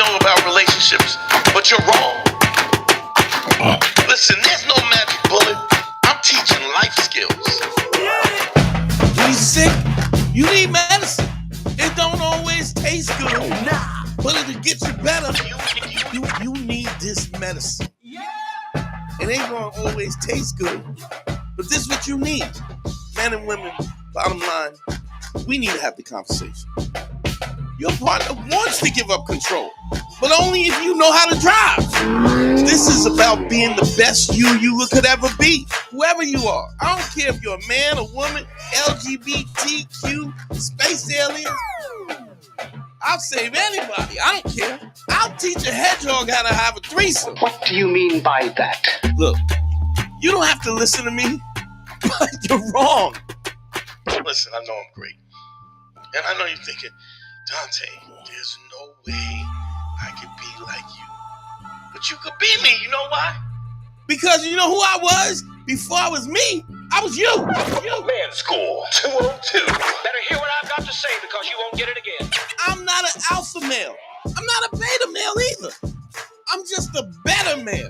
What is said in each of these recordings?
know about relationships, but you're wrong. Listen, there's no magic bullet. I'm teaching life skills. When you sick, you need medicine. It don't always taste good, but it'll get you better. You need this medicine. It ain't gonna always taste good, but this is what you need. Men and women, bottom line, we need to have the conversation. Your partner wants to give up control, but only if you know how to drive. This is about being the best you could ever be, whoever you are. I don't care if you're a man, a woman, LGBTQ, space aliens. I'll save anybody. I don't care. I'll teach a hedgehog how to have a threesome. What do you mean by that? Look, you don't have to listen to me, but you're wrong. Listen, I know I'm great. And I know you're thinking, Dante, there's no way I could be like you. But you could be me. You know why? Because you know who I was? Before I was me, I was you. Man, score 202. Better hear what I've got to say because you won't get it again. I'm not an alpha male. I'm not a beta male either. I'm just a better man.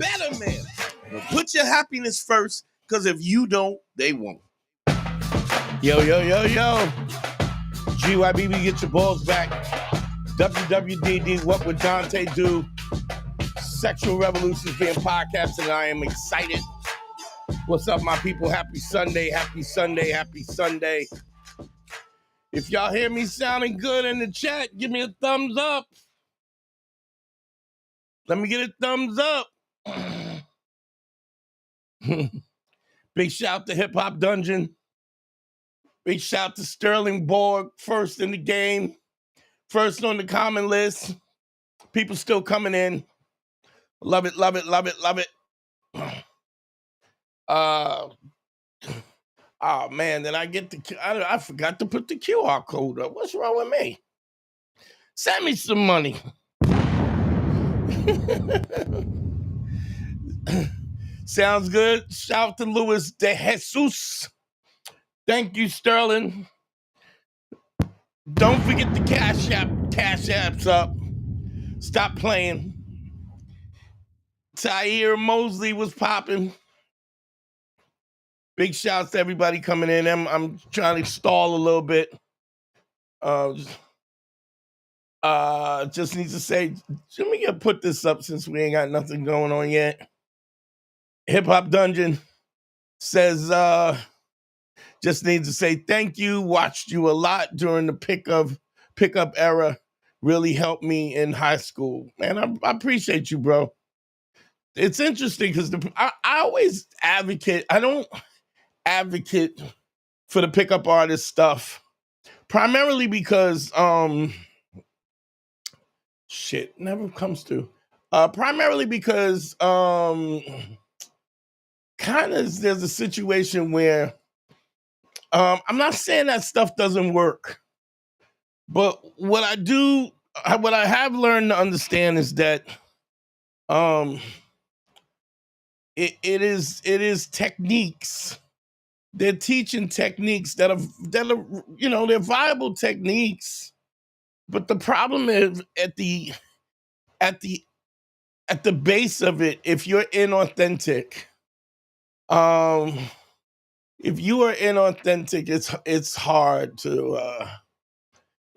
But put your happiness first, because if you don't, they won't. Yo. GYBB, get your balls back. WWDD, what would Dante do? Sexual Revolutions being podcasted, and I am excited. What's up, my people? Happy Sunday. If y'all hear me sounding good in the chat, give me a thumbs up. Let me get a thumbs up. Big shout to Hip Hop Dungeon. Big shout to Sterling Borg, first in the game. First on the comment list. People still coming in. Love it. Oh man, then I forgot to put the QR code up. What's wrong with me? Send me some money. Sounds good. Shout to Luis De Jesus. Thank you, Sterling. Don't forget the Cash App's up. Stop playing. Tyre Mosley was popping. Big shouts to everybody coming in. I'm trying to stall a little bit. Just need to say, let me put this up since we ain't got nothing going on yet. Hip Hop Dungeon says, just need to say thank you. Watched you a lot during the pickup era. Really helped me in high school. Man, I appreciate you, bro. It's interesting because I always advocate. I don't advocate for the pickup artist stuff, primarily because shit never comes through. Primarily because kind of there's a situation where I'm not saying that stuff doesn't work, but what I have learned to understand is that it is techniques. They're teaching techniques that are they're viable techniques, but the problem is at the base of it, if you're inauthentic, if you are inauthentic, it's hard to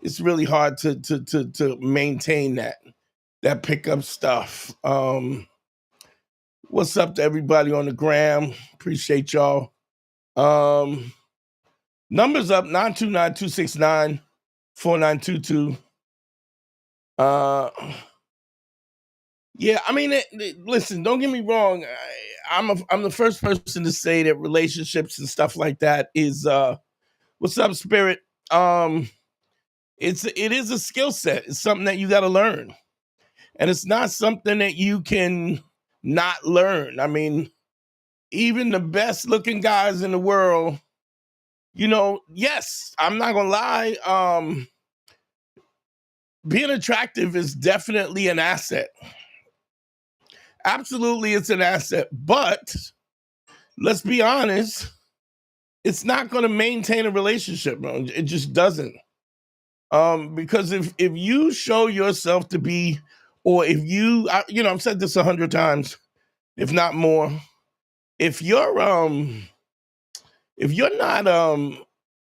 it's really hard to maintain that pickup stuff. What's up to everybody on the gram? Appreciate y'all. Numbers up 929-269-4922. Yeah, I mean, listen, don't get me wrong. I'm the first person to say that relationships and stuff like that is what's up, Spirit? It is a skill set. It's something that you got to learn, and it's not something that you can not learn. I mean, even the best looking guys in the world, yes, I'm not gonna lie. Being attractive is definitely an asset. Absolutely, it's an asset, but let's be honest, it's not going to maintain a relationship, bro. It just doesn't. Because if you show yourself to be or if I've said this 100 times, if not more. If you're not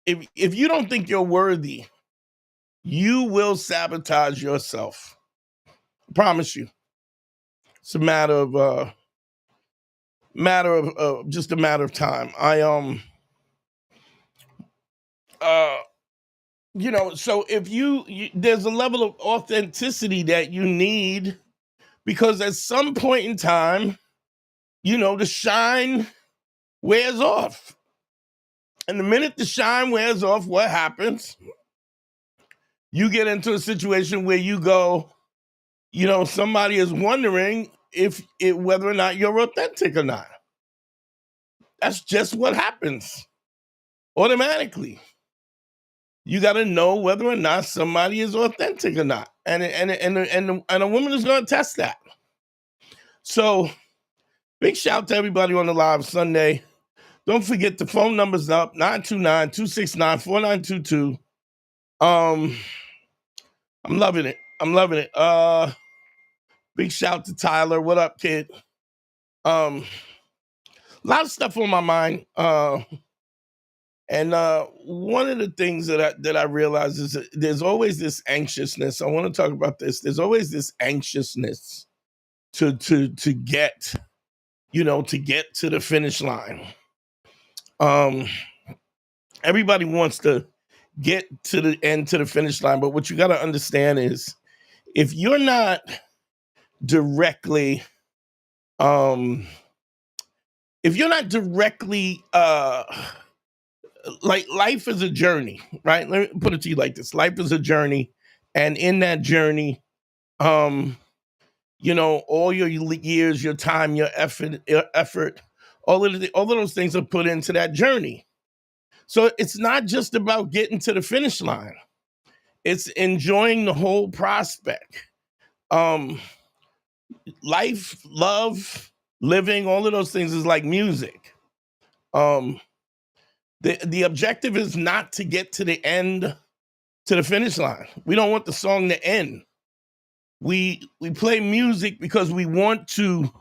if you don't think you're worthy, you will sabotage yourself. I promise you. It's a matter of just a matter of time. So if there's a level of authenticity that you need, because at some point in time, the shine wears off. And the minute the shine wears off, what happens? You get into a situation where you go, somebody is wondering whether or not you're authentic or not. That's just what happens automatically. You got to know whether or not somebody is authentic or not, and a woman is going to test that. So, big shout out to everybody on the live Sunday. Don't forget the phone number's up, 929-269-4922. I'm loving it. Big shout to Tyler. What up, kid? A lot of stuff on my mind. And one of the things that I realize is that there's always this anxiousness. I want to talk about this. There's always this anxiousness to get, to get to the finish line. Everybody wants to get to the end, to the finish line, but what you got to understand is, if you're not directly, like, life is a journey, right? Let me put it to you like this. Life is a journey. And in that journey, all your years, your time, your effort, all of those things are put into that journey. So it's not just about getting to the finish line. It's enjoying the whole prospect. Life, love, living, all of those things is like music. The objective is not to get to the end, to the finish line. We don't want the song to end. We play music because we want to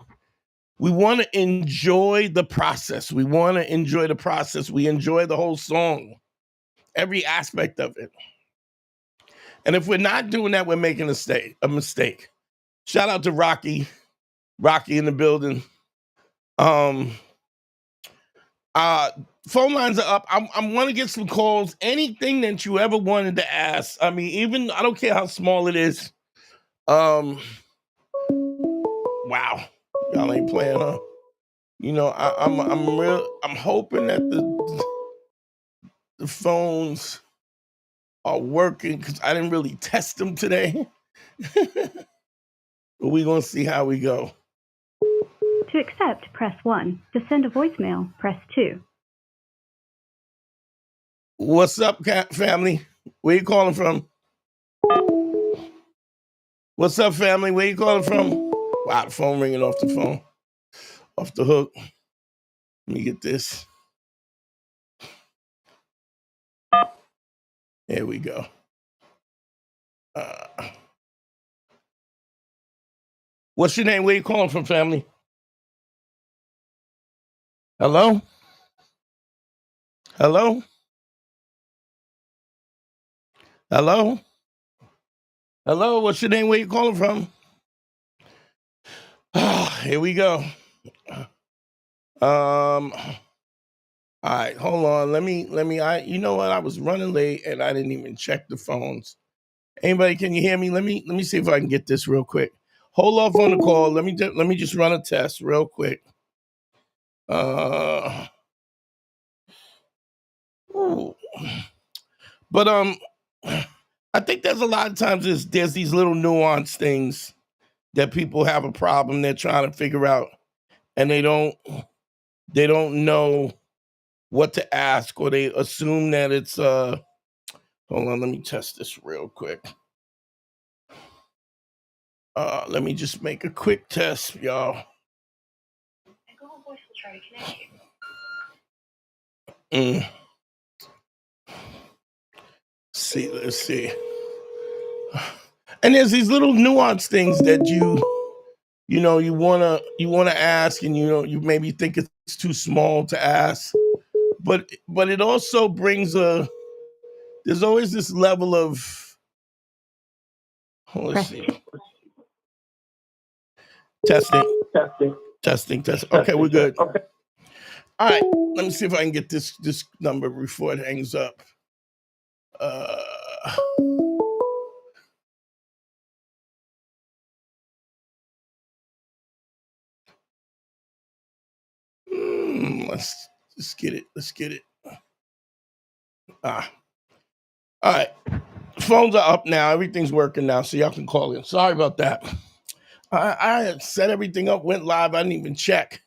enjoy the process. We want to enjoy the process. We enjoy the whole song, every aspect of it. And if we're not doing that, we're making a mistake. Shout out to Rocky in the building. Phone lines are up. I want to get some calls. Anything that you ever wanted to ask. I mean, even, I don't care how small it is. Wow. Y'all ain't playing, huh? I'm hoping that the phones are working, because I didn't really test them today. But we're going to see how we go. To accept, press 1. To send a voicemail, press 2. What's up, family? Where you calling from? What's up, family? Where you calling from? Wow, the phone ringing off the hook. Let me get this. There we go. What's your name? Where you calling from, family? Hello? Hello? Hello? Hello? What's your name? Where you calling from? Here we go. All right, hold on. Let me. You know what? I was running late and I didn't even check the phones. Anybody, can you hear me? Let me see if I can get this real quick. Hold off on the call. Let me just run a test real quick. But I think there's a lot of times there's these little nuanced things that people have a problem they're trying to figure out, and they don't know what to ask, or they assume that it's hold on, let me test this real quick. Let me just make a quick test, y'all. Google Voice will try to connect you. Let's see. And there's these little nuanced things that you wanna ask, and you maybe think it's too small to ask, but it also brings there's always this level of, let's Press see, 2. testing. Okay, we're good. All right, let me see if I can get this number before it hangs up. Let's get it. Let's get it. All right. Phones are up now. Everything's working now, so y'all can call in. Sorry about that. I had set everything up, went live. I didn't even check.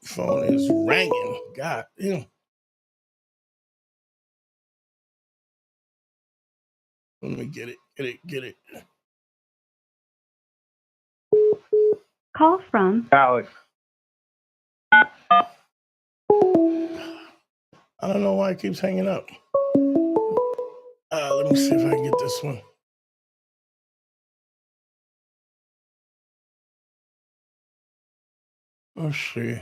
Phone is ringing. God damn. Let me get it. Call from Alex. I don't know why it keeps hanging up. Let me see if I can get this one. Let's see.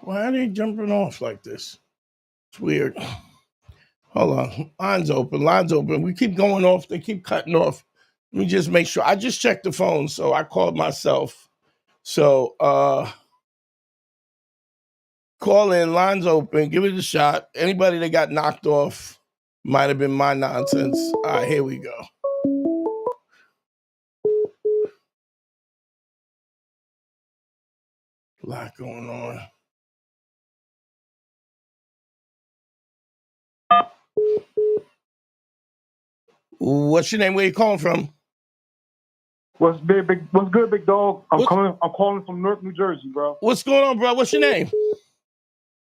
Why are they jumping off like this? It's weird. Hold on. Line's open. We keep going off. They keep cutting off. Let me just make sure. I just checked the phone, so I called myself. So call in, line's open, give it a shot. Anybody that got knocked off might have been my nonsense. All right, here we go. A lot going on. What's your name? Where you calling from? What's good, big dog? I'm calling from Newark, New Jersey, bro. What's going on, bro? What's your name?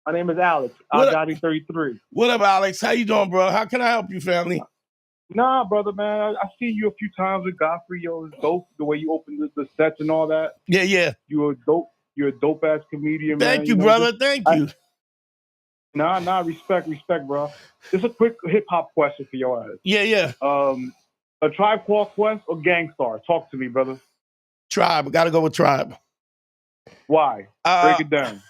My name is Alex. Algotti 33. What up, Alex? How you doing, bro? How can I help you, family? Nah, brother, man. I see you a few times with Godfrey. Yo, it's dope the way you open the sets and all that. Yeah. You're a dope ass comedian, man. Thank you, brother. Thank you. Nah, respect, bro. Just a quick hip hop question for your ass. Yeah. A Tribe Called Quest or Gangstar? Talk to me, brother. Tribe. Gotta go with Tribe. Why? Break it down.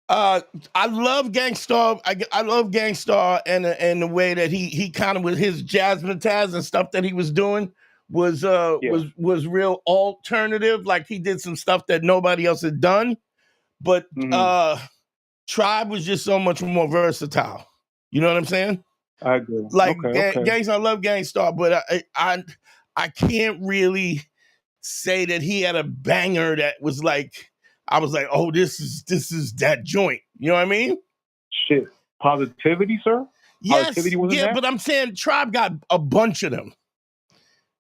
I love Gangstar. I love Gangstar and the way that he kind of, with his jazzmatazz and stuff that he was doing was real alternative. Like, he did some stuff that nobody else had done. But Tribe was just so much more versatile. You know what I'm saying? I agree. Like, okay. Gangstar, I love Gangstar, but I can't really say that he had a banger that was like, I was like, oh, this is that joint. You know what I mean? Shit. Positivity, sir? Yes. Positivity wasn't Yeah, there? but I'm saying Tribe got a bunch of them.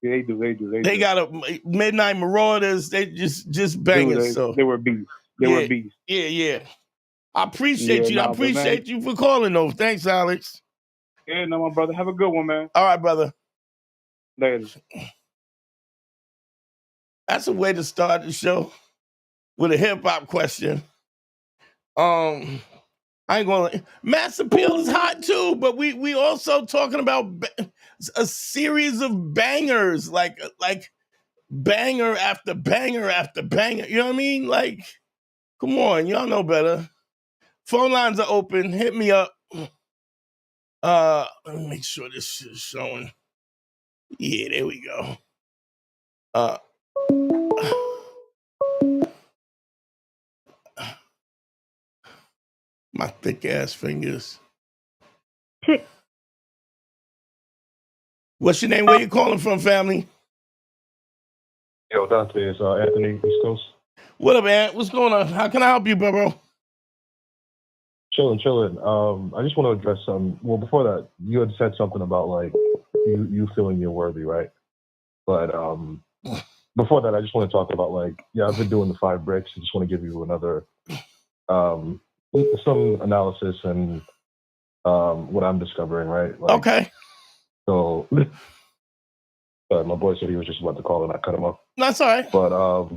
Yeah, they do. They got a Midnight Marauders. They just bangers. They were beasts. They were beasts. Yeah. I appreciate you. I appreciate you for calling, though. Thanks, Alex. Yeah, no, my brother. Have a good one, man. All right, brother. Later. That's a way to start the show, with a hip hop question. I ain't gonna. Mass Appeal is hot too, but we also talking about a series of bangers, like banger after banger after banger. You know what I mean? Like, come on, y'all know better. Phone lines are open. Hit me up. Let me make sure this is showing. Yeah, there we go. My thick ass fingers. What's your name? Where you calling from, family? Yo, Dante, it's Anthony, East Coast. What up, Ant? What's going on? How can I help you, bro? Chilling. I just want to address some. Well, before that, you had said something about like you feeling you're worthy, right? But before that, I just want to talk about like, I've been doing the 5 bricks. I just want to give you another some analysis and what I'm discovering, right? Like, Okay. So, my boy said he was just about to call and I cut him off. That's all right. But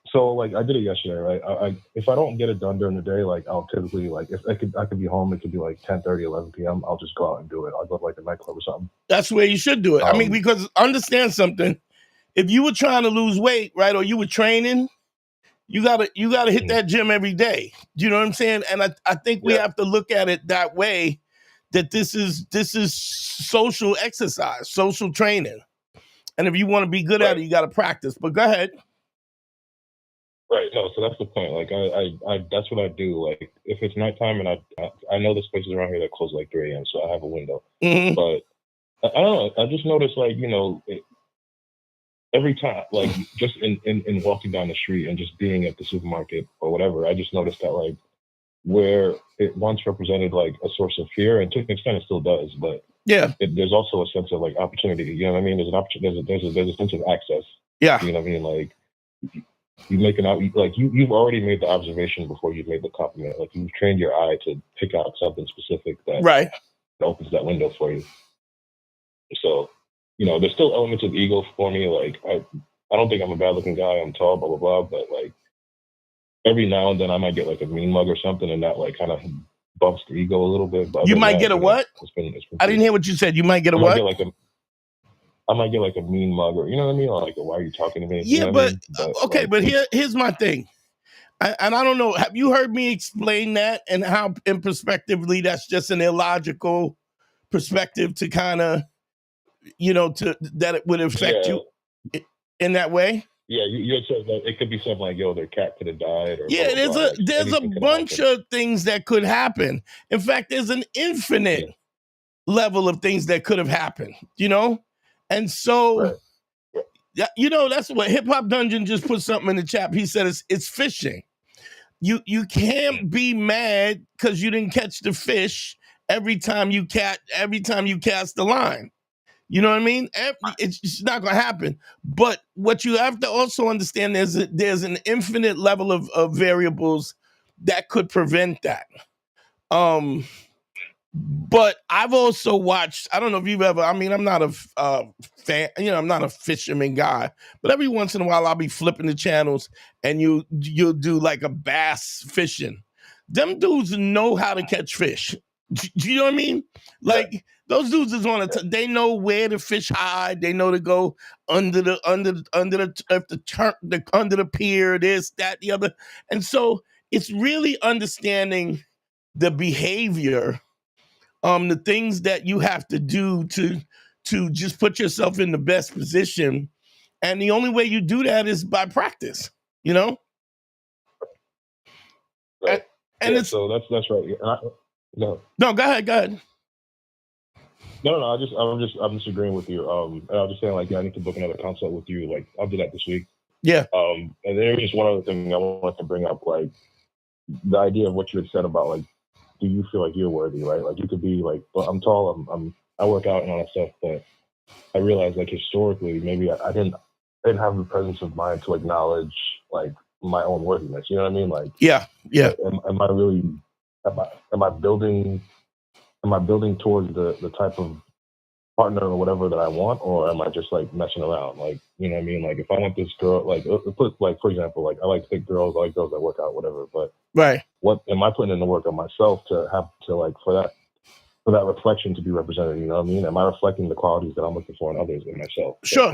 so like I did it yesterday, right? I if I don't get it done during the day, like I'll typically like if I could be home, it could be like 10:30, 11 p.m. I'll just go out and do it. I'll go to like a nightclub or something. That's where you should do it. I mean, because understand something. If you were trying to lose weight, right, or you were training, you gotta hit that gym every day. Do you know what I'm saying? And I think we have to look at it that way, that this is social exercise, social training. And if you want to be good at it, you got to practice. But go ahead. Right. No. So that's the point. Like I that's what I do. Like if it's nighttime and I know there's places around here that close like 3 a.m. So I have a window. Mm-hmm. But I don't know. I just noticed like every time, like just in walking down the street and just being at the supermarket or whatever, I just noticed that like where it once represented like a source of fear, and to an extent it still does, but there's also a sense of like opportunity. You know what I mean? There's an opportunity. There's a sense of access. Yeah. You know what I mean? Like you make an out. Like you've already made the observation before you've made the compliment. Like you've trained your eye to pick out something specific that opens that window for you. So. There's still elements of ego for me. Like, I don't think I'm a bad looking guy. I'm tall, blah, blah, blah. But, like, every now and then I might get, like, a mean mug or something, and that, like, kind of bumps the ego a little bit. But you might get a what? It's been I didn't hear what you said. You might get a what? I might get, like, a mean mug, or, you know what I mean? Or, like, why are you talking to me? Yeah, you know but, okay, but here's my thing. And I don't know, have you heard me explain that and how, in perspectively, that's just an illogical perspective to kind of, that it would affect you in that way? Yeah, you had said that it could be something like, their cat could have died. Or yeah, there's a bunch of things that could happen. In fact, there's an infinite level of things that could have happened, And so, that's what Hip Hop Dungeon just put something in the chat. He said it's fishing. You can't be mad because you didn't catch the fish every time you cast the line. You know what I mean? It's not going to happen. But what you have to also understand is that there's an infinite level of variables that could prevent that. But I've also watched, I don't know if you've ever, I mean, I'm not a fan, I'm not a fisherman guy, but every once in a while I'll be flipping the channels and you'll do like a bass fishing. Them dudes know how to catch fish. Do you know what I mean? Like those dudes is they know where the fish hide. They know to go under the pier, this, that, the other. And so it's really understanding the behavior, the things that you have to do to just put yourself in the best position. And the only way you do that is by practice, Right. And so that's right. No, go ahead. No. I'm just agreeing with you. And I was just saying, like, I need to book another consult with you. Like, I'll do that this week. Yeah. And there was just one other thing I wanted to bring up, like the idea of what you had said about, like, do you feel like you're worthy, right? Like, you could be like, well, I'm tall, I work out and all that stuff, but I realized, like, historically, maybe I didn't have the presence of mind to acknowledge, like, my own worthiness. You know what I mean? Like, yeah. Am I really? Am I building towards the type of partner or whatever that I want, or am I just like messing around? Like, you know what I mean? Like, if I want this girl, like for example, like I like thick girls, I like girls that work out, whatever. But what am I putting in the work on myself to have to, like, for that reflection to be represented? You know what I mean? Am I reflecting the qualities that I'm looking for in others in myself? Sure.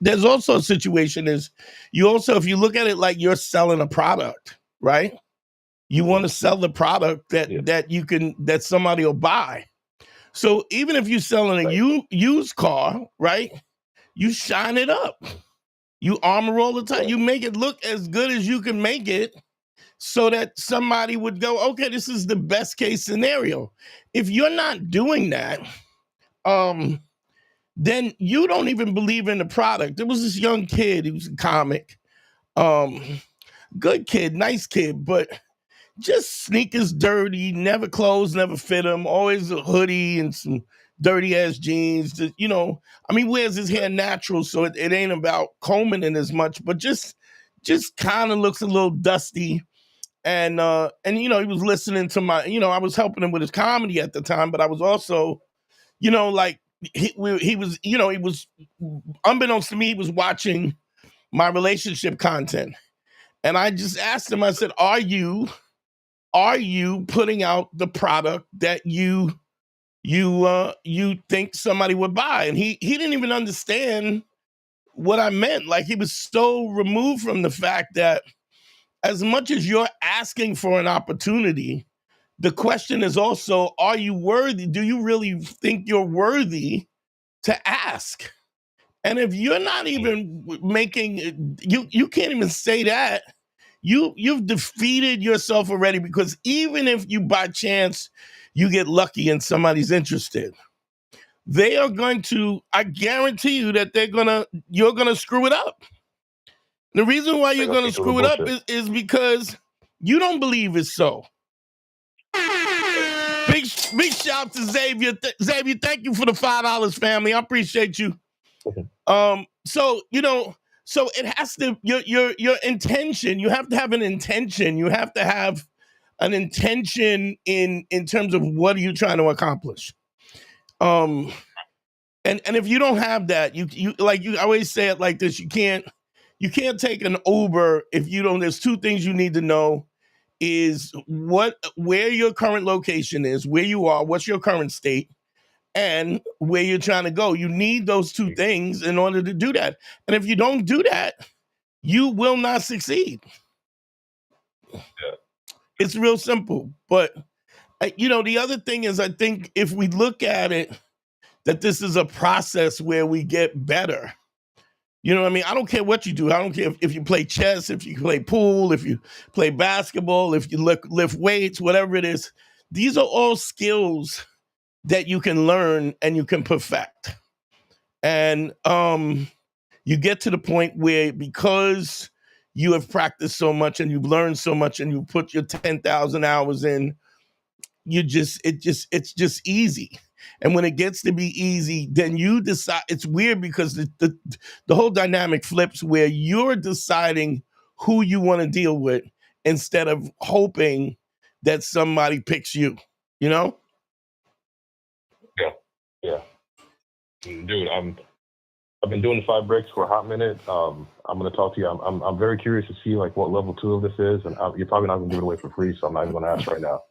There's also a situation is if you look at it like you're selling a product, right? You want to sell the product that somebody will buy. So even if you're selling a used car, right? You shine it up. You armor all the time. You make it look as good as you can make it so that somebody would go, okay, this is the best case scenario. If you're not doing that, then you don't even believe in the product. There was this young kid, he was a comic, good kid, nice kid, but just sneakers dirty, never clothes, never fit him, always a hoodie and some dirty ass jeans. Wears his hair natural, so it ain't about combing it as much, but just just kind of looks a little dusty. And he was listening to my, I was helping him with his comedy at the time, but I was also, like he was, he was, unbeknownst to me, he was watching my relationship content. And I just asked him, I said, are you putting out the product that you think somebody would buy? And he didn't even understand what I meant. Like, he was so removed from the fact that as much as you're asking for an opportunity, the question is also, are you worthy? Do you really think you're worthy to ask? And if you're not even making, you can't even say that, you've defeated yourself already, because even if you by chance you get lucky and somebody's interested, they are going to, I guarantee you that you're gonna screw it up. The reason why you're gonna screw it up is because you don't believe it's so. Big shout to Xavier. Xavier, thank you for the $5, family. I appreciate you. So it has to, your intention, you have to have an intention. You have to have an intention in terms of what are you trying to accomplish. And if you don't have that, you always say it like this, you can't take an Uber if you don't. There's two things you need to know: is where your current location is, where you are, what's your current state, and where you're trying to go. You need those two things in order to do that. And if you don't do that, you will not succeed. Yeah. It's real simple. But, the other thing is, I think if we look at it, that this is a process where we get better. You know what I mean? I don't care what you do. I don't care if you play chess, if you play pool, if you play basketball, if you lift weights, whatever it is. These are all skills that you can learn and you can perfect. And you get to the point where, because you have practiced so much and you've learned so much and you put your 10,000 hours in, it's just easy. And when it gets to be easy, then you decide. It's weird because the whole dynamic flips, where you're deciding who you want to deal with instead of hoping that somebody picks you, Yeah. Dude, I've been doing the 5 breaks for a hot minute. I'm going to talk to you. I'm very curious to see like what level 2 of this is, and you're probably not going to give it away for free, so I'm not even going to ask right now.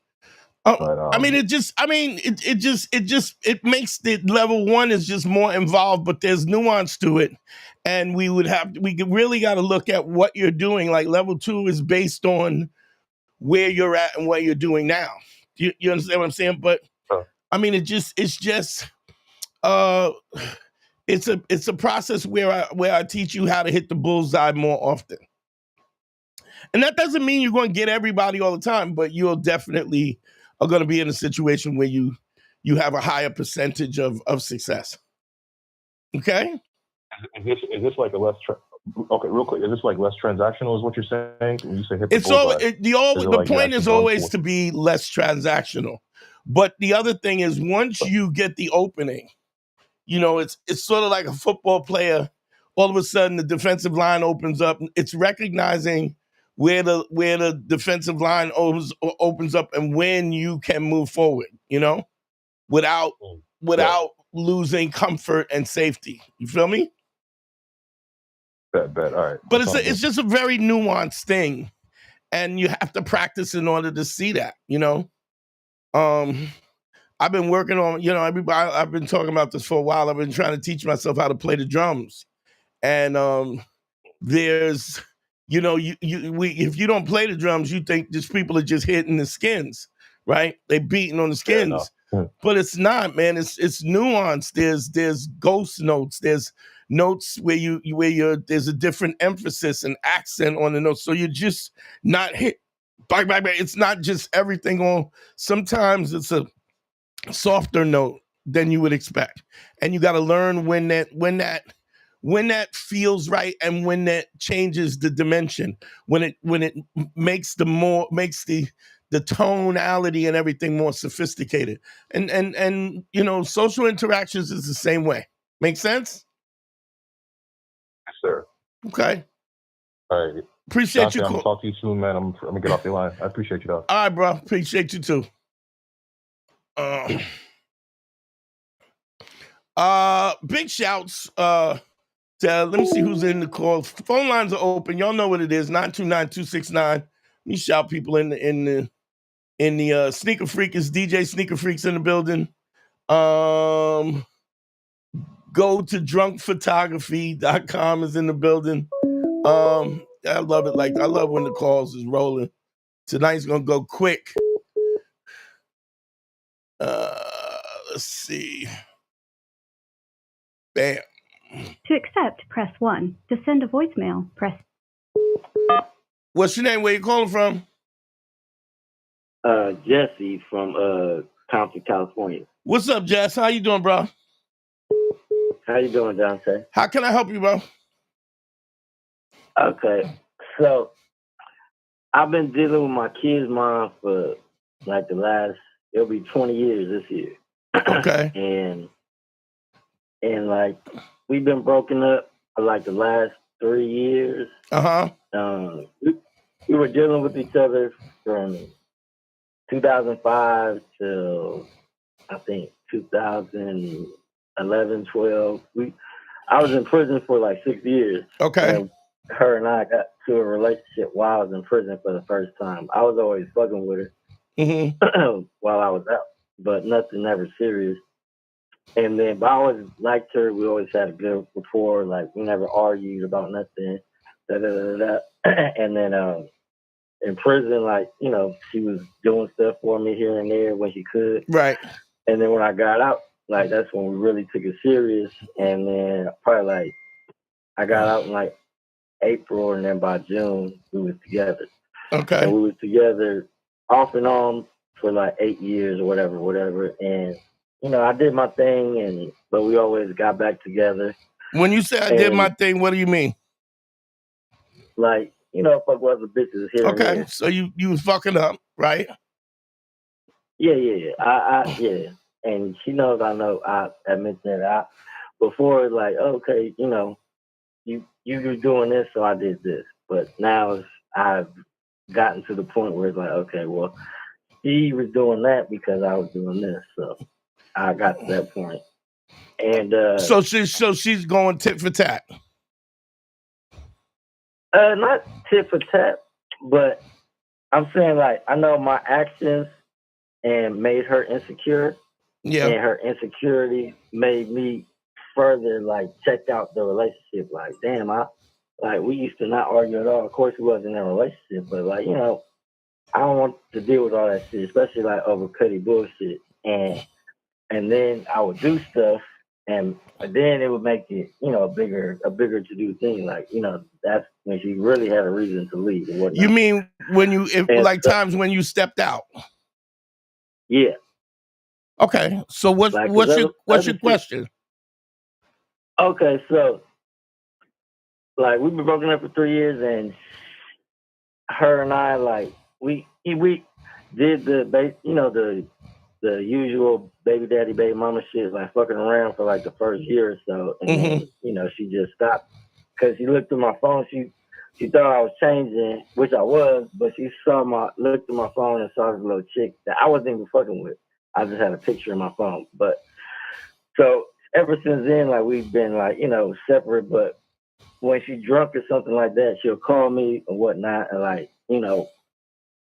But, it makes the level 1 is just more involved, but there's nuance to it. And we really got to look at what you're doing. Like, level 2 is based on where you're at and what you're doing now. You understand what I'm saying? But it's a process where I teach you how to hit the bullseye more often. And that doesn't mean you're going to get everybody all the time, but you'll definitely are going to be in a situation where you have a higher percentage of success. Okay? Is this like a less okay, real quick, is this like less transactional is what you're saying? When you say hit the bullseye, the point is always to be less transactional. But the other thing is, once you get the opening, it's sort of like a football player. All of a sudden, the defensive line opens up. It's recognizing where the defensive line opens up and when you can move forward, without losing comfort and safety. You feel me? Bet. All right. But it's just a very nuanced thing, and you have to practice in order to see that. I've been working on, I've been talking about this for a while. I've been trying to teach myself how to play the drums. And there's, if you don't play the drums, you think just people are just hitting the skins, right? They beating on the skins. Yeah, no. But it's not, man. It's nuanced. There's ghost notes. There's notes where there's a different emphasis and accent on the notes. So you're just not hit. Bang, bang, bang. It's not just everything on. Sometimes it's a softer note than you would expect, and you got to learn when that feels right and when that changes the dimension, when it makes the tonality and everything more sophisticated. And social interactions is the same way. Make sense? Yes, sir. Okay. All right. Appreciate you. Dante, I'm gonna talk to you soon, man. I'm gonna get off your line. I appreciate you, though. All right, bro. Appreciate you too. Big shouts. Let me see who's in the call. Phone lines are open. Y'all know what it is. 929-269. Let me shout people in the Sneaker Freak is DJ Sneaker Freaks in the building. Go to drunkphotography.com is in the building. I love it. I love when the calls is rolling. Tonight's gonna go quick. Let's see. Bam. To accept, press 1. To send a voicemail, press. What's your name? Where you calling from? Jesse from Compton, California. What's up, Jess? How you doing, bro? How you doing, Dante? How can I help you, bro? Okay, so I've been dealing with my kid's mom for like it'll be 20 years this year. Okay. and like we've been broken up for like the last 3 years. We were dealing with each other from 2005 till I think 2011, 12. I was in prison for like 6 years. Okay. And her and I got to a relationship while I was in prison for the first time. I was always fucking with her while I was out, but nothing ever serious. And then, but I always liked her. We always had a good rapport. Like, we never argued about nothing. And then in prison, like, you know, she was doing stuff for me here and there when she could. Right. And then when I got out, like, that's when we really took it serious. And then probably like I got out in like April, and then by June we was together. Okay. And we was together off and on for like 8 years or whatever. And you know, I did my thing, but we always got back together. When you say I did my thing, what do you mean? Like, you know, fuck with other bitches here. Okay, and there. so you was fucking up, right? Yeah. Yeah. And she knows I know I admit that before, like, okay, you know, you were doing this, so I did this. But now I've gotten to the point where it's like, okay, well, she was doing that because I was doing this, so I got to that point. And so she's going tit for tat. Not tit for tat, but I'm saying, like, I know my actions and made her insecure. Yeah. And her insecurity made me further, like, check out the relationship. Like, damn, we used to not argue at all. Of course, we wasn't in a relationship, but, like, you know, I don't want to deal with all that shit, especially, like, over petty bullshit. And then I would do stuff, and then it would make it, you know, a bigger to do thing. Like, you know, that's when she really had a reason to leave and whatnot. You mean times when you stepped out? Yeah. Okay. So what's your question? Okay, so like we've been broken up for 3 years, and her and I, like, we did the usual baby daddy, baby mama shit, like fucking around for like the first year or so, and then, you know, she just stopped because she looked at my phone. She thought I was changing, which I was, but she looked at my phone and saw this little chick that I wasn't even fucking with. I just had a picture in my phone. But so ever since then, like, we've been, like, you know, separate. But when she's drunk or something like that, she'll call me or whatnot, and, like, you know,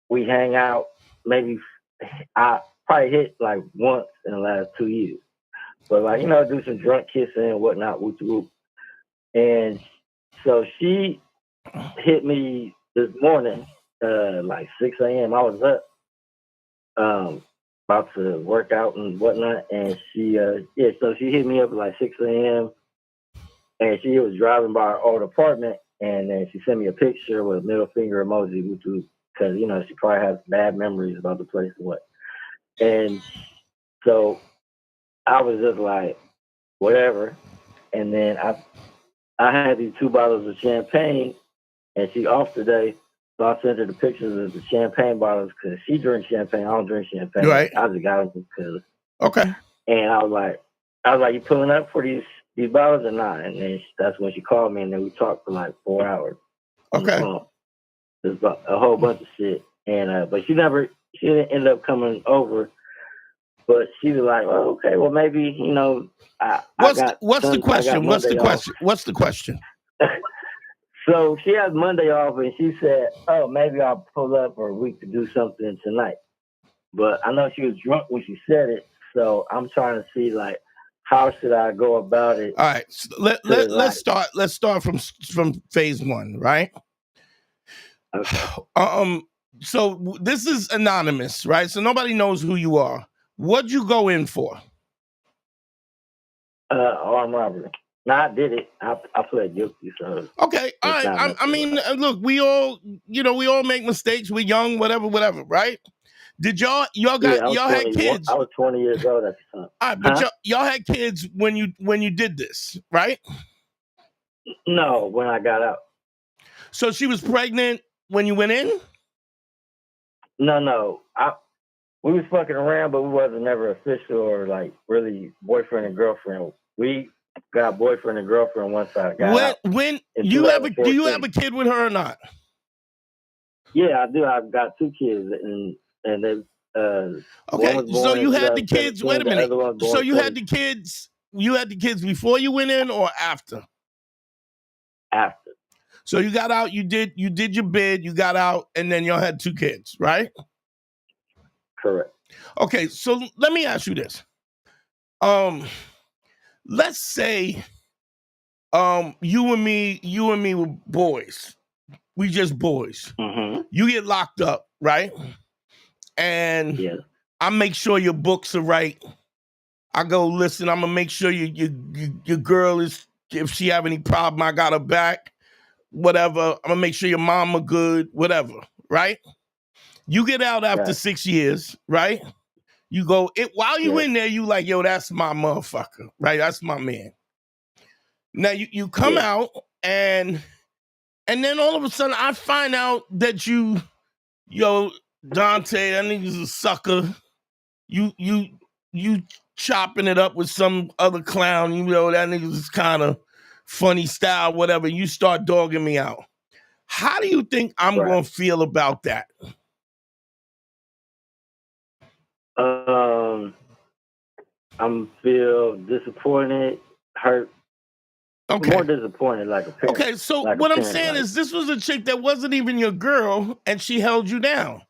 we hang out. Maybe I probably hit like once in the last 2 years, but, like, you know, do some drunk kissing and whatnot, whoop whoop. And so she hit me this morning, like 6 a.m. I was up, about to work out and whatnot, and so she hit me up at like 6 a.m. and she was driving by our old apartment, and then she sent me a picture with a middle finger emoji, because, you know, she probably has bad memories about the place and what. And so I was just like, whatever. And then I had these 2 bottles of champagne, and she off today. So I sent her the pictures of the champagne bottles because she drinks champagne. I don't drink champagne. Right. I just got them because. Okay. And I was like, you pulling up for these bottles or not? And then that's when she called me, and then we talked for like 4 hours. Okay. There's a whole bunch of shit, and but she didn't end up coming over. But she was like, well, okay, well maybe What's the question? What's the question? What's the question? So she has Monday off, and she said, oh, maybe I'll pull up or we could do something tonight. But I know she was drunk when she said it, so I'm trying to see like how should I go about it. All right, so let's start from phase one, right? Okay. So this is anonymous, right? So nobody knows who you are. What'd you go in for? Armed robbery. No, I did it. I pled guilty. So okay, all right. I mean, look, we all make mistakes. We're young, whatever, right? Did y'all had kids? I was 20 years old at the time. All right, but y'all had kids when you did this, right? No, when I got out. So she was pregnant when you went in? No. We was fucking around, but we wasn't never official or like really boyfriend and girlfriend. We got boyfriend and girlfriend once I got out. When do you have a kid with her or not? Yeah, I do. I've got 2 kids, and they. Okay, so you had the kids. Wait a minute. So you had the kids. You had the kids before you went in or after? After. So you got out. You did your bid. You got out, and then y'all had 2 kids, right? Correct. Okay, so let me ask you this. Let's say you and me were boys. We just boys. Mm-hmm. You get locked up, right? And I make sure your books are right. I go, listen, I'm gonna make sure your girl is, if she have any problem, I got her back. Whatever. I'm gonna make sure your mama good, whatever, right? You get out after 6 years, right? You go, while you in there, you like, yo, that's my motherfucker, right? That's my man. Now you come out and then all of a sudden I find out that Dante, that nigga's a sucker. You chopping it up with some other clown, that nigga's kind of funny style, whatever. You start dogging me out. How do you think I'm gonna feel about that? I'm feel disappointed, hurt. Okay. More disappointed, like a parent. Okay, so what I'm saying is this was a chick that wasn't even your girl, and she held you down,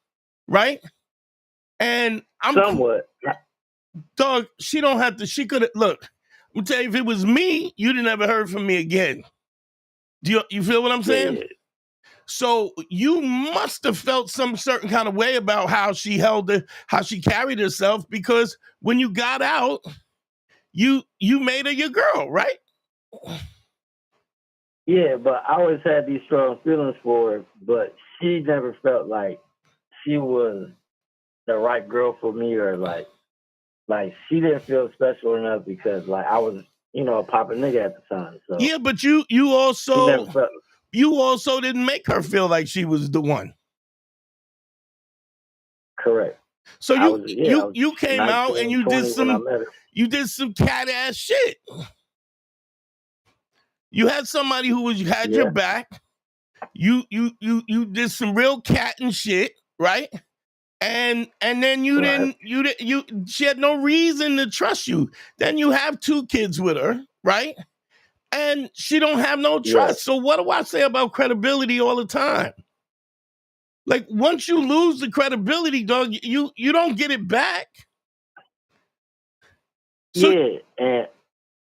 right? And I'm somewhat. Dog, she don't have to, she could have, look, I'm tell you, if it was me, you'd have never heard from me again. Do you feel what I'm saying? Yeah. So you must have felt some certain kind of way about how she how she carried herself, because when you got out, you made her your girl, right? Yeah, but I always had these strong feelings for her, but she never felt like she was the right girl for me, or like she didn't feel special enough because like I was, a poppin' nigga at the time. So yeah, but you also didn't make her feel like she was the one. Correct. So you came out and you did some cat ass shit. You had somebody who had your back. You did some real cat and shit, right? And then she had no reason to trust you. Then you have 2 kids with her, right? And she don't have no trust. So what do I say about credibility all the time? Like, once you lose the credibility, dog, you don't get it back. So, and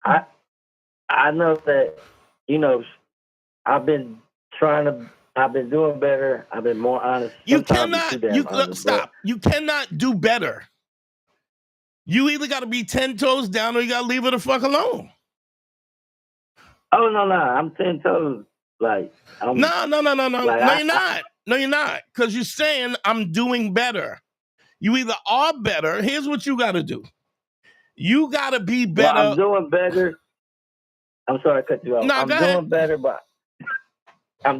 I know that, I've been doing better. I've been more honest. You cannot do better. You either got to be 10 toes down or you got to leave her the fuck alone. Oh, no. I'm 10 toes. Like, no. Like, no, you're not. No, you're not. Because you're saying I'm doing better. You either are better. Here's what you got to do. You got to be better. Well, I'm doing better. I'm sorry to cut you off. No, I'm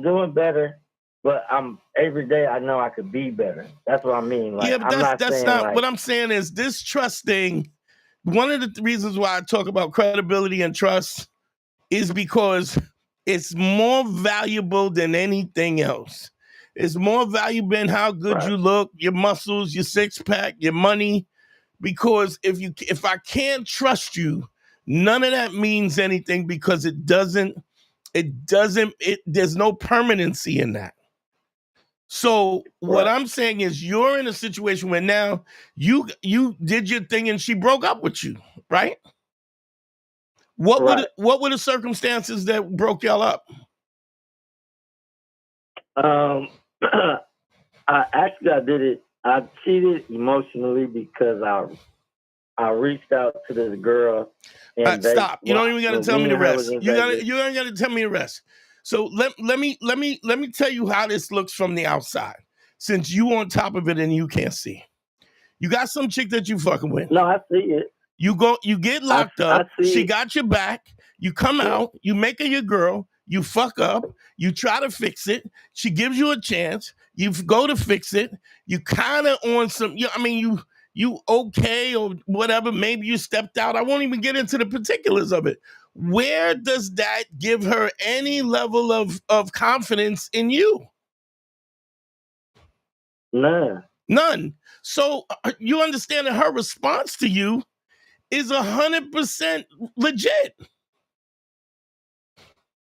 doing better, but every day I know I could be better. That's what I mean. Like, yeah, but that's not what I'm saying is this trust thing. One of the reasons why I talk about credibility and trust is because it's more valuable than anything else. It's more valuable in how good you look, your muscles, your six pack, your money. Because if I can't trust you, none of that means anything because there's no permanency in that. So what I'm saying is you're in a situation where now you did your thing and she broke up with you, right? What were the circumstances that broke y'all up? I did it. I cheated emotionally because I reached out to this girl. And stop! You don't even got to tell me the rest. You don't got to tell me the rest. So let me tell you how this looks from the outside. Since you on top of it and you can't see, you got some chick that you fucking with. No, I see it. You get locked up. She got your back. You come out. You make her your girl. You fuck up. You try to fix it. She gives you a chance. You go to fix it. You kind of on some. You okay or whatever. Maybe you stepped out. I won't even get into the particulars of it. Where does that give her any level of confidence in you? None. So you understand that her response to you is 100% legit.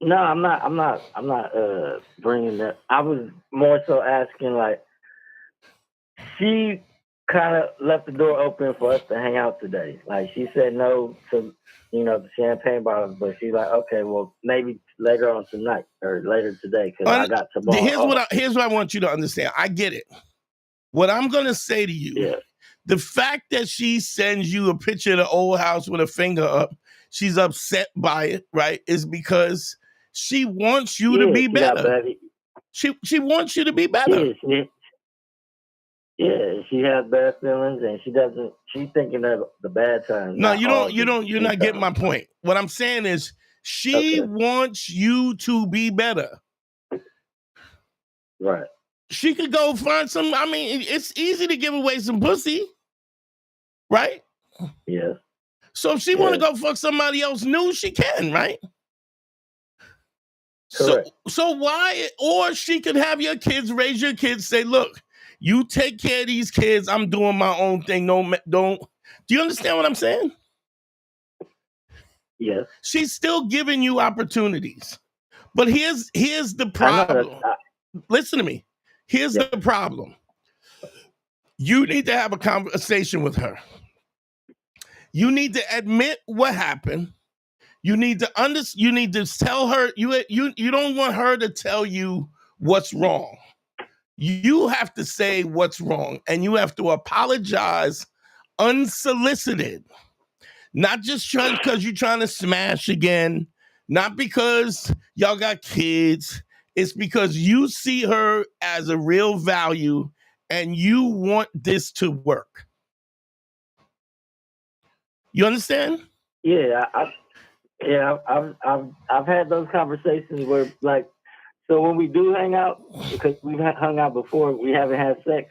No, I'm not bringing that. I was more so asking, like, she kind of left the door open for us to hang out today. Like, she said no to, the champagne bottles, but she's like, okay, well, maybe later on tonight or later today because I got tomorrow. Here's what I want you to understand. I get it. What I'm going to say to you, the fact that she sends you a picture of the old house with a finger up, she's upset by it, right, is because she wants you to be better. She wants you to be better. She has bad feelings and she's thinking of the bad times. No, you're not getting my point. What I'm saying is she wants you to be better. Right. She could go find some, it's easy to give away some pussy, right? Yeah. So if she want to go fuck somebody else new, she can, right? Correct. So why, or she could have your kids, raise your kids, say, look, you take care of these kids, I'm doing my own thing, don't, do you understand what I'm saying? Yes. She's still giving you opportunities. But here's the problem. Listen to me. Here's the problem. You need to have a conversation with her. You need to admit what happened. You need to you need to tell her you don't want her to tell you what's wrong. You have to say what's wrong and you have to apologize unsolicited. Not just because you're trying to smash again, not because y'all got kids. It's because you see her as a real value and you want this to work. You understand? Yeah, I've had those conversations where, like, so when we do hang out, because we've hung out before, we haven't had sex,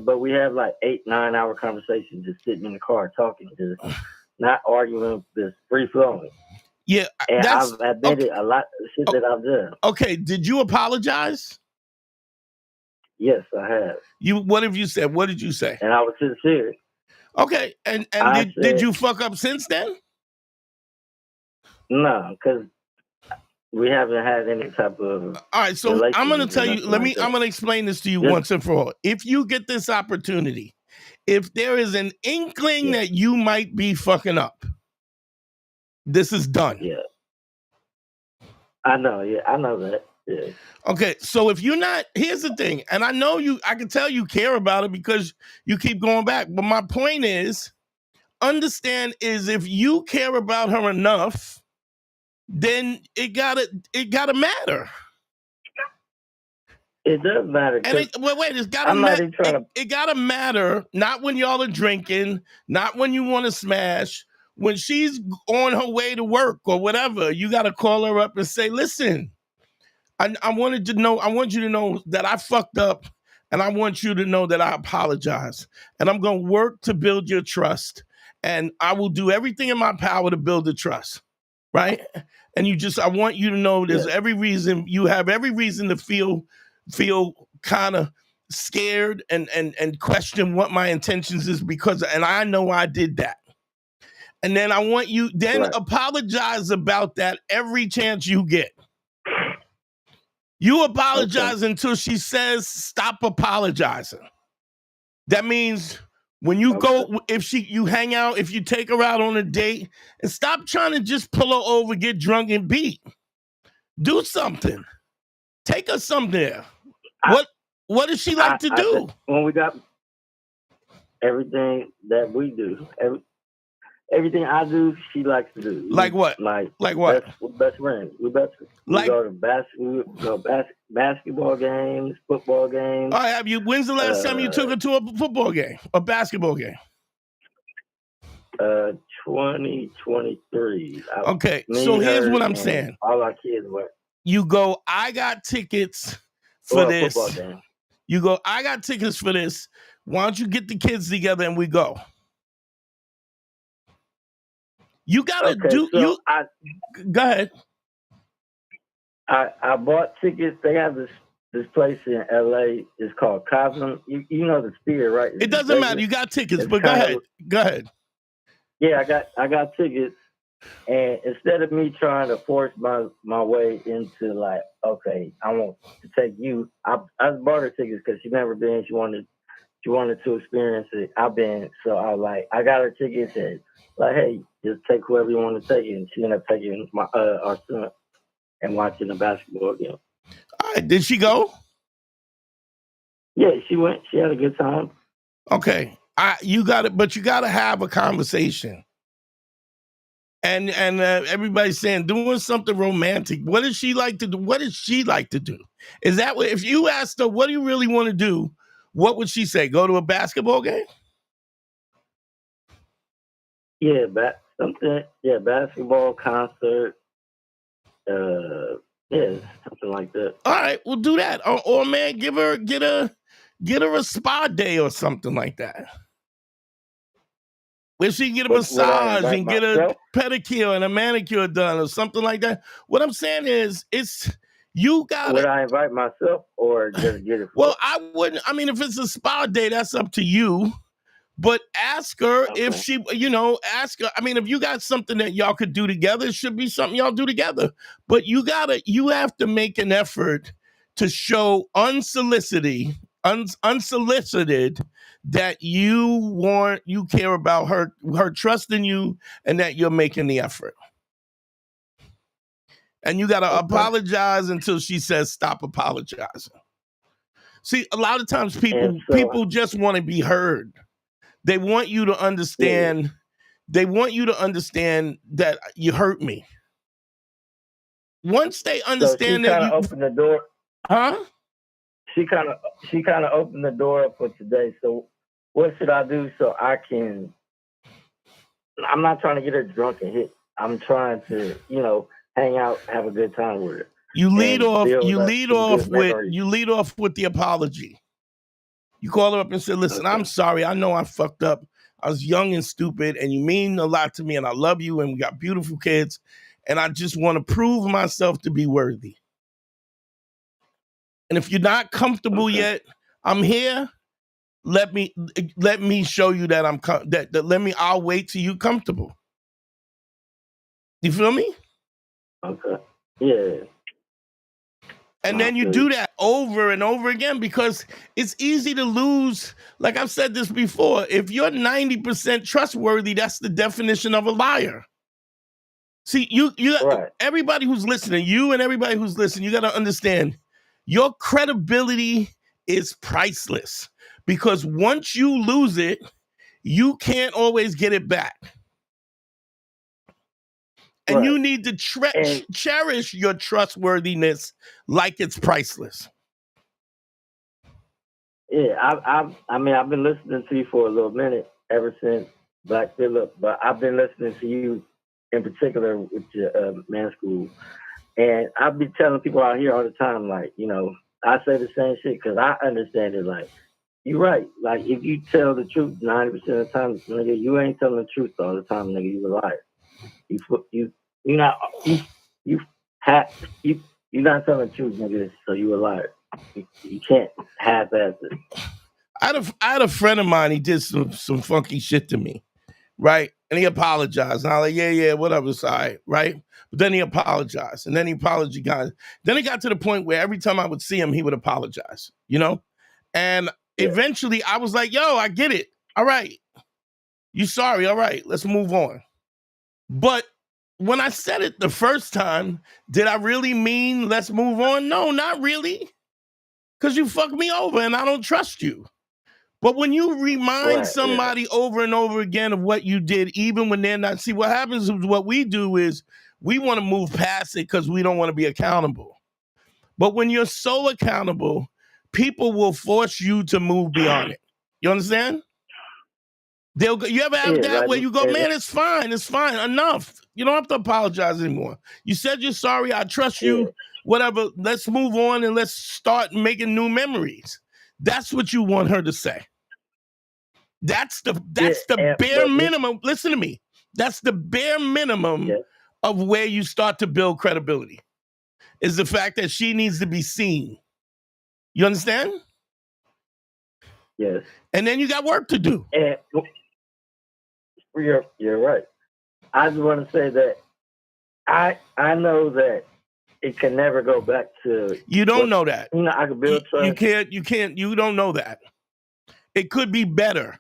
but we have like 8-9 hour conversations just sitting in the car talking, just not arguing, just free flowing. Yeah, and I've admitted a lot of shit that I've done. Okay, did you apologize? Yes, I have. What have you said? What did you say? And I was sincere. Okay, and did you fuck up since then? No, because we haven't had any type of. All right, so I'm going to tell you. I'm going to explain this to you once and for all. If you get this opportunity, if there is an inkling that you might be fucking up, this is done. Yeah, I know. Yeah, I know that. Yeah. Okay, so if you're not, here's the thing, and I know I can tell you care about it because you keep going back. But my point is, understand is if you care about her enough, then it gotta matter. It does matter. And it's gotta matter. It gotta matter. Not when y'all are drinking, not when you want to smash. When she's on her way to work or whatever, you gotta call her up and say, "Listen, I want you to know that I fucked up, and I want you to know that I apologize, and I'm gonna work to build your trust, and I will do everything in my power to build the trust." Right? And I want you to know you have every reason to feel kind of scared and question what my intentions is and I know I did that. And then I want you then apologize about that every chance you get. You apologize until she says stop apologizing. That means when you go, if you hang out, if you take her out on a date, and stop trying to just pull her over, get drunk and beat. Do something. Take her somewhere. What does she like to do? When we got everything that we do, everything I do, she likes to do. Like what? Like what? We're best friends. We go to basketball games, football games. All right, have you? When's the last time you took her to a football game, a basketball game? 2023. Okay, so here's what I'm saying. All our kids went. You go, I got tickets for this. You go, I got tickets for this. Why don't you get the kids together and we go? You gotta go ahead. I bought tickets. They have this place in LA. It's called Cosm. You know the Sphere, right? It doesn't matter. You got tickets, but go ahead. Go ahead. Yeah, I got tickets. And instead of me trying to force my way into like, okay, I want to take you. I bought her tickets because she never been. She wanted to experience it. I've been, so I was like, I got her tickets and like, hey, just take whoever you want to take. And she ended up taking our son and watching the basketball game. All right, did she go? Yeah, she went. She had a good time. Okay, you got it, but you got to have a conversation. And everybody's saying doing something romantic. What does she like to do? What does she like to do? Is that what, if you asked her, what do you really want to do? What would she say? Go to a basketball game? Yeah, basketball, concert. Yeah, something like that. All right, we'll do that. Or man, get her a spa day or something like that. Where she can get a massage and get a pedicure and a manicure done or something like that. What I'm saying is, you got to... Would I invite myself or just get it? Well, I wouldn't. I mean, if it's a spa day, that's up to you. But ask her if she, ask her. I mean, if you got something that y'all could do together, it should be something y'all do together. But you have to make an effort to show unsolicited that you care about her trusting you and that you're making the effort. And you got to apologize until she says stop apologizing. See, a lot of times people just want to be heard. They want you to understand. Yeah. They want you to understand that you hurt me. Once they understand so that you open the door, huh? She kind of opened the door up for today. So what should I do so I can? I'm not trying to get her drunk and hit. I'm trying to, hang out, have a good time with her. You lead off with the apology. You call her up and say, listen, I'm sorry. I know I fucked up. I was young and stupid, and you mean a lot to me, and I love you, and we got beautiful kids, and I just want to prove myself to be worthy. And if you're not comfortable yet, I'm here. Let me show you that I'll wait till you comfortable. You feel me? Okay. Yeah. And then you do that over and over again because it's easy to lose. Like I've said this before, if you're 90% trustworthy, that's the definition of a liar. See, everybody who's listening, you and everybody who's listening, you got to understand your credibility is priceless because once you lose it, you can't always get it back. And you need to cherish your trustworthiness like it's priceless. Yeah, I mean, I've been listening to you for a little minute, ever since Black Phillip, but I've been listening to you in particular with your man school. And I'll be telling people out here all the time, like, I say the same shit because I understand it. Like, you're right. Like, if you tell the truth 90% of the time, nigga, you ain't telling the truth all the time, nigga. You a liar. You're not telling the truth, nigga. So you a liar. You can't half-ass it. I had a friend of mine. He did some funky shit to me, right? And he apologized. And I was like, yeah, whatever, it's all right? But then he apologized, and then he apologized. Then it got to the point where every time I would see him, he would apologize, you know? And eventually I was like, yo, I get it. All right. You sorry. All right. Let's move on. But when I said it the first time, did I really mean let's move on? No, not really. Because you fucked me over and I don't trust you. But when you remind somebody over and over again of what you did, even when they're not, see, what happens is what we do is we want to move past it because we don't want to be accountable. But when you're so accountable, people will force you to move beyond it. You understand? You ever have that where you go, man, it's fine, enough. You don't have to apologize anymore. You said you're sorry, I trust you, whatever. Let's move on and let's start making new memories. That's what you want her to say. That's the bare minimum. Listen to me. That's the bare minimum of where you start to build credibility. Is the fact that she needs to be seen. You understand? Yes. And then you got work to do. And you're right. I just want to say that I know that it can never go back to. You don't know that. You know, I could build trust. You can't. You don't know that. It could be better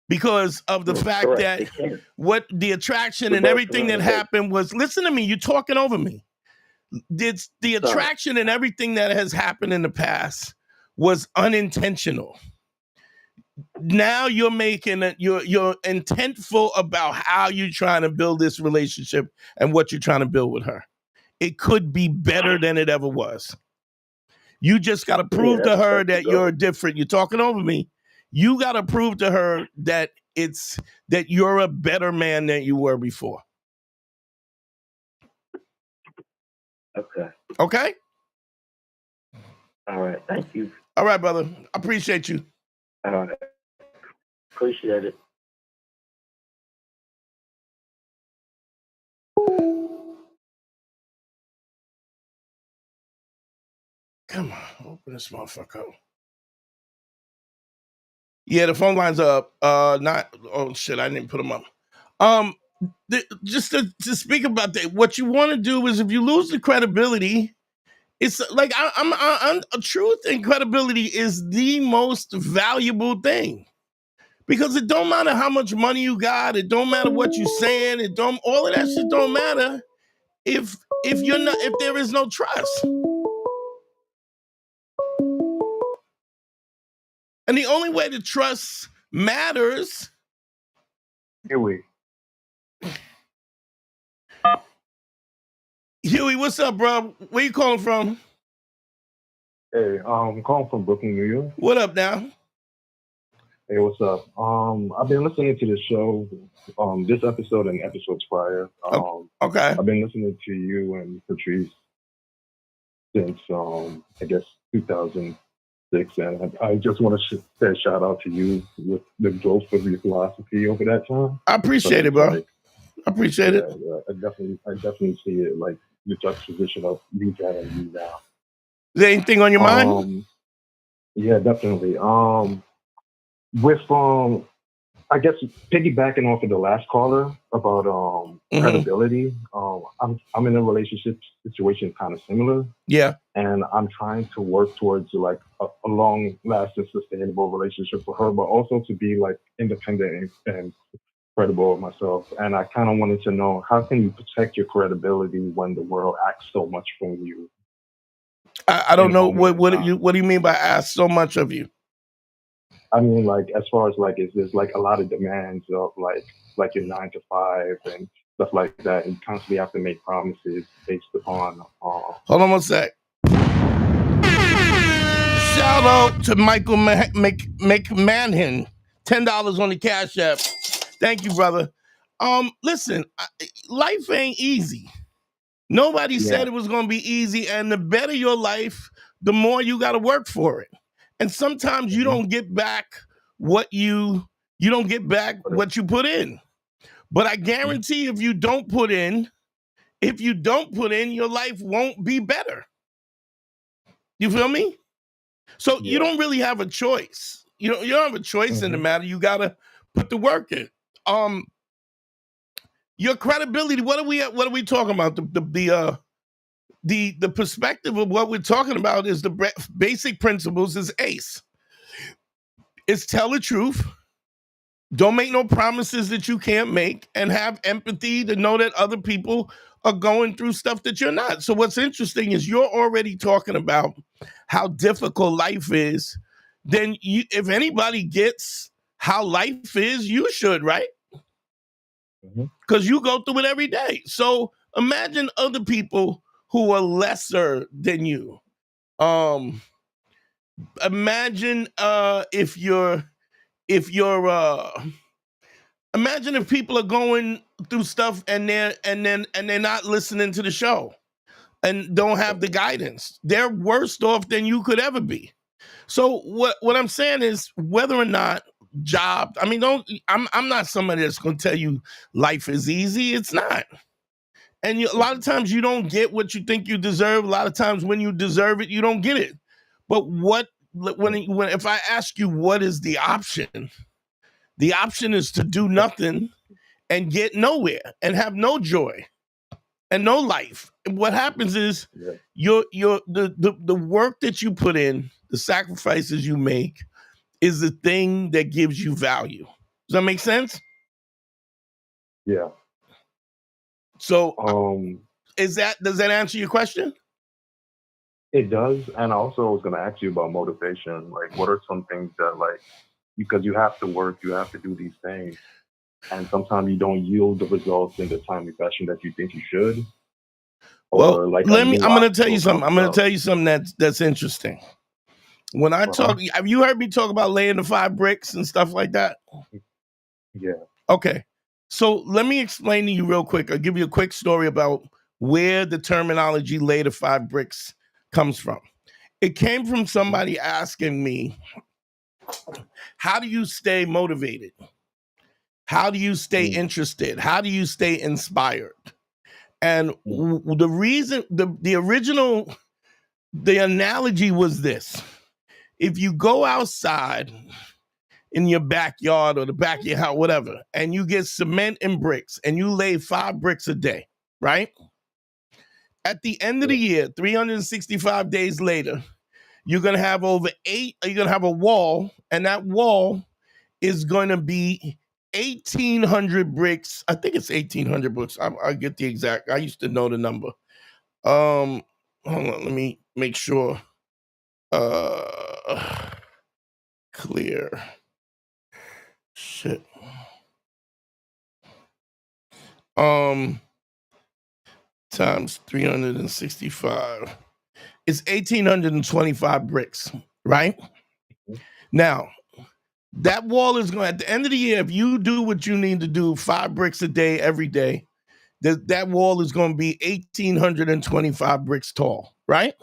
because of the fact that what the attraction and everything that happened was. Listen to me. You're talking over me. The attraction and everything that has happened in the past was unintentional. Now you're making it, you're intentful about how you're trying to build this relationship and what you're trying to build with her. It could be better than it ever was. You just got to prove to her that you're different. You're talking over me. You got to prove to her that that you're a better man than you were before. Okay. Okay? All right. Thank you. All right, brother. I appreciate you. All right. Appreciate it. Come on, open this motherfucker up. Yeah, the phone lines are up. Oh shit, I didn't put them up. Just to speak about that, what you want to do is if you lose the credibility, it's like I'm truth and credibility is the most valuable thing. Because it don't matter how much money you got, it don't matter what you're saying, all of that shit don't matter if there is no trust. And the only way the trust matters. Huey, what's up, bro? Where you calling from? hey, I'm calling from Brooklyn, New York. What up now? Hey, what's up? I've been listening to the show, this episode and episodes prior. Okay. I've been listening to you and Patrice since, I guess, 2006, and I just want to say a shout out to you with the growth of your philosophy over that time. I appreciate it, bro. I appreciate it. I definitely see it, like the juxtaposition of you then and you now. Is there anything on your mind? Yeah, definitely. With I guess piggybacking off of the last caller about credibility, I'm in a relationship situation kind of similar. Yeah. And I'm trying to work towards like a long-lasting, sustainable relationship for her, but also to be like independent and credible of myself. And I kind of wanted to know, how can you protect your credibility when the world asks so much from you? I don't know what do you mean by ask so much of you? I mean, like, as far as like, is there's like a lot of demands of like your 9 to 5 and stuff like that, and you constantly have to make promises based upon. Hold on one sec. Shout out to Michael McMahon, $10 on the Cash App. Thank you, brother. Listen, life ain't easy. Nobody said it was going to be easy, and the better your life, the more you got to work for it. And sometimes you don't get back what you put in. But I guarantee if you don't put in, your life won't be better. You feel me? So you Yeah. don't really have a choice. You don't have a choice in the matter. You gotta put the work in. Your credibility. What are we talking about? The perspective of what we're talking about is the basic principles is ACE. It's tell the truth. Don't make no promises that you can't make, and have empathy to know that other people are going through stuff that you're not. So what's interesting is you're already talking about how difficult life is. Then if anybody gets how life is, you should, right? Because you go through it every day. So imagine other people who are lesser than you. Imagine imagine if people are going through stuff and they're not listening to the show and don't have the guidance. They're worse off than you could ever be. So what I'm saying is, whether or not job, I mean, I'm not somebody that's going to tell you life is easy. It's not. And a lot of times you don't get what you think you deserve. A lot of times when you deserve it, you don't get it. But if I ask you what is the option is to do nothing and get nowhere and have no joy and no life. And what happens is the work that you put in, the sacrifices you make, is the thing that gives you value. Does that make sense? Yeah. So does that answer your question? It does. And also I was gonna ask you about motivation. Like, what are some things that, like, because you have to work, you have to do these things, and sometimes you don't yield the results in the timely fashion that you think you should. Well, or like I'm gonna tell you something. I'm gonna tell you something that's interesting. When I talk, have you heard me talk about laying the 5 bricks and stuff like that? Yeah. Okay. So let me explain to you real quick. I'll give you a quick story about where the terminology lay the 5 bricks comes from. It came from somebody asking me, how do you stay motivated? How do you stay interested? How do you stay inspired? And the reason, the analogy was this. If you go outside in your backyard or the back of your house, whatever, and you get cement and bricks and you lay 5 bricks a day, right? At the end of the year, 365 days later, you're going to have you're going to have a wall, and that wall is going to be 1,800 bricks. I think it's 1,800 bricks. I get the exact, I used to know the number. Hold on, let me make sure. Clear. Shit. Times 365. It's 1,825 bricks, right? Now, that wall is going, at the end of the year, if you do what you need to do, 5 bricks a day, every day, that wall is going to be 1,825 bricks tall, right?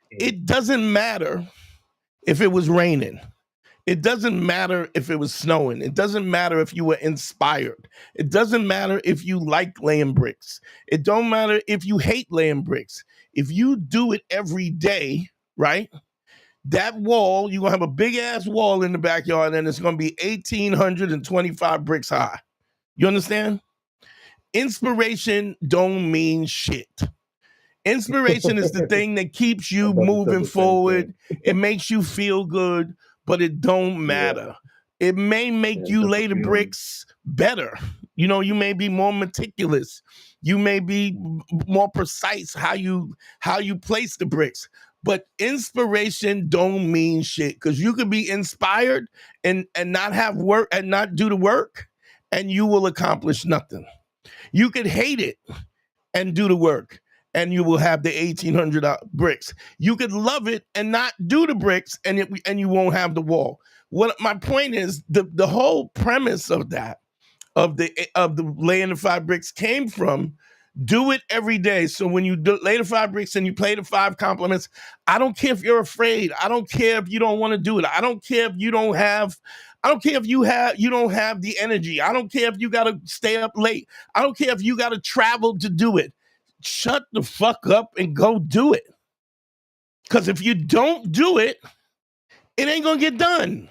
It doesn't matter if it was raining. It doesn't matter if it was snowing. It doesn't matter if you were inspired. It doesn't matter if you like laying bricks. It don't matter if you hate laying bricks. If you do it every day, right? That wall, you're going to have a big ass wall in the backyard, and it's going to be 1,825 bricks high. You understand? Inspiration don't mean shit. Inspiration is the thing that keeps you moving forward. It makes you feel good, but it don't matter. It may make you lay the bricks better. You know, you may be more meticulous. You may be more precise how you place the bricks. But inspiration don't mean shit, because you could be inspired and not have work and not do the work, and you will accomplish nothing. You could hate it and do the work, and you will have the 1,800 bricks. You could love it and not do the bricks, and you won't have the wall. What my point is, the whole premise of that, of the laying the 5 bricks, came from do it every day. So when you lay the 5 bricks and you play the 5 compliments, I don't care if you're afraid. I don't care if you don't want to do it. I don't care if you don't have. I don't care if you don't have the energy. I don't care if you got to stay up late. I don't care if you got to travel to do it. Shut the fuck up and go do it. Because if you don't do it, it ain't gonna get done.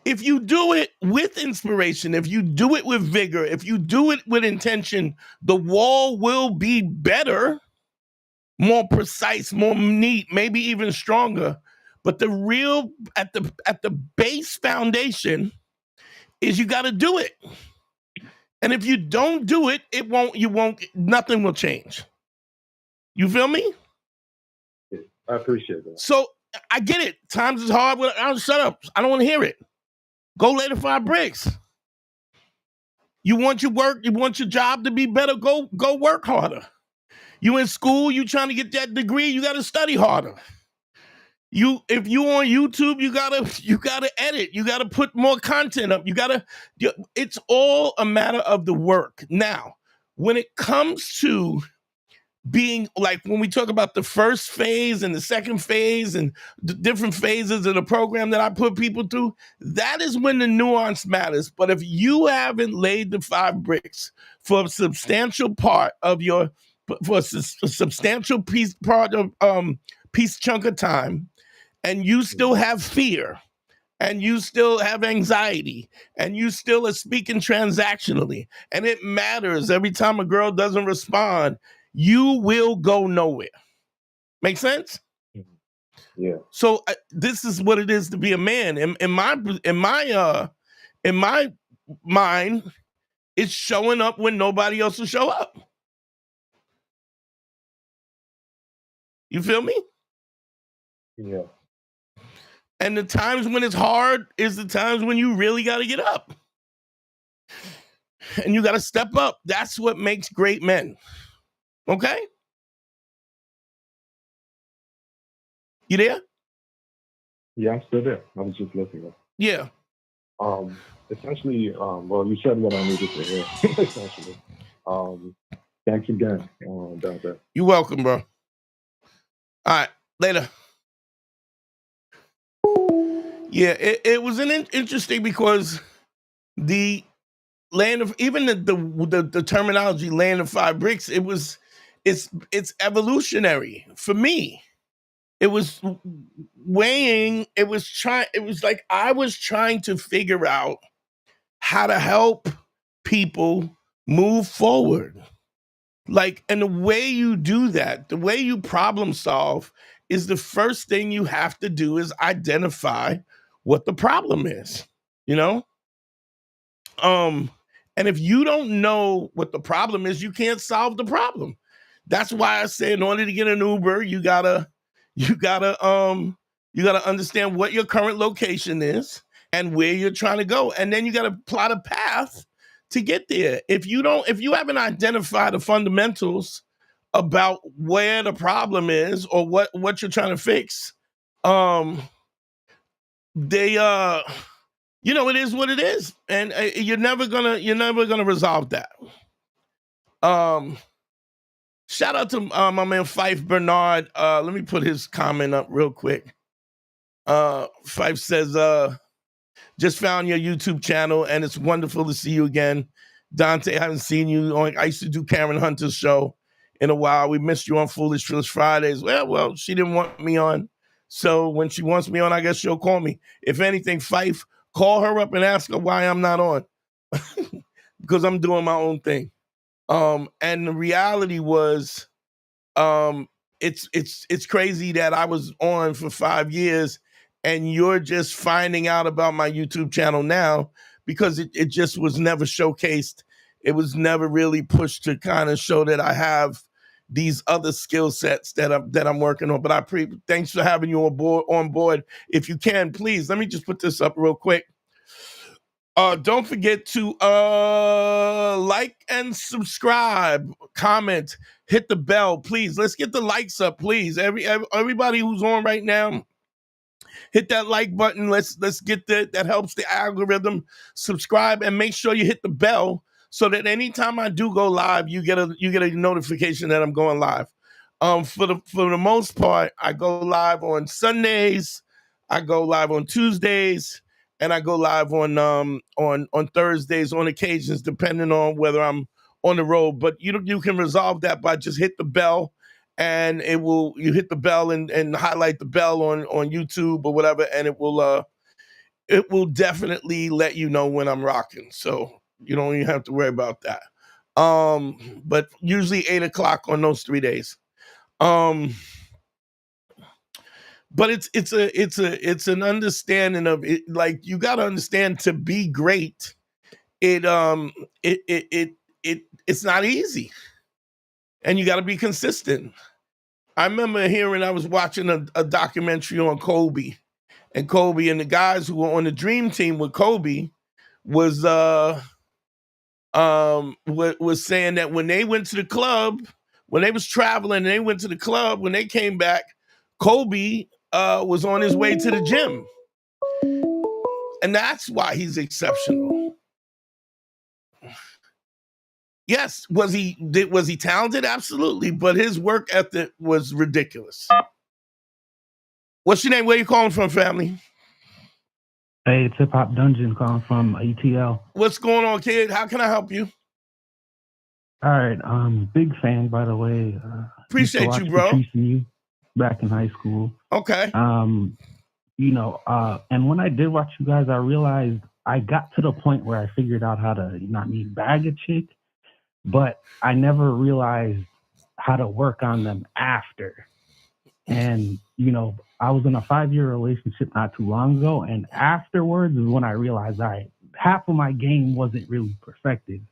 If you do it with inspiration, if you do it with vigor, if you do it with intention, the wall will be better, more precise, more neat, maybe even stronger. But the real at the base foundation is you got to do it. And if you don't do it, nothing will change. You feel me? I appreciate that. So I get it. Times is hard. Shut up. I don't want to hear it. Go lay the 5 bricks. You want your work, you want your job to be better, go work harder. You in school, you trying to get that degree, you gotta study harder. If you on YouTube, you gotta edit, you gotta put more content up, it's all a matter of the work. Now, when it comes to being like when we talk about the first phase and the second phase and the different phases of the program that I put people through, that is when the nuance matters. But if you haven't laid the 5 bricks for a substantial part of for a substantial piece chunk of time, and you still have fear, and you still have anxiety, and you still are speaking transactionally, and it matters every time a girl doesn't respond, you will go nowhere. Make sense? Yeah. So this is what it is to be a man. In my mind, it's showing up when nobody else will show up. You feel me? Yeah. And the times when it's hard is the times when you really got to get up. And you got to step up. That's what makes great men. Okay? You there? Yeah, I'm still there. I was just listening. Yeah. Essentially, well, you said what I needed to hear. Essentially, thanks again, Dante. You're welcome, bro. All right, later. Yeah, it was interesting because the land of even the terminology land of 5 bricks, it's evolutionary for me. It was weighing, it was like I was trying to figure out how to help people move forward. Like, and the way you do that, the way you problem solve is the first thing you have to do is identify what the problem is, you know? And if you don't know what the problem is, you can't solve the problem. That's why I say in order to get an Uber, you gotta understand what your current location is and where you're trying to go. And then you gotta plot a path to get there. If you haven't identified the fundamentals about where the problem is or what you're trying to fix, it is what it is, and you're never gonna resolve that. Shout out to my man Fife Bernard. Let me put his comment up real quick. Fife says, just found your YouTube channel and it's wonderful to see you again. Dante, I haven't seen you on. I used to do Karen Hunter's show in a while. We missed you on Foolish Fridays. Well, she didn't want me on. So when she wants me on, I guess she'll call me. If anything, Fife, call her up and ask her why I'm not on. Because I'm doing my own thing. And the reality was, it's crazy that I was on for 5 years and you're just finding out about my YouTube channel now because it just was never showcased. It was never really pushed to kind of show that I have these other skill sets that I'm working on. But thanks for having you on board. If you can, please, let me just put this up real quick. Don't forget to like and subscribe, comment, hit the bell, please. Let's get the likes up, please. Everybody who's on right now, hit that like button. Let's get that helps the algorithm. Subscribe and make sure you hit the bell so that anytime I do go live, you get a notification that I'm going live. For the most part, I go live on Sundays, I go live on Tuesdays, and I go live on Thursdays on occasions, depending on whether I'm on the road. But you can resolve that by just hit the bell and you hit the bell and highlight the bell on YouTube or whatever, and it will definitely let you know when I'm rocking. So you don't even have to worry about that. But usually 8:00 on those 3 days. But it's an understanding of it. Like, you got to understand, to be great, it's not easy, and you got to be consistent. I remember I was watching a documentary on Kobe, and the guys who were on the dream team with Kobe was saying that when they went to the club, when they was traveling and they went to the club, when they came back, Kobe was on his way to the gym. And that's why he's exceptional. Yes, was he talented? Absolutely, but his work ethic was ridiculous. What's your name? Where you calling from, family? Hey, it's Hip Hop Dungeon calling from ETL. What's going on, kid? How can I help you? All right, big fan, by the way. Appreciate you, bro. Patrice and you back in high school. Okay. And when I did watch you guys, I realized I got to the point where I figured out how to not need bag a chick, but I never realized how to work on them after. And, I was in a 5-year relationship not too long ago, and afterwards is when I realized, all right, half of my game wasn't really perfected.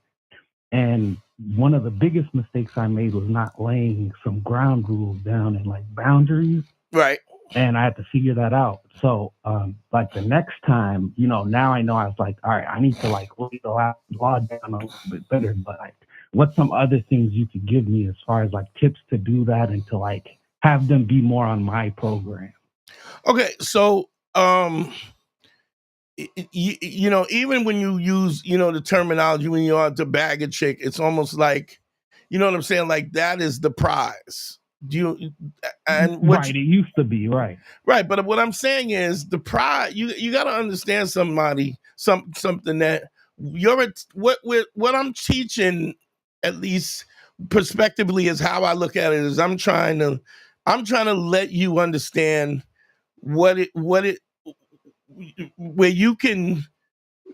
And one of the biggest mistakes I made was not laying some ground rules down and like boundaries. Right. And I had to figure that out. So, like the next time, now I know, I was like, all right, I need to like lay the law down a little bit better. But like, what's some other things you could give me as far as like tips to do that and to like have them be more on my program? Okay, so even when you use the terminology, when you're out to bag a chick, it's almost like, you know what I'm saying, like that is the prize. Right, it used to be, right, but what I'm saying is the prize. You got to understand something that what I'm teaching, at least prospectively, is how I look at it. Is I'm trying to let you understand where you can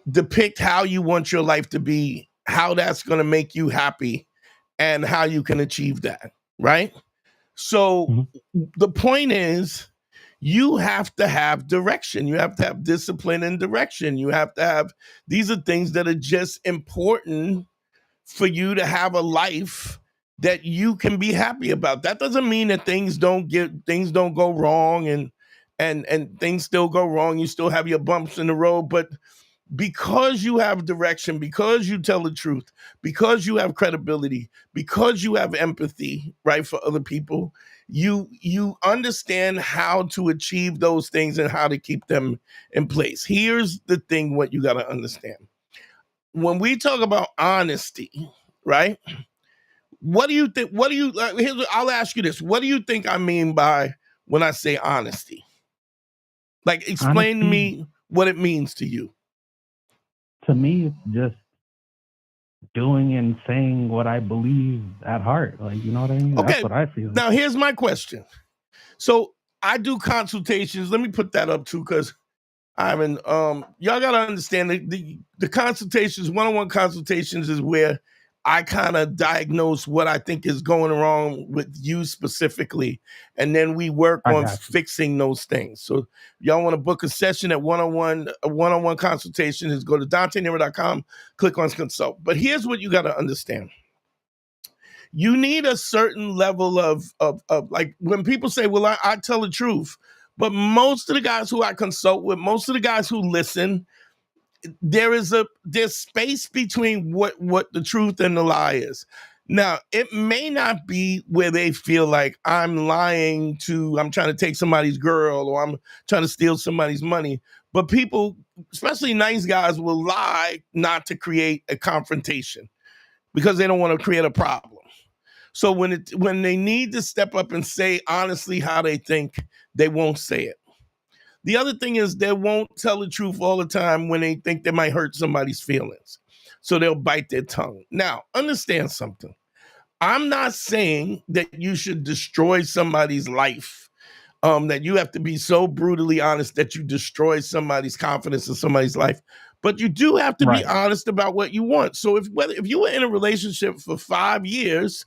depict how you want your life to be, how that's going to make you happy, and how you can achieve that, right? So the point is, you have to have direction. You have to have discipline and direction. You have to have, these are things that are just important for you to have a life that you can be happy about. That doesn't mean that things don't go wrong and things still go wrong. You still have your bumps in the road, but because you have direction, because you tell the truth, because you have credibility, because you have empathy, right, for other people, you understand how to achieve those things and how to keep them in place. Here's the thing, what you got to understand. When we talk about honesty, right? What do you think? I'll ask you this. What do you think I mean by when I say honesty? Like, explain to me what it means to you. To me, it's just doing and saying what I believe at heart. Like, you know what I mean? Okay. That's what I feel. Now, here's my question. So I do consultations. Let me put that up too, because y'all got to understand the consultations, one-on-one consultations, is where I kind of diagnose what I think is going wrong with you specifically, and then we work on fixing those things. So y'all want to book a session at one-on-one consultation, is go to DanteNero.com, click on consult. But here's what you got to understand. You need a certain level of like, when people say, well, I tell the truth, but most of the guys who I consult with, most of the guys who listen, there's space between what the truth and the lie is. Now, it may not be where they feel like I'm trying to take somebody's girl, or I'm trying to steal somebody's money. But people, especially nice guys, will lie not to create a confrontation because they don't want to create a problem. So when they need to step up and say honestly how they think, they won't say it. The other thing is, they won't tell the truth all the time when they think they might hurt somebody's feelings. So they'll bite their tongue. Now, understand something. I'm not saying that you should destroy somebody's life. That you have to be so brutally honest that you destroy somebody's confidence in somebody's life. But you do have to be Right. honest about what you want. So if you were in a relationship for 5 years,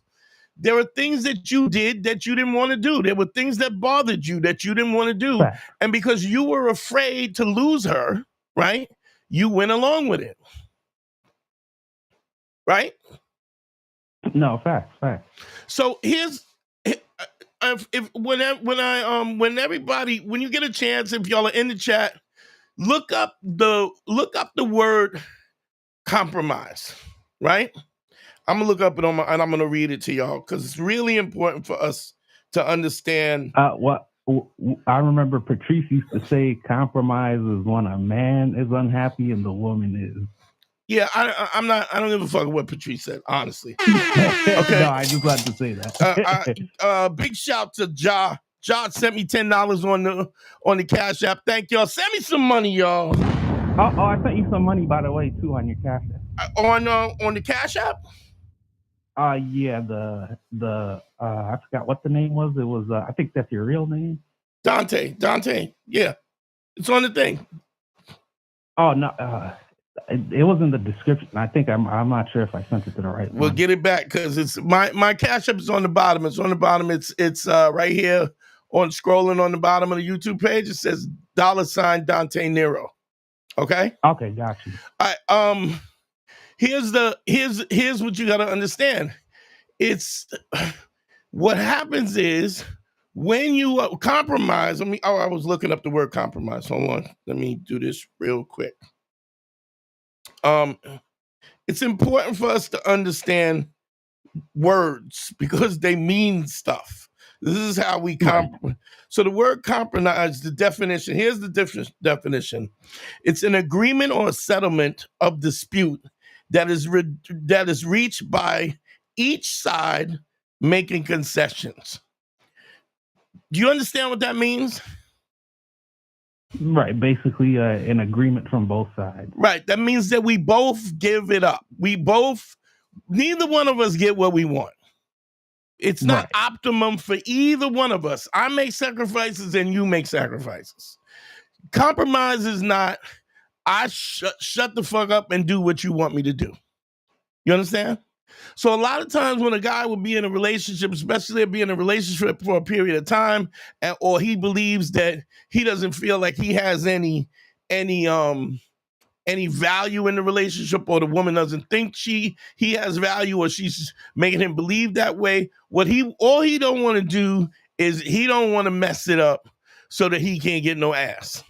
there were things that you did that you didn't want to do. There were things that bothered you that you didn't want to do. Facts. And because you were afraid to lose her, right? You went along with it. Right? No, facts. So here's when you get a chance, if y'all are in the chat, look up the word compromise, right? I'm gonna look up it and I'm gonna read it to y'all because it's really important for us to understand. I remember Patrice used to say compromise is when a man is unhappy and the woman is. Yeah, I don't give a fuck what Patrice said, honestly. Okay. No, I just wanted to say that. Big shout to Ja. Ja sent me $10 on the Cash App. Thank y'all. Send me some money, y'all. Oh, I sent you some money, by the way, too, on your Cash App. On the Cash App? Yeah, the I forgot what the name was. It was I think that's your real name. Dante. Yeah, it's on the thing. Oh no, it was in the description. I think I'm not sure if I sent it to the right one. We'll get it back because it's my Cash App is on the bottom. It's on the bottom. It's right here on scrolling on the bottom of the YouTube page. It says $ Dante Nero. Okay. Okay, got you. All right. Here's what you got to understand. It's what happens is when you compromise. I was looking up the word compromise. Hold on. Let me do this real quick. It's important for us to understand words because they mean stuff. This is how we compromise. So the word compromise, the definition, here's the definition. It's an agreement or a settlement of dispute that is reached by each side making concessions. Do you understand what that means? Right, basically an agreement from both sides. Right, that means that we both give it up. Neither one of us get what we want. It's not optimum for either one of us. I make sacrifices and you make sacrifices. Compromise is not, I shut the fuck up and do what you want me to do. You understand? So a lot of times when a guy will be in a relationship, especially be in a relationship for a period of time, or he believes that he doesn't feel like he has any value in the relationship, or the woman doesn't think he has value, or she's making him believe that way, all he don't want to do is he don't want to mess it up so that he can't get no ass.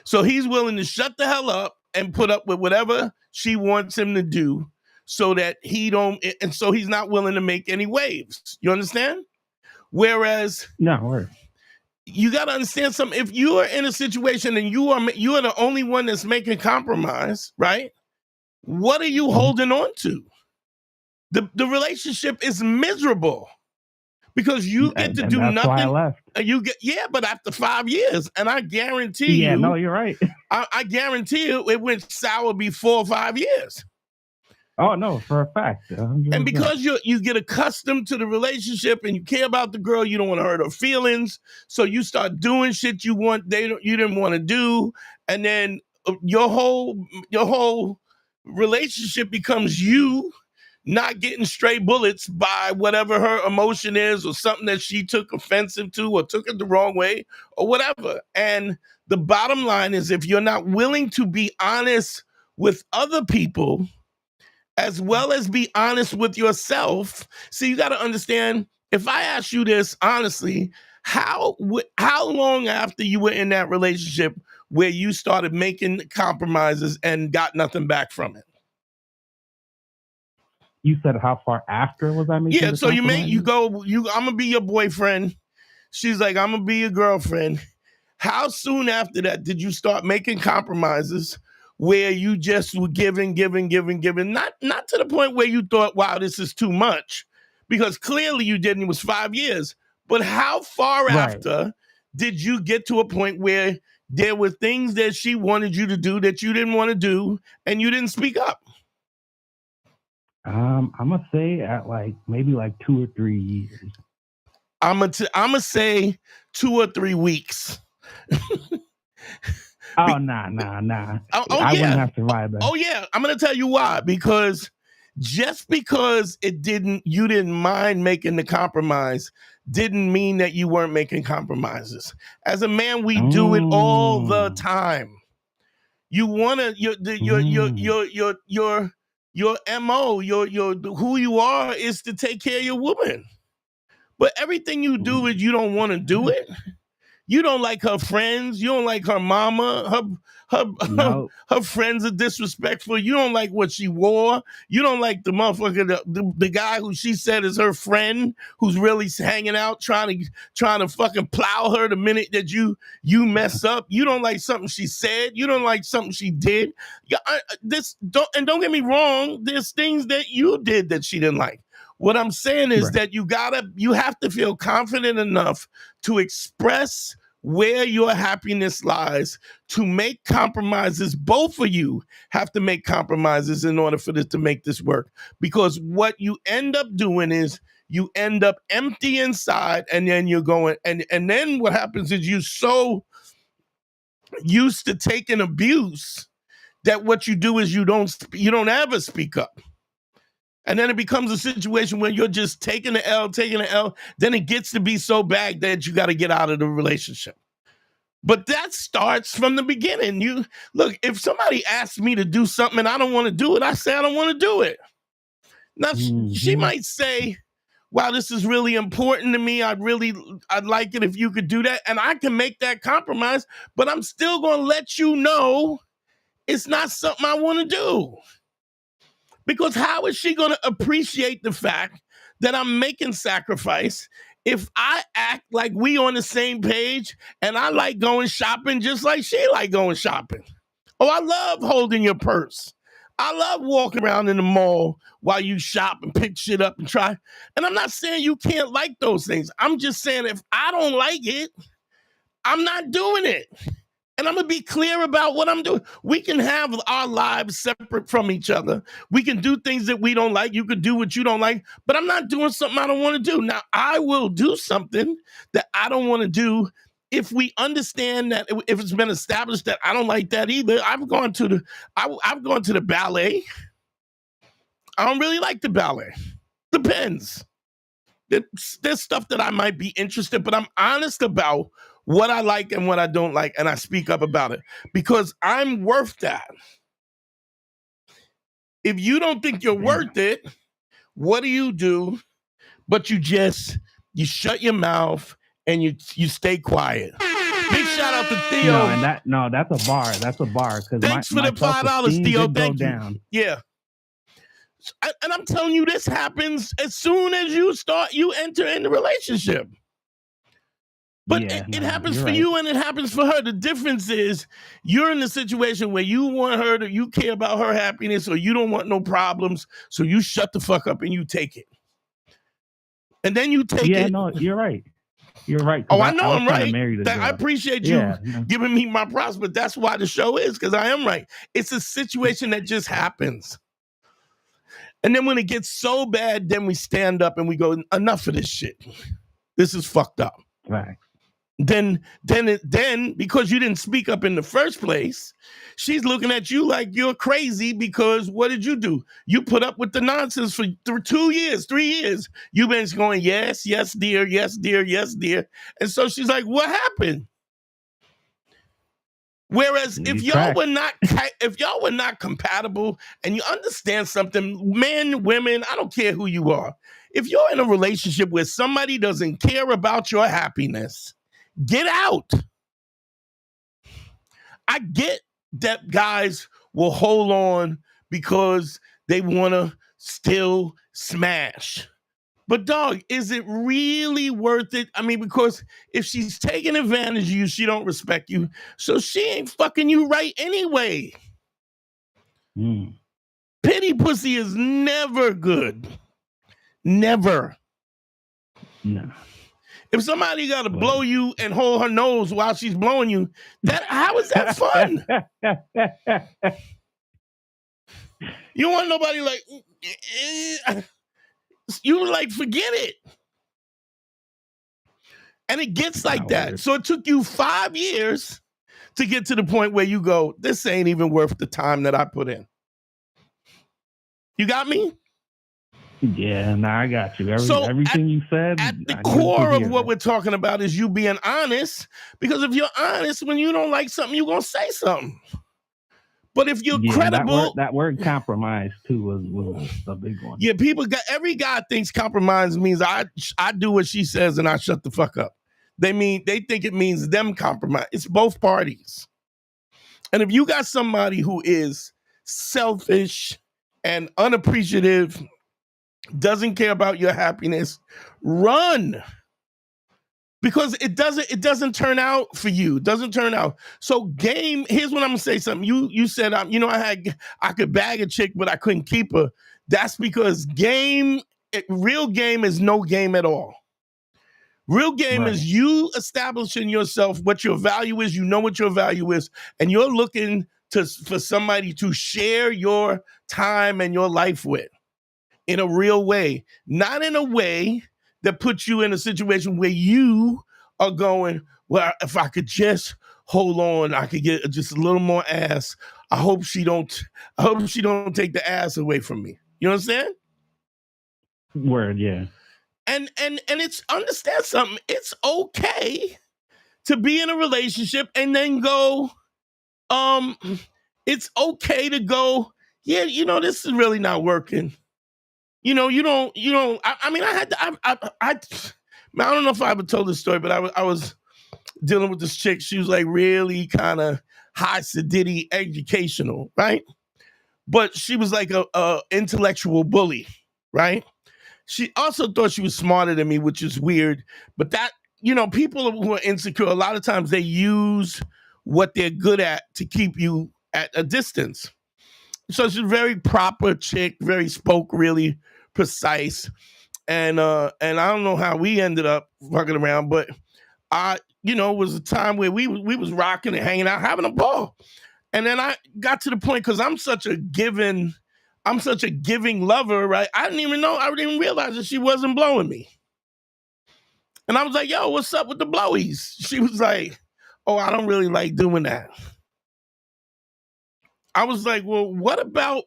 So he's willing to shut the hell up and put up with whatever she wants him to do so that so he's not willing to make any waves. You understand? Whereas you got to understand something. If you are in a situation and you are the only one that's making compromise, right? What are you holding on to? The relationship is miserable because you get to do that's nothing. Why I left. But after 5 years, and I guarantee you. Yeah, no, you're right. I guarantee you, it went sour before 5 years. Oh no, for a fact. 100%. And because you get accustomed to the relationship and you care about the girl, you don't want to hurt her feelings, so you start doing shit you didn't want to do, and then your whole relationship becomes you not getting stray bullets by whatever her emotion is, or something that she took offensive to, or took it the wrong way, or whatever. And the bottom line is, if you're not willing to be honest with other people, as well as be honest with yourself. See, you got to understand, if I ask you this honestly, how long after you were in that relationship where you started making compromises and got nothing back from it? You said how far after was I making? Yeah, so I'm gonna be your boyfriend. She's like, I'm gonna be your girlfriend. How soon after that did you start making compromises where you just were giving, not to the point where you thought, wow, this is too much, because clearly you didn't. It was 5 years. But how far after did you get to a point where there were things that she wanted you to do that you didn't want to do, and you didn't speak up? I'm gonna say at maybe 2 or 3 years. I'm gonna say 2 or 3 weeks. Oh, nah. I wouldn't have survived that. Oh yeah, I'm gonna tell you why. Because just because you didn't mind making the compromise didn't mean that you weren't making compromises. As a man, we do it all the time. You wanna your MO, your who you are is to take care of your woman. But everything you do is you don't want to do it. You don't like her friends. You don't like her mama. Her friends are disrespectful. You don't like what she wore. You don't like the motherfucker, the guy who she said is her friend, who's really hanging out trying to fucking plow her the minute that you mess up. You don't like something she said. You don't like something she did. Don't get me wrong. There's things that you did that she didn't like. What I'm saying is that you have to feel confident enough to express where your happiness lies, to make compromises. Both of you have to make compromises in order for this to make this work. Because what you end up doing is you end up empty inside, and then you're going, and then what happens is you're so used to taking abuse that what you do is you don't ever speak up. And then it becomes a situation where you're just taking the L. Then it gets to be so bad that you got to get out of the relationship. But that starts from the beginning. You look, if somebody asks me to do something and I don't want to do it, I say I don't want to do it. Now, she might say, wow, this is really important to me. I'd like it if you could do that. And I can make that compromise, but I'm still going to let you know it's not something I want to do. Because how is she going to appreciate the fact that I'm making sacrifice if I act like we on the same page and I like going shopping just like she like going shopping? Oh, I love holding your purse. I love walking around in the mall while you shop and pick shit up and try. And I'm not saying you can't like those things. I'm just saying if I don't like it, I'm not doing it. And I'm going to be clear about what I'm doing. We can have our lives separate from each other. We can do things that we don't like. You can do what you don't like. But I'm not doing something I don't want to do. Now, I will do something that I don't want to do if we understand that, if it's been established that I don't like that either. I've gone to the ballet. I don't really like the ballet. Depends. There's stuff that I might be interested, but I'm honest about what I like and what I don't like, and I speak up about it because I'm worth that. If you don't think you're worth it, what do? But you shut your mouth and you stay quiet. Big shout out to Theo. That's a bar. That's a bar. Thanks for the $5, Theo. Thank you. Yeah. And I'm telling you, this happens as soon as you enter in the relationship. But it happens for you and it happens for her. The difference is you're in the situation where you want her you care about her happiness or you don't want no problems. So you shut the fuck up and you take it. And then you take it. Yeah, no, you're right. You're right. Oh, I know I'm right. I appreciate you giving me my props, but that's why the show is, because I am right. It's a situation that just happens. And then when it gets so bad, then we stand up and we go, enough of this shit. This is fucked up. Right. Then because you didn't speak up in the first place, she's looking at you like you're crazy because what did you do? You put up with the nonsense for 2 years, 3 years. You've been going, yes, dear, yes, dear, yes, dear. And so she's like, what happened? Whereas if y'all were not compatible and you understand something, men, women, I don't care who you are. If you're in a relationship where somebody doesn't care about your happiness, get out. I get that guys will hold on because they want to still smash. But dog, is it really worth it? I mean, because if she's taking advantage of you, she don't respect you. So she ain't fucking you right anyway. Pity pussy is never good. Never. No. If somebody got to blow you and hold her nose while she's blowing you, how is that fun? You don't want nobody like, you like, forget it. And it gets like that. So it took you 5 years to get to the point where you go, this ain't even worth the time that I put in. You got me? Yeah, I got you. Everything you said. At the core of what we're talking about is you being honest. Because if you're honest, when you don't like something, you're going to say something. But if you're credible. That word compromise, too, was a big one. Yeah, every guy thinks compromise means I do what she says and I shut the fuck up. They think it means them compromise. It's both parties. And if you got somebody who is selfish and unappreciative, doesn't care about your happiness, run. Because it doesn't turn out for you. It doesn't turn out. So game, here's what I'm gonna say something. You said I could bag a chick, but I couldn't keep her. That's because real game is no game at all. Real game is you establishing yourself, what your value is, you know what your value is, and you're looking for somebody to share your time and your life with in a real way. Not in a way that puts you in a situation where you are going, well, if I could just hold on, I could get just a little more ass. I hope she don't take the ass away from me. You understand? Word, yeah. And it's, understand something. It's okay to be in a relationship and then go, it's okay to go, yeah, this is really not working. I mean, I don't know if I ever told this story, but I was dealing with this chick. She was like really kind of high sedity educational, right? But she was like a intellectual bully, right? She also thought she was smarter than me, which is weird. But that, people who are insecure, a lot of times they use what they're good at to keep you at a distance. So she's a very proper chick, spoke really precise. And I don't know how we ended up fucking around, but it was a time where we was rocking and hanging out, having a ball. And then I got to the point, because I'm such a giving lover, right? I didn't even realize that she wasn't blowing me. And I was like, yo, what's up with the blowies? She was like, oh, I don't really like doing that. I was like, well, what about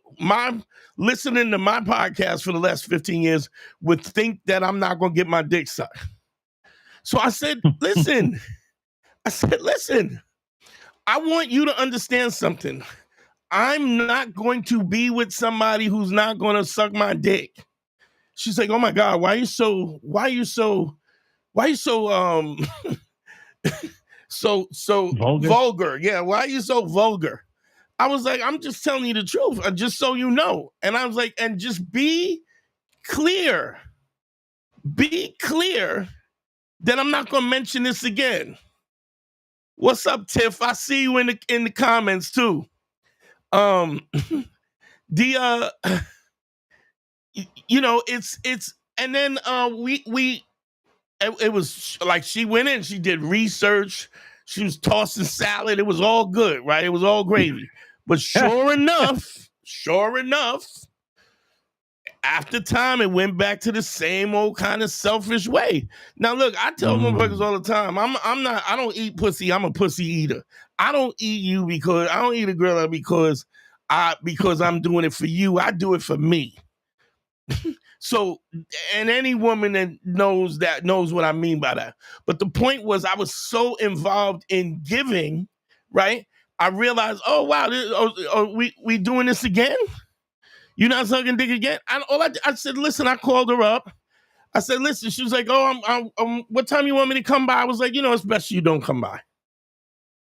listening to my podcast for the last 15 years would think that I'm not going to get my dick sucked? So I said, listen, I want you to understand something. I'm not going to be with somebody who's not going to suck my dick. She's like, oh my God, why are you so vulgar? Yeah, why are you so vulgar? I was like, I'm just telling you the truth, just so you know. And I was like, and just be clear. Be clear that I'm not going to mention this again. What's up, Tiff? I see you in the comments too. It's and then it was like she went in, she did research, she was tossing salad, it was all good, right? It was all gravy. But sure enough, after time, it went back to the same old kind of selfish way. Now, look, I tell motherfuckers all the time, I don't eat pussy. I'm a pussy eater. I don't eat you because I don't eat a girl because I'm doing it for you. I do it for me. So, and any woman that knows what I mean by that. But the point was, I was so involved in giving, right? I realized, oh wow, we doing this again? You not sucking dick again? I said, listen, I called her up. I said, listen, she was like, oh, what time you want me to come by? I was like, it's best you don't come by.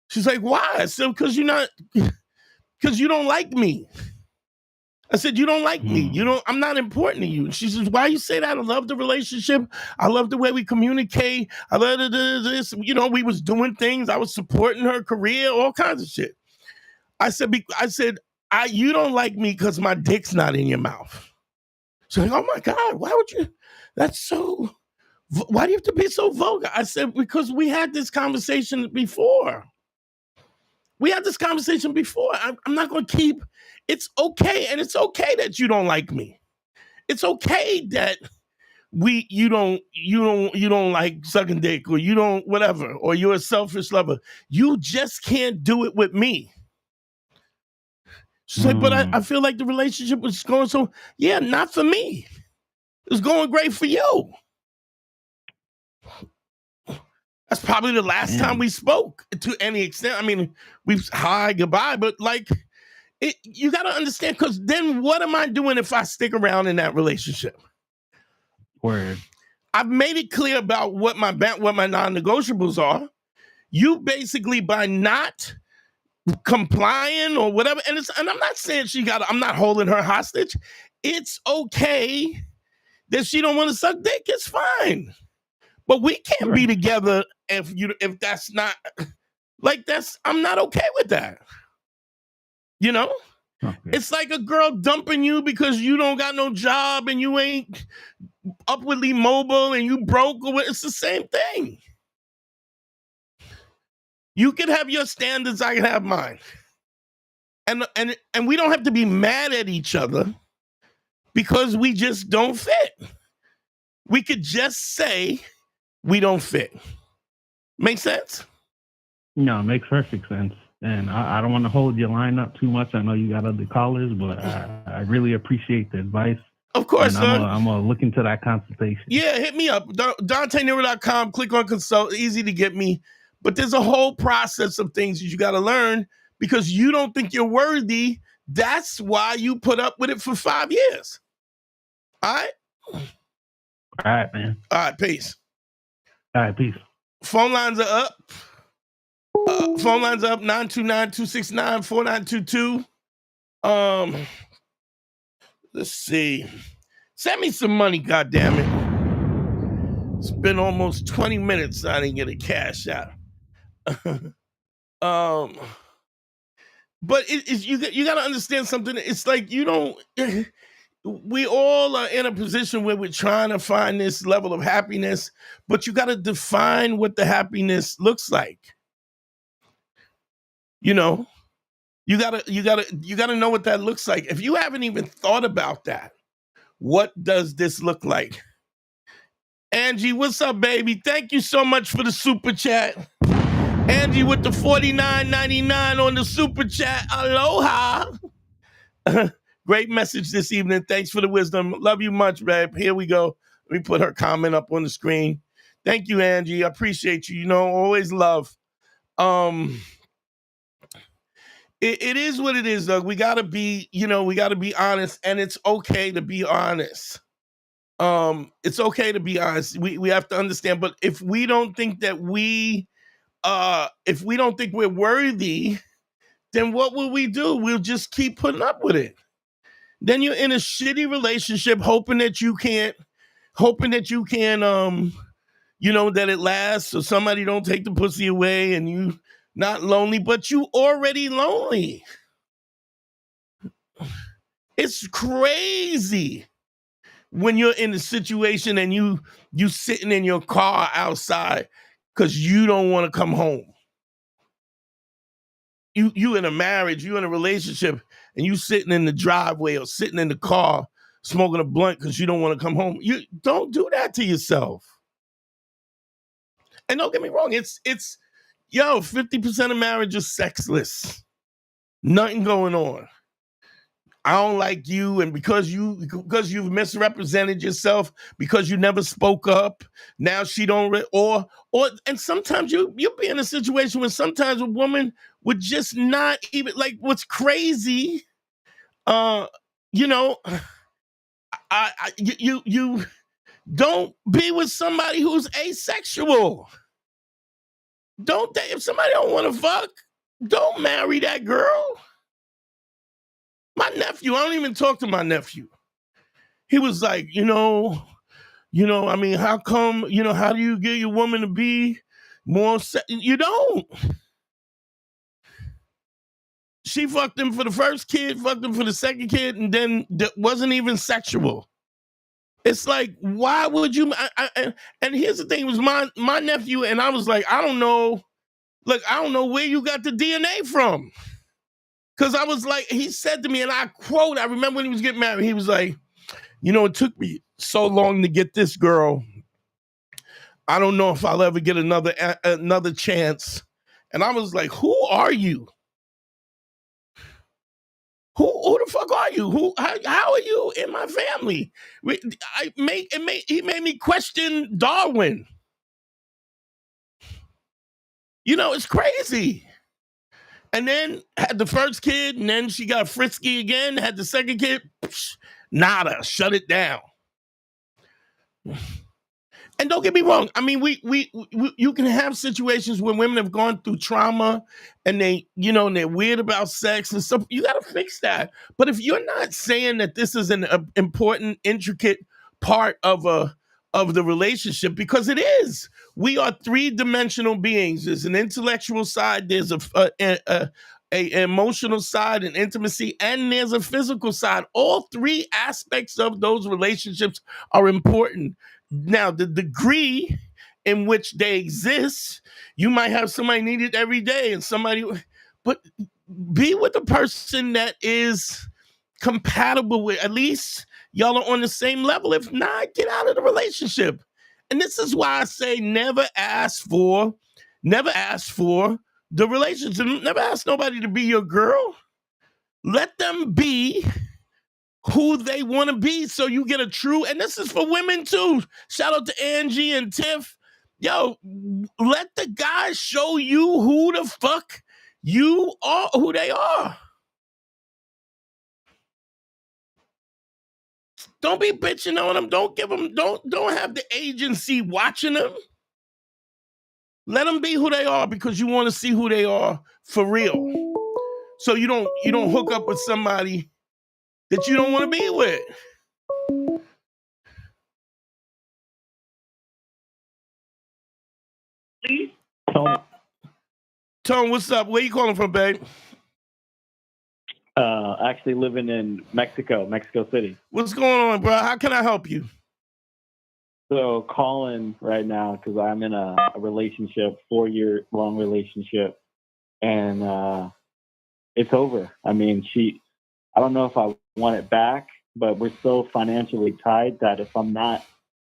She's like, why? I said, because you don't like me. I said, you don't like me. I'm not important to you. She says, why you say that? I love the relationship. I love the way we communicate. I love this. We was doing things. I was supporting her career, all kinds of shit. I said, you don't like me because my dick's not in your mouth. She's like, oh my God, why would you? Why do you have to be so vulgar? I said, because we had this conversation before. We had this conversation before. I'm not going to keep. It's okay, and it's okay that you don't like me. It's okay that you don't like sucking dick, or you don't whatever, or you're a selfish lover. You just can't do it with me. She's like, but I feel like the relationship was going so. Yeah, not for me. It was going great for you. That's probably the last time we spoke to any extent. I mean, we've hi, goodbye, but like, you got to understand, because then what am I doing if I stick around in that relationship? Word. I've made it clear about what my non-negotiables are. You basically, by not complying or whatever, and I'm not saying I'm not holding her hostage. It's okay that she don't want to suck dick. It's fine. But we can't be together if that's not like I'm not okay with that. You know? Okay. It's like a girl dumping you because you don't got no job and you ain't upwardly mobile and you broke, or it's the same thing. You can have your standards, I can have mine. And we don't have to be mad at each other because we just don't fit. We could just say we don't fit. Make sense? No, it makes perfect sense. And I don't want to hold your line up too much. I know you got other callers, but I really appreciate the advice. Of course, I'm going to look into that consultation. Yeah, hit me up. DanteNero.com. Click on consult. Easy to get me. But there's a whole process of things that you got to learn because you don't think you're worthy. That's why you put up with it for 5 years. All right? All right, man. All right, peace. All right, peace. Phone lines are up. 929-269-4922. Let's see. Send me some money, goddammit. It's been almost 20 minutes. I didn't get a cash out. But you got to understand something. It's like you don't. We all are in a position where we're trying to find this level of happiness, but you got to define what the happiness looks like. You know, you gotta know what that looks like. If you haven't even thought about that, what does this look like? Angie, what's up, baby? Thank you so much for the super chat. Angie with the $49.99 on the super chat. Aloha. Great message this evening. Thanks for the wisdom. Love you much, babe. Here we go. Let me put her comment up on the screen. Thank you, Angie. I appreciate you. You know, always love. It is what it is, Doug. We gotta be honest, and it's okay to be honest. It's okay to be honest. We have to understand, but if we don't think that if we don't think we're worthy, then what will we do? We'll just keep putting up with it. Then you're in a shitty relationship, hoping that you can, that it lasts, so somebody don't take the pussy away, and you not lonely, but you already lonely. It's crazy when you're in a situation and you sitting in your car outside because you don't want to come home. You in a marriage, you in a relationship, and you sitting in the driveway or sitting in the car smoking a blunt because you don't want to come home. You don't do that to yourself. And don't get me wrong, it's 50% of marriage is sexless. Nothing going on. I don't like you, and because you've misrepresented yourself, because you never spoke up, now she don't and sometimes you'll be in a situation where sometimes a woman would just not even like what's crazy. You don't be with somebody who's asexual. Don't they? If somebody don't want to fuck, don't marry that girl. My nephew, I don't even talk to my nephew. He was like, I mean, how come, how do you get your woman to be more, you don't. She fucked him for the first kid, fucked him for the second kid, and then wasn't even sexual. It's like, why would you, and here's the thing, it was my nephew, and I was like, I don't know Look, I don't know where you got the DNA from. Because I was like, he said to me, and I quote, I remember when he was getting married, he was like, it took me so long to get this girl. I don't know if I'll ever get another chance. And I was like, who are you? Who the fuck are you? How are you in my family? He made me question Darwin. It's crazy. And then had the first kid, and then she got frisky again, had the second kid, nada, shut it down. And don't get me wrong. I mean, you can have situations where women have gone through trauma and and they're weird about sex and stuff. You got to fix that. But if you're not saying that this is an important, intricate part of the relationship, because it is. We are three-dimensional beings. There's an intellectual side. There's a emotional side, an intimacy, and there's a physical side. All three aspects of those relationships are important. Now, the degree in which they exist, you might have somebody need it every day and but be with a person that is compatible with, at least y'all are on the same level. If not, get out of the relationship. And this is why I say never ask for the relationship. Never ask nobody to be your girl. Let them be who they want to be, so you get a true, and this is for women too. Shout out to Angie and Tiff. Yo, let the guys show you who the fuck you are, who they are. Don't be bitching on them. Don't have the agency watching them. Let them be who they are, because you want to see who they are for real. So you don't hook up with somebody that you don't want to be with. Tone, what's up? Where you calling from, babe? Actually living in Mexico City. What's going on, bro? How can I help you? So calling right now because I'm in a relationship, 4-year-long relationship, and it's over. I mean, I don't know if I want it back, but we're so financially tied that if I'm not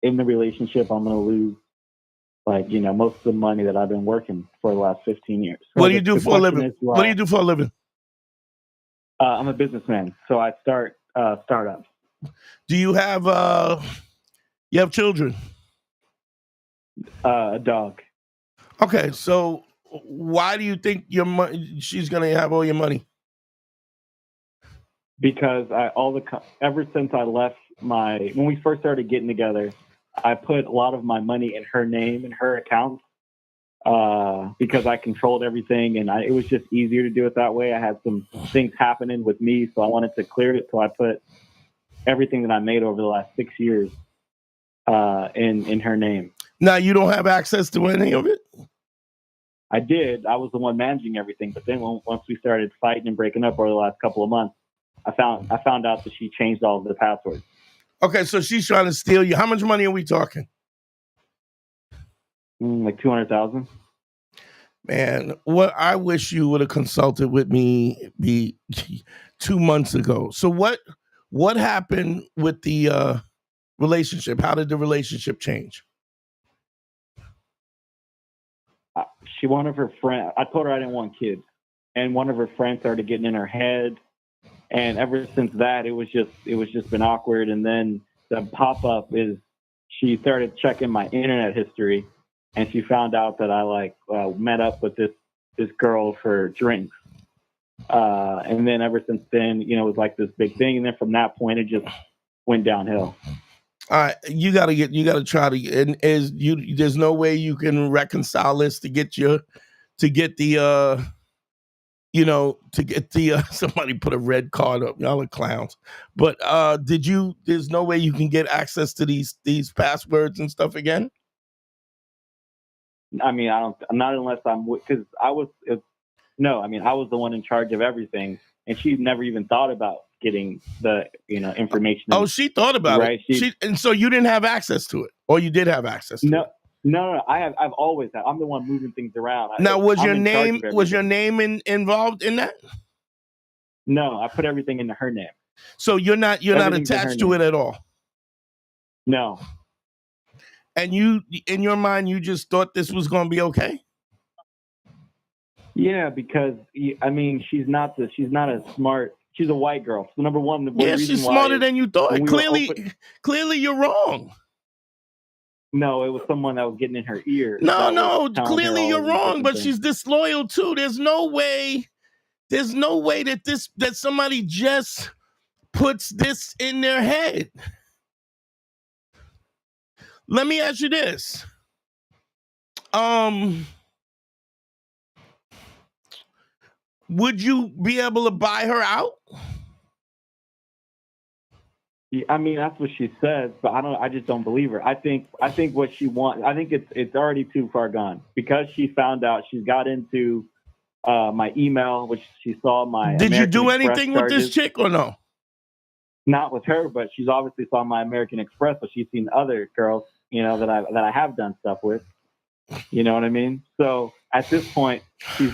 in the relationship, I'm going to lose, most of the money that I've been working for the last 15 years. So what do you do for a living? What do you do for a living? I'm a businessman, so I start startups. Do you have children? A dog. Okay, so why do you think she's going to have all your money? Because ever since I left when we first started getting together, I put a lot of my money in her name and her account because I controlled everything, and it was just easier to do it that way. I had some things happening with me, so I wanted to clear it. So I put everything that I made over the last 6 years in her name. Now you don't have access to any of it? I did. I was the one managing everything, but then once we started fighting and breaking up over the last couple of months, I found out that she changed all of the passwords. Okay, so she's trying to steal you. How much money are we talking? Like $200,000. Man, what I wish you would have consulted with me 2 months ago. So what happened with the relationship? How did the relationship change? One of her friends, I told her I didn't want kids, and one of her friends started getting in her head, and ever since that, it was just been awkward. And then the pop up is she started checking my internet history, and she found out that I met up with this girl for drinks, and then ever since then, it was like this big thing, and then from that point, it just went downhill. All right, you gotta try to, and there's no way you can reconcile this to get somebody put a red card up. Y'all are clowns. But there's no way you can get access to these passwords and stuff again? I mean, not unless because I was the one in charge of everything, and she never even thought about getting the information. Oh, she thought about it. And so you didn't have access to it, or you did have access to it? No, I've always had. I'm the one moving things around. Now, was I'm your in charge name of was your everything. name involved in that? No, I put everything into her name. So you're not Everything's in her attached to name. it at all. No. And you, in your mind, you just thought this was going to be okay. Yeah, because I mean, she's not as smart. She's a white girl. So number one, Yeah, reason she's why smarter is than you thought. when we were Clearly, you're wrong. No, it was someone that was getting in her ear. No, that was telling her clearly all you're of these wrong. different But things. she's disloyal too. There's no way that somebody just puts this in their head. Let me ask you this. Would you be able to buy her out? I mean, that's what she says, but I just don't believe her. I think what she wants. I think it's already too far gone because she found out. She's got into my email, which she saw my. Did you American do Express anything charges. with this chick or no? Not with her, but she's obviously saw my American Express, so she's seen other girls, that I have done stuff with. You know what I mean? So at this point, she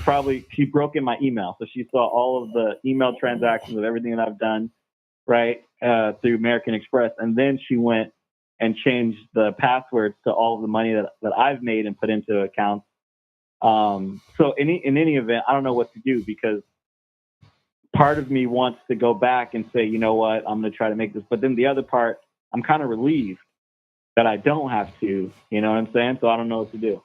broke in my email, so she saw all of the email transactions of everything that I've done, right, through American Express, and then she went and changed the passwords to all of the money that I've made and put into accounts. So in any event, I don't know what to do because part of me wants to go back and say, you know what, I'm going to try to make this. But then the other part, I'm kind of relieved that I don't have to, you know what I'm saying? So I don't know what to do.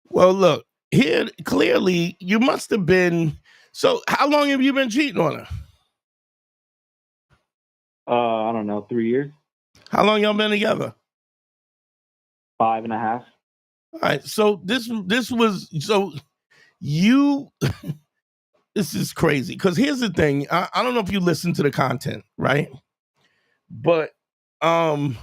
Well, look, here, clearly, you must have been. So how long have you been cheating on her? I don't know, 3 years. How long y'all been together? 5.5. All right. So this was, so you, this is crazy. Because here's the thing. I don't know if you listen to the content, right? But the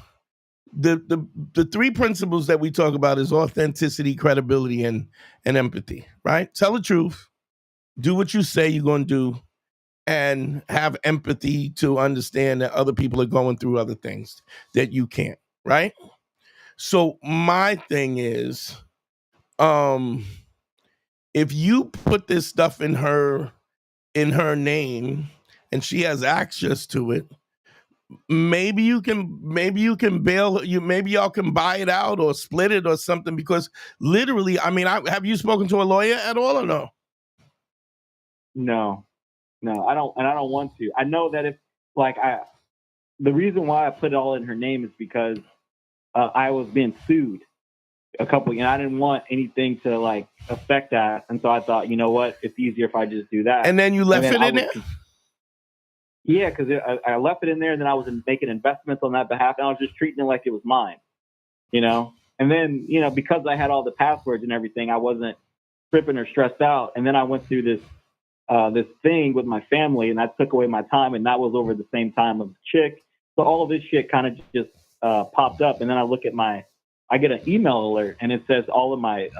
three principles that we talk about is authenticity, credibility, and empathy, right? Tell the truth, do what you say you're going to do, and have empathy to understand that other people are going through other things that you can't, right? So my thing is, if you put this stuff in her name and she has access to it, maybe you can bail you. Maybe y'all can buy it out or split it or something. Because literally, I mean, have you spoken to a lawyer at all or no? No, I don't, and I don't want to. I know that if the reason why I put it all in her name is because I was being sued a couple, and I didn't want anything to affect that, and so I thought, you know what, it's easier if I just do that. And then you left it in there. Yeah, because I left it in there, and then I was making investments on that behalf, and I was just treating it like it was mine, And then, because I had all the passwords and everything, I wasn't tripping or stressed out. And then I went through this thing with my family, and that took away my time, and that was over the same time of the chick. So all of this shit kind of just popped up, and then I get an email alert, and it says all of my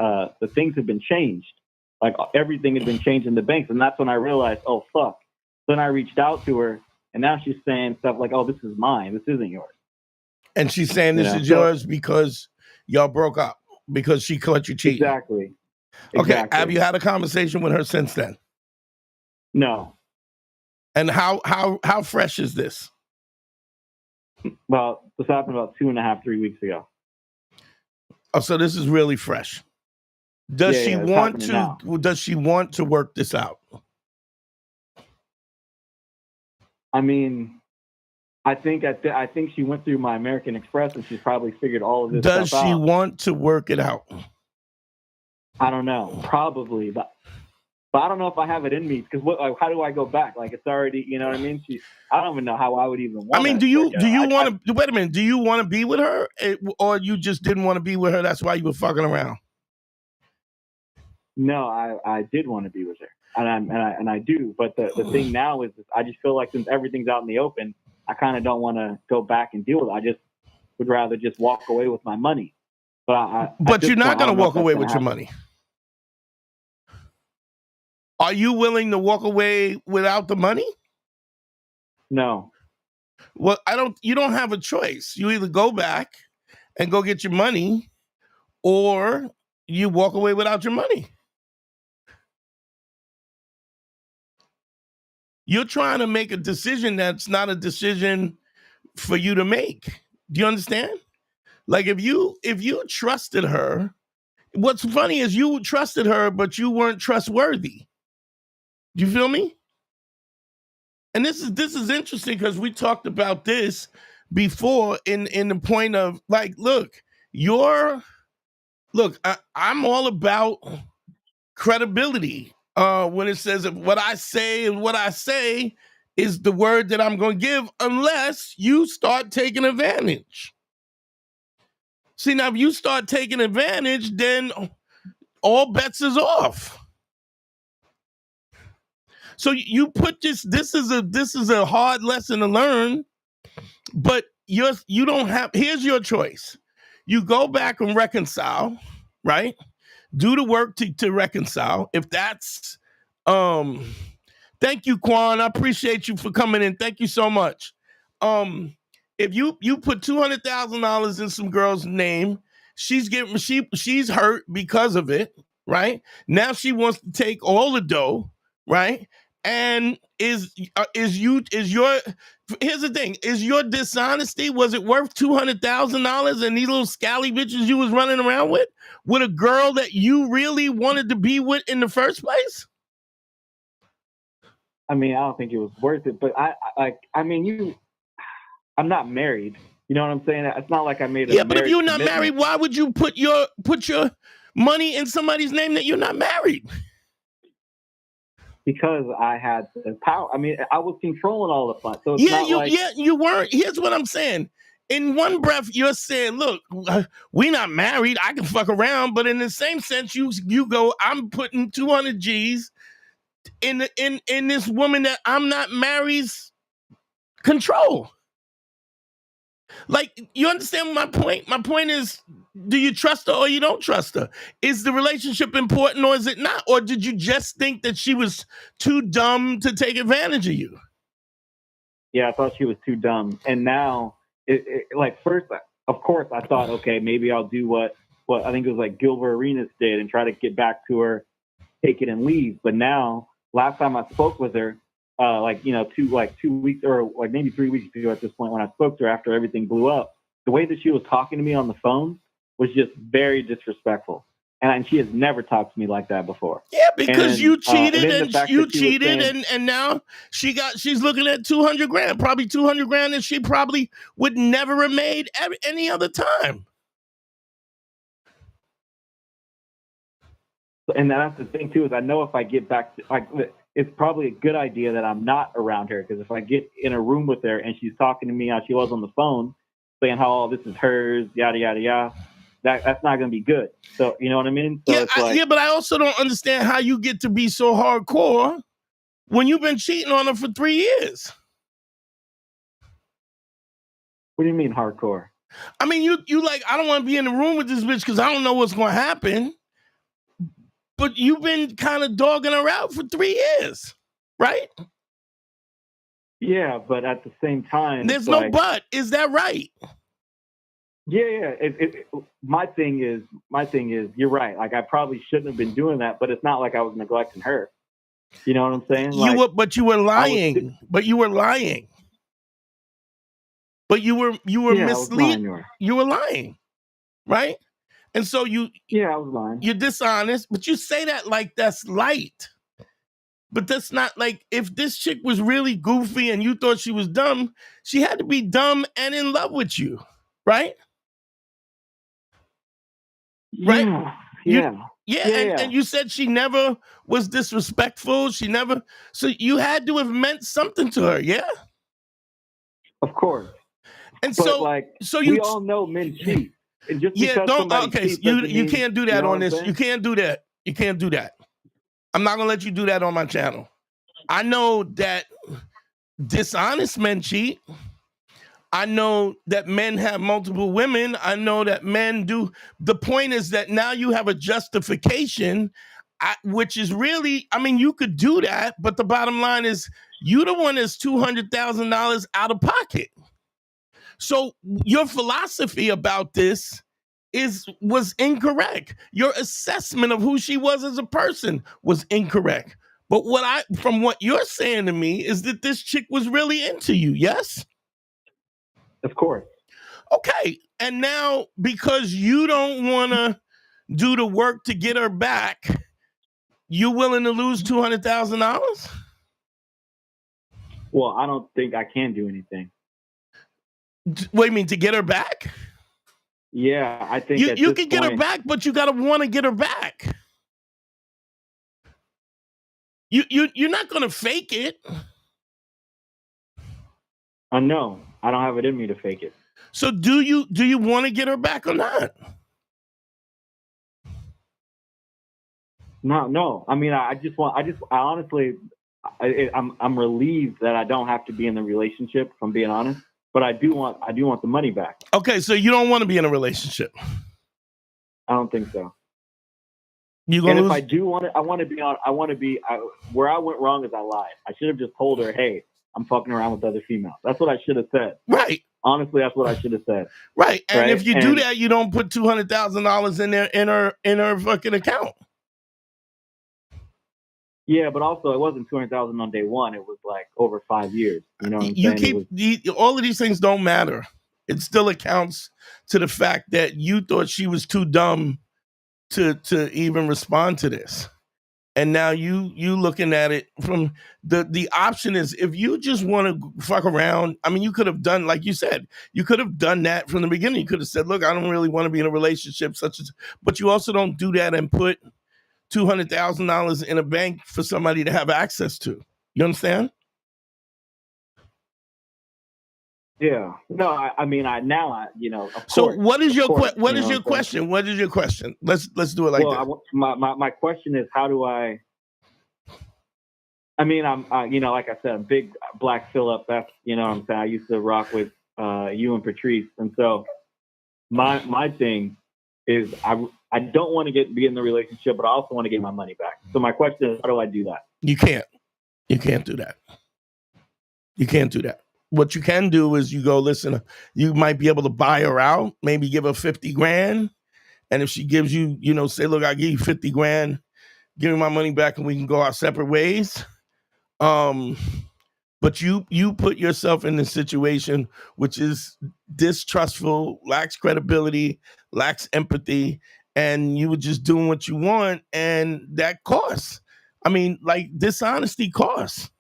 the things have been changed, like everything had been changed in the banks, and that's when I realized, oh fuck. Then I reached out to her, and now she's saying stuff like, "Oh, this is mine. This isn't yours." And she's saying this is yours because y'all broke up, because she caught you cheating. Exactly. Okay. Have you had a conversation with her since then? No. And how fresh is this? Well, this happened about 2.5, 3 weeks ago. Oh, so this is really fresh. Does she want to? Now. Does she want to work this out? I mean, I think she went through my American Express, and she's probably figured all of this stuff out. Does she want to work it out? I don't know, probably, but I don't know if I have it in me, because how do I go back? It's already, you know what I mean? I don't even know how I would even want. I mean, do you want to wait a minute? Do you want to be with her, or you just didn't want to be with her? That's why you were fucking around. No, I did want to be with her. And I do, but the thing now is I just feel like since everything's out in the open, I kind of don't want to go back and deal with it. I just would rather just walk away with my money. But you're not going to walk away with your money. Are you willing to walk away without the money? No. Well, you don't have a choice. You either go back and go get your money, or you walk away without your money. You're trying to make a decision that's not a decision for you to make. Do you understand? Like if you trusted her, what's funny is you trusted her, but you weren't trustworthy. Do you feel me? And this is interesting because we talked about this before in the point of like, look, I'm all about credibility. When it says what I say and what I say is the word that I'm going to give, unless you start taking advantage. See, now if you start taking advantage, then all bets is off. So you put this is a hard lesson to learn, but you don't have, here's your choice. You go back and reconcile, right? Do the work to reconcile. If that's thank you, Quan. I appreciate you for coming in. Thank you so much. If you put $200,000 in some girl's name, she's hurt because of it, right? Now she wants to take all the dough, right? And here's the thing, is your dishonesty, was it worth $200,000 and these little scally bitches you was running around with a girl that you really wanted to be with in the first place? I mean, I don't think it was worth it, but I'm not married. You know what I'm saying? It's not like I made a yeah, but if you're not commitment. married, why would you put your money in somebody's name that you're not married? Because I had the power. I mean, I was controlling all the fun. So it's you weren't. Here's what I'm saying. In one breath, you're saying, look, we're not married. I can fuck around. But in the same sense, you go, I'm putting 200 G's in this woman that I'm not married's control. Like, you understand my point? My point is, do you trust her or you don't trust her? Is the relationship important or is it not? Or did you just think that she was too dumb to take advantage of you? Yeah, I thought she was too dumb. And now, first, of course, I thought, okay, maybe I'll do what I think it was like Gilbert Arenas did and try to get back to her, take it and leave. But now, last time I spoke with her, 2 weeks or like maybe 3 weeks ago at this point, when I spoke to her after everything blew up, the way that she was talking to me on the phone was just very disrespectful. And she has never talked to me like that before. Yeah, because you cheated saying, and now she's looking at $200,000, probably $200,000 that she probably would never have made any other time. And that's the thing too, is I know if I get back to, it's probably a good idea that I'm not around her, because if I get in a room with her and she's talking to me how she was on the phone, saying how all this is hers, yada yada yada, that's not going to be good. So you know what I mean? So but I also don't understand how you get to be so hardcore when you've been cheating on her for 3 years. What do you mean hardcore? I mean, you like, I don't want to be in the room with this bitch because I don't know what's going to happen. But you've been kind of dogging her out for 3 years, right? Yeah, but at the same time, there's no but. Is that right? Yeah. My thing is, you're right. Like, I probably shouldn't have been doing that, but it's not like I was neglecting her. You know what I'm saying? You were lying. But you were lying. But you were misleading. You were lying, right? And so I was lying. You're dishonest, but you say that like that's light. But that's not, like, if this chick was really goofy and you thought she was dumb, she had to be dumb and in love with you, right? Right? Yeah. And you said she never was disrespectful. So you had to have meant something to her, yeah? Of course. And but we all know men cheat. And just you can't do that on this. You can't do that. You can't do that. I'm not gonna let you do that on my channel. I know that dishonest men cheat. I know that men have multiple women. I know that men do. The point is that now you have a justification, which is really, I mean, you could do that, but the bottom line is you the one that's $200,000 out of pocket. So your philosophy about this was incorrect. Your assessment of who she was as a person was incorrect. But from what you're saying to me is that this chick was really into you, yes? Of course. Okay. And now because you don't want to do the work to get her back, you willing to lose $200,000? Well, I don't think I can do anything. What do you mean, to get her back? Yeah, I think you can get her back, but you gotta want to get her back. You're not gonna fake it. No, I don't have it in me to fake it. So do you want to get her back or not? No. I mean, I honestly, I'm relieved that I don't have to be in the relationship, if I'm being honest. But I do want the money back. Okay, so you don't want to be in a relationship. I don't think so. If I do want it, I want to be where I went wrong is I lied. I should have just told her, hey, I'm fucking around with other females. That's what I should have said. Right. Honestly, that's what I should have said. Right. And if you do that, you don't put $200,000 in her fucking account. Yeah, but also it wasn't $200,000 on day one. It was like over 5 years. You know what I'm saying? All of these things don't matter. It still accounts to the fact that you thought she was too dumb to even respond to this. And now you looking at it from the option is, if you just want to fuck around, I mean, you could have done, like you said, you could have done that from the beginning. You could have said, look, I don't really want to be in a relationship but you also don't do that and put $200,000 in a bank for somebody to have access to. You understand? Yeah. No, I mean, you know. Of so course, what is your question? What is your question? What is your question? Let's do it like that. My question is, how do I? I mean, I'm like I said, I'm big Black Phillip. That's what I'm saying. I used to rock with you and Patrice, and so my thing is I don't want to be in the relationship, but I also want to get my money back. So my question is, how do I do that? You can't do that. You can't do that. What you can do is you go, listen, you might be able to buy her out, maybe give her 50 grand. And if she gives you, say, look, I'll give you 50 grand, give me my money back and we can go our separate ways. But you put yourself in this situation, which is distrustful, lacks credibility, lacks empathy, and you were just doing what you want, and that costs. I mean, like, dishonesty costs.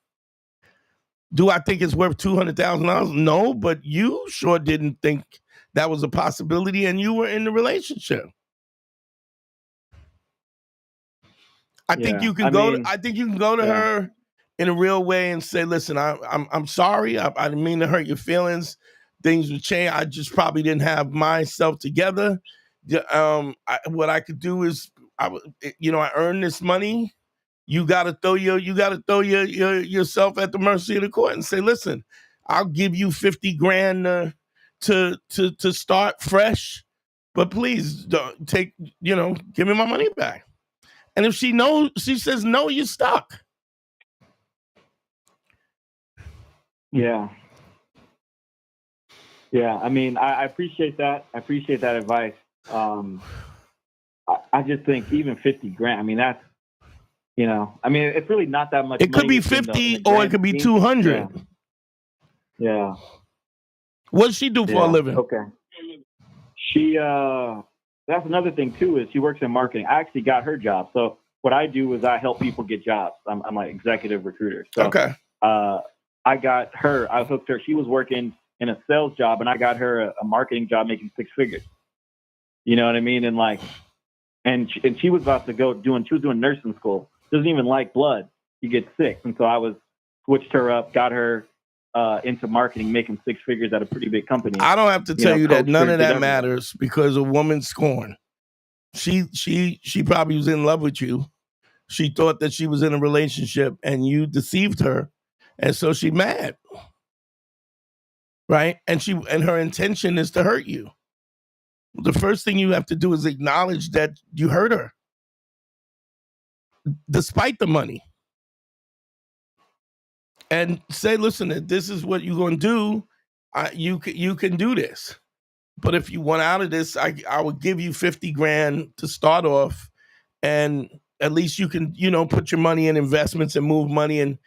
Do I think it's worth $200,000? No, but you sure didn't think that was a possibility, and you were in the relationship. I think you can go to her in a real way and say, listen, I'm sorry. I didn't mean to hurt your feelings. Things would change. I just probably didn't have myself together. What I could do is, I earned this money. You gotta throw yourself at the mercy of the court and say, listen, I'll give you 50 grand to start fresh, but please don't give me my money back. And if she says no, you're stuck. Yeah. Yeah. I mean, I appreciate that. I appreciate that advice. I just think even 50 grand, I mean, that's, I mean, it's really not that much. It could be 50 or it could be 200. Yeah. What does she do for a living? Okay. She, that's another thing too, is she works in marketing. I actually got her job. So what I do is I help people get jobs. I'm an executive recruiter. So, okay. I got her, I hooked her. She was working in a sales job and I got her a marketing job making 6 figures. You know what I mean? And she was about to she was doing nursing school. Doesn't even like blood. She gets sick. And so switched her up, got her into marketing, making 6 figures at a pretty big company. I don't have to tell you that none of that matters, because a woman's scorn. She probably was in love with you. She thought that she was in a relationship and you deceived her. And so she's mad. Right? And her intention is to hurt you. The first thing you have to do is acknowledge that you hurt her, despite the money. And say, listen, this is what you're going to do. You can do this. But if you want out of this, I would give you 50 grand to start off, and at least you can, put your money in investments and move money and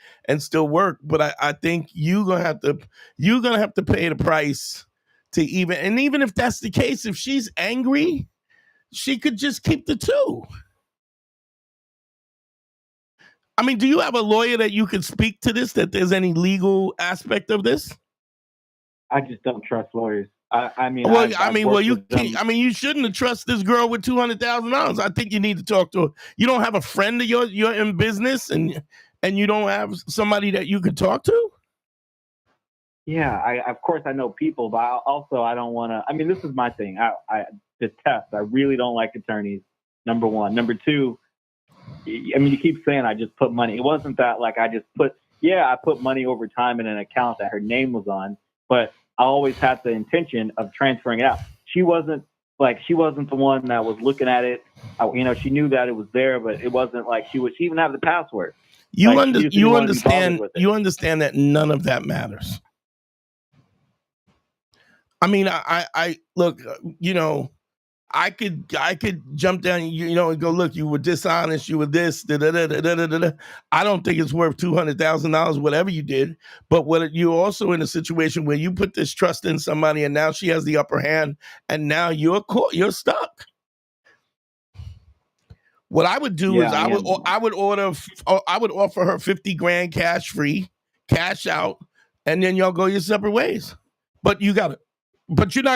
still work. But I think you're gonna have to pay the price to even if that's the case, if she's angry, she could just keep the two. I mean, do you have a lawyer that you could speak to this, that there's any legal aspect of this? I just don't trust lawyers. You shouldn't have trusted this girl with $200,000. I think you need to talk to her. You don't have a friend of yours, you're in business, and you don't have somebody that you could talk to? Yeah, of course I know people, but I don't want to. I mean, this is my thing. I detest. I really don't like attorneys. Number one. Number two. I mean, you keep saying I just put money. It wasn't that like I just put. Yeah, I put money over time in an account that her name was on, but I always had the intention of transferring it out. She wasn't the one that was looking at it. She knew that it was there, but it wasn't like she even have the password. You understand that none of that matters. I mean, I look, I could jump down, and go, look, you were dishonest, you were this, da, da, da, da, da, da, da. I don't think it's worth $200,000, whatever you did. But you're also in a situation where you put this trust in somebody, and now she has the upper hand, and now you're stuck. What I would do is I would offer her 50 grand cash free, cash out, and then y'all go your separate ways. But you're not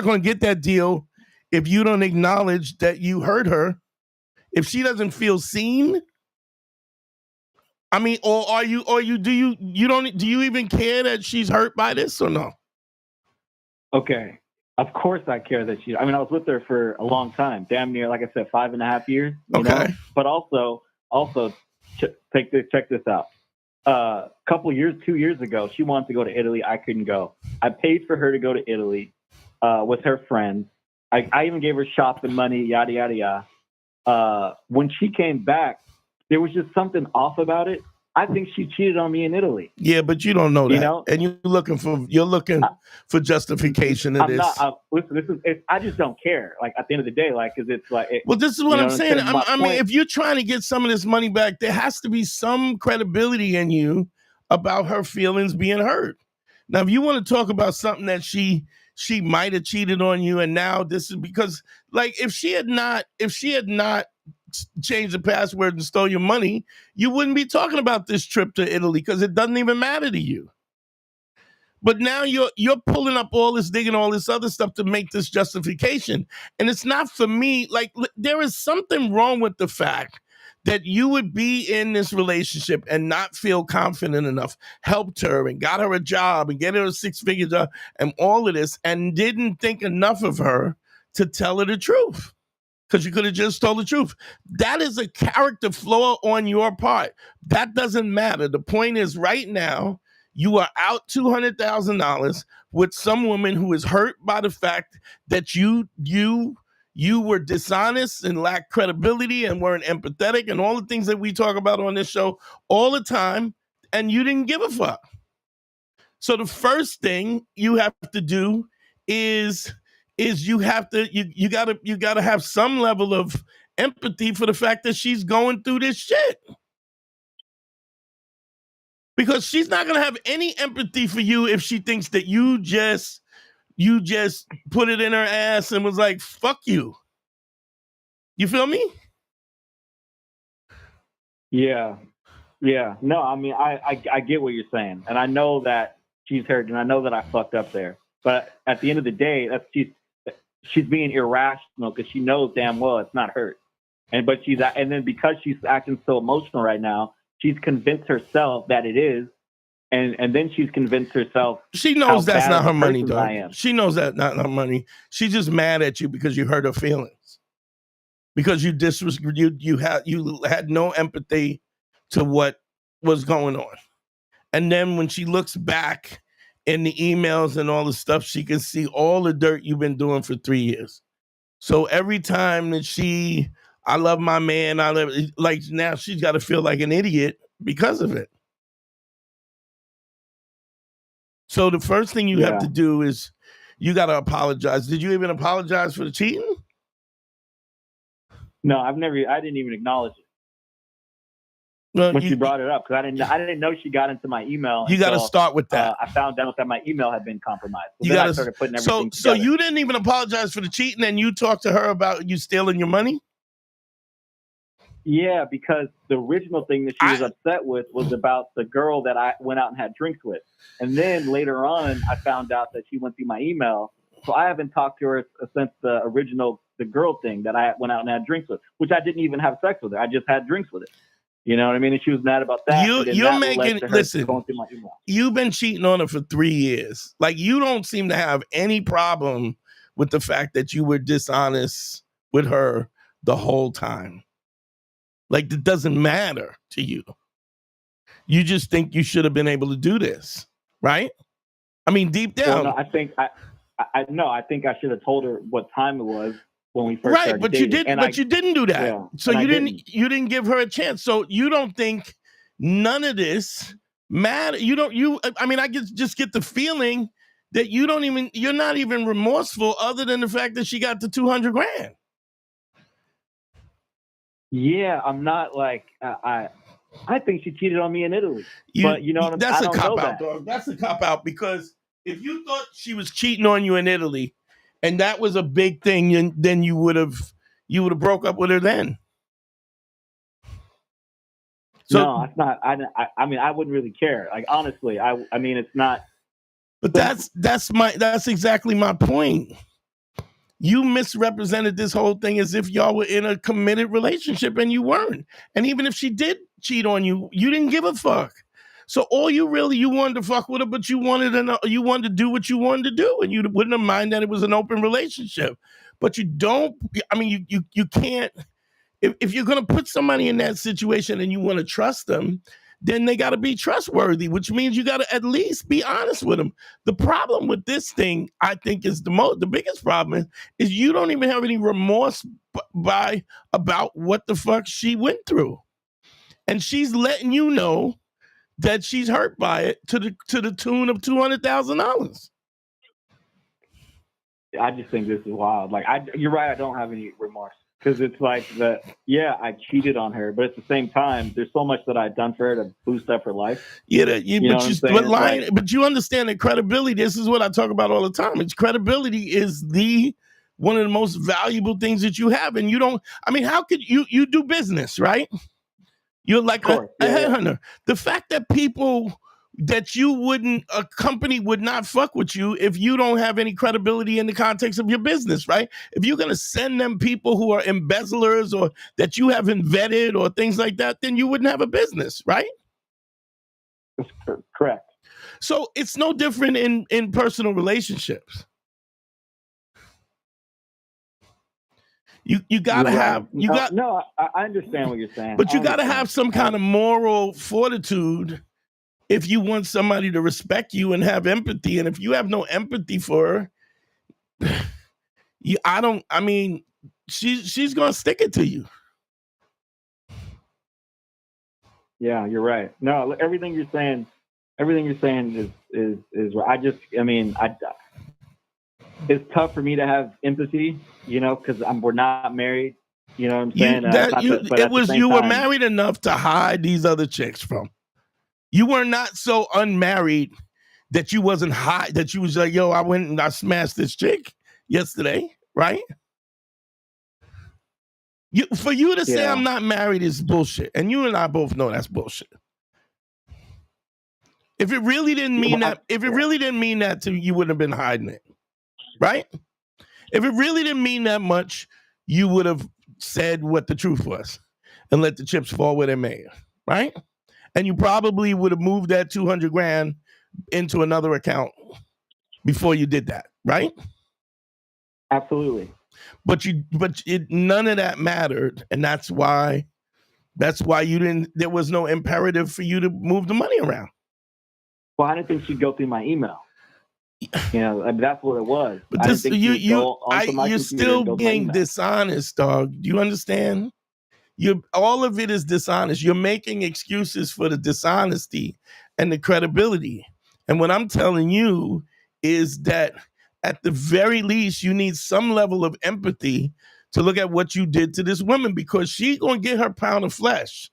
going to get that deal if you don't acknowledge that you hurt her. If she doesn't feel seen, I mean, do you even care that she's hurt by this or no? Okay. Of course I care that I was with her for a long time, damn near, like I said, 5.5 years. You know? But also check this out. Couple years, 2 years ago, she wanted to go to Italy. I couldn't go. I paid for her to go to Italy with her friends. I even gave her shopping money, yada, yada, yada. When she came back, there was just something off about it. I think she cheated on me in Italy. Yeah, but you don't know that. And you're looking for justification of this. I just don't care. Like, at the end of the day, because it's like. Well, this is what I'm saying. I mean, if you're trying to get some of this money back, there has to be some credibility in you about her feelings being hurt. Now, if you want to talk about something that she might have cheated on you, and now this is because, like, if she had not changed the password and stole your money, you wouldn't be talking about this trip to Italy because it doesn't even matter to you. But now you're pulling up all this, digging all this other stuff to make this justification. And it's not for me. Like, there is something wrong with the fact that you would be in this relationship and not feel confident enough, helped her and got her a job and get her a 6-figure job and all of this, and didn't think enough of her to tell her the truth. Because you could have just told the truth. That is a character flaw on your part. That doesn't matter. The point is, right now, you are out $200,000 with some woman who is hurt by the fact that you were dishonest and lacked credibility and weren't empathetic and all the things that we talk about on this show all the time, and you didn't give a fuck. So the first thing you have to do is you gotta have some level of empathy for the fact that she's going through this shit. Because she's not gonna have any empathy for you if she thinks that you just put it in her ass and was like, fuck you. You feel me? Yeah. No, I mean, I get what you're saying, and I know that she's hurt, and I know that I fucked up there. But at the end of the day, she's being irrational because she knows damn well it's not hurt. And then because she's acting so emotional right now, she's convinced herself that it is, and then she's convinced herself. She knows that's not her money, though. She knows that's not her money. She's just mad at you because you hurt her feelings. Because you had no empathy to what was going on. And then when she looks back in the emails and all the stuff, she can see all the dirt you've been doing for 3 years. So every time that I love my man, now she's got to feel like an idiot because of it. So the first thing you have to do is you got to apologize. Did you even apologize for the cheating? No, I didn't even acknowledge it Well, when she brought it up because I didn't know she got into my email. You got to start with that. I found out that my email had been compromised. So you then gotta, I started putting everything so together. you didn't even apologize for the cheating, and you talked to her about you stealing your money? Yeah, because the original thing that she was upset with was about the girl that I went out and had drinks with. And then later on, I found out that she went through my email. So I haven't talked to her since the girl thing that I went out and had drinks with, which I didn't even have sex with her. I just had drinks with her. You know what I mean? And she was mad about that. Listen, going through my email. You've been cheating on her for 3 years. Like, you don't seem to have any problem with the fact that you were dishonest with her the whole time. Like, it doesn't matter to you. You just think you should have been able to do this, right? I mean, deep down. Well, no, I think I should have told her what time it was when we first started but dating. you didn't do that. Yeah, so you didn't give her a chance. So you don't think none of this matter. I just get the feeling that you're not even remorseful other than the fact that she got the $200,000. Yeah, I'm not like I think she cheated on me in Italy. But you know what I'm saying? That's a cop out, dog. That's a cop out, because if you thought she was cheating on you in Italy and that was a big thing, then you would have broke up with her then. So, no, it's not. I mean, I wouldn't really care. Like, honestly, I mean, it's not. But that's exactly my point. You misrepresented this whole thing as if y'all were in a committed relationship, and you weren't. And even if she did cheat on you, you didn't give a fuck. So all you wanted to fuck with her, but you wanted to do what you wanted to do, and you wouldn't have minded that it was an open relationship. But you don't. I mean, you can't. If you're going to put somebody in that situation and you want to trust them, then they got to be trustworthy, which means you got to at least be honest with them. The problem with this thing, I think, is the biggest problem is you don't even have any remorse about what the fuck she went through. And she's letting you know that she's hurt by it to the tune of $200,000. I just think this is wild. Like, you're right. I don't have any remorse. Because it's like I cheated on her, but at the same time, there's so much that I've done for her to boost up her life. But you understand that credibility, this is what I talk about all the time. Credibility is one of the most valuable things that you have. And how could you do business, right? You're like a headhunter. The fact that a company would not fuck with you if you don't have any credibility in the context of your business, right? If you're going to send them people who are embezzlers or that you haven't vetted or things like that, then you wouldn't have a business, right? That's correct. So it's no different in personal relationships. You gotta have I understand what you're saying, but you gotta have some kind of moral fortitude if you want somebody to respect you and have empathy. And if you have no empathy for her, she's gonna stick it to you. Yeah, you're right. No, everything you're saying is right. It's tough for me to have empathy, because we're not married. You know what I'm saying? You were married enough to hide these other chicks from. You were not so unmarried that you wasn't hot, that you was like, yo, I went and I smashed this chick yesterday, right? For you to say I'm not married is bullshit. And you and I both know that's bullshit. If it really didn't mean that to you, you wouldn't have been hiding it, right? If it really didn't mean that much, you would have said what the truth was and let the chips fall where they may, right? And you probably would have moved that $200,000 into another account before you did that, right? Absolutely. But none of that mattered, and that's why you didn't. There was no imperative for you to move the money around. Well, I didn't think she'd go through my email. That's what it was. But you're still being dishonest, dog. Do you understand? All of it is dishonest. You're making excuses for the dishonesty and the credibility. And what I'm telling you is that at the very least, you need some level of empathy to look at what you did to this woman, because she gonna get her pound of flesh.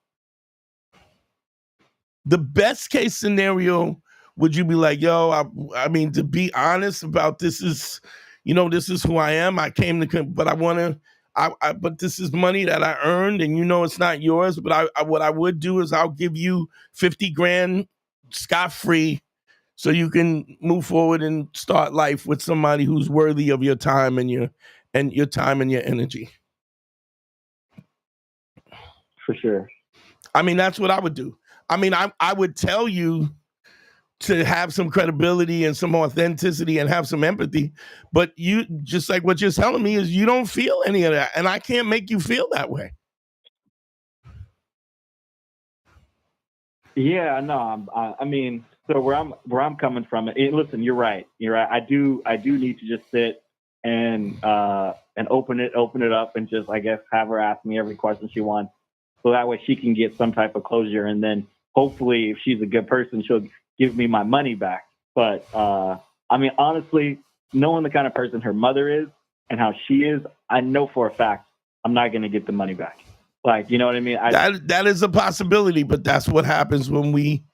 The best case scenario, would you be like, yo, I mean, to be honest about this is, this is who I am. I came to, but I want to, but this is money that I earned, and it's not yours. But what I would do is I'll give you 50 grand scot-free, so you can move forward and start life with somebody who's worthy of your time and your time and your energy. For sure. I mean, that's what I would do. I mean, I would tell you to have some credibility and some authenticity and have some empathy, but you, just like what you're telling me, is you don't feel any of that, and I can't make you feel that way. Yeah, no, I mean, so where I'm coming from, listen, you're right. I do need to just sit and open it up and just, I guess, have her ask me every question she wants, so that way she can get some type of closure, and then hopefully, if she's a good person, she'll give me my money back. But I mean, honestly, knowing the kind of person her mother is and how she is, I know for a fact I'm not going to get the money back. Like, you know what I mean? That is a possibility, but that's what happens when we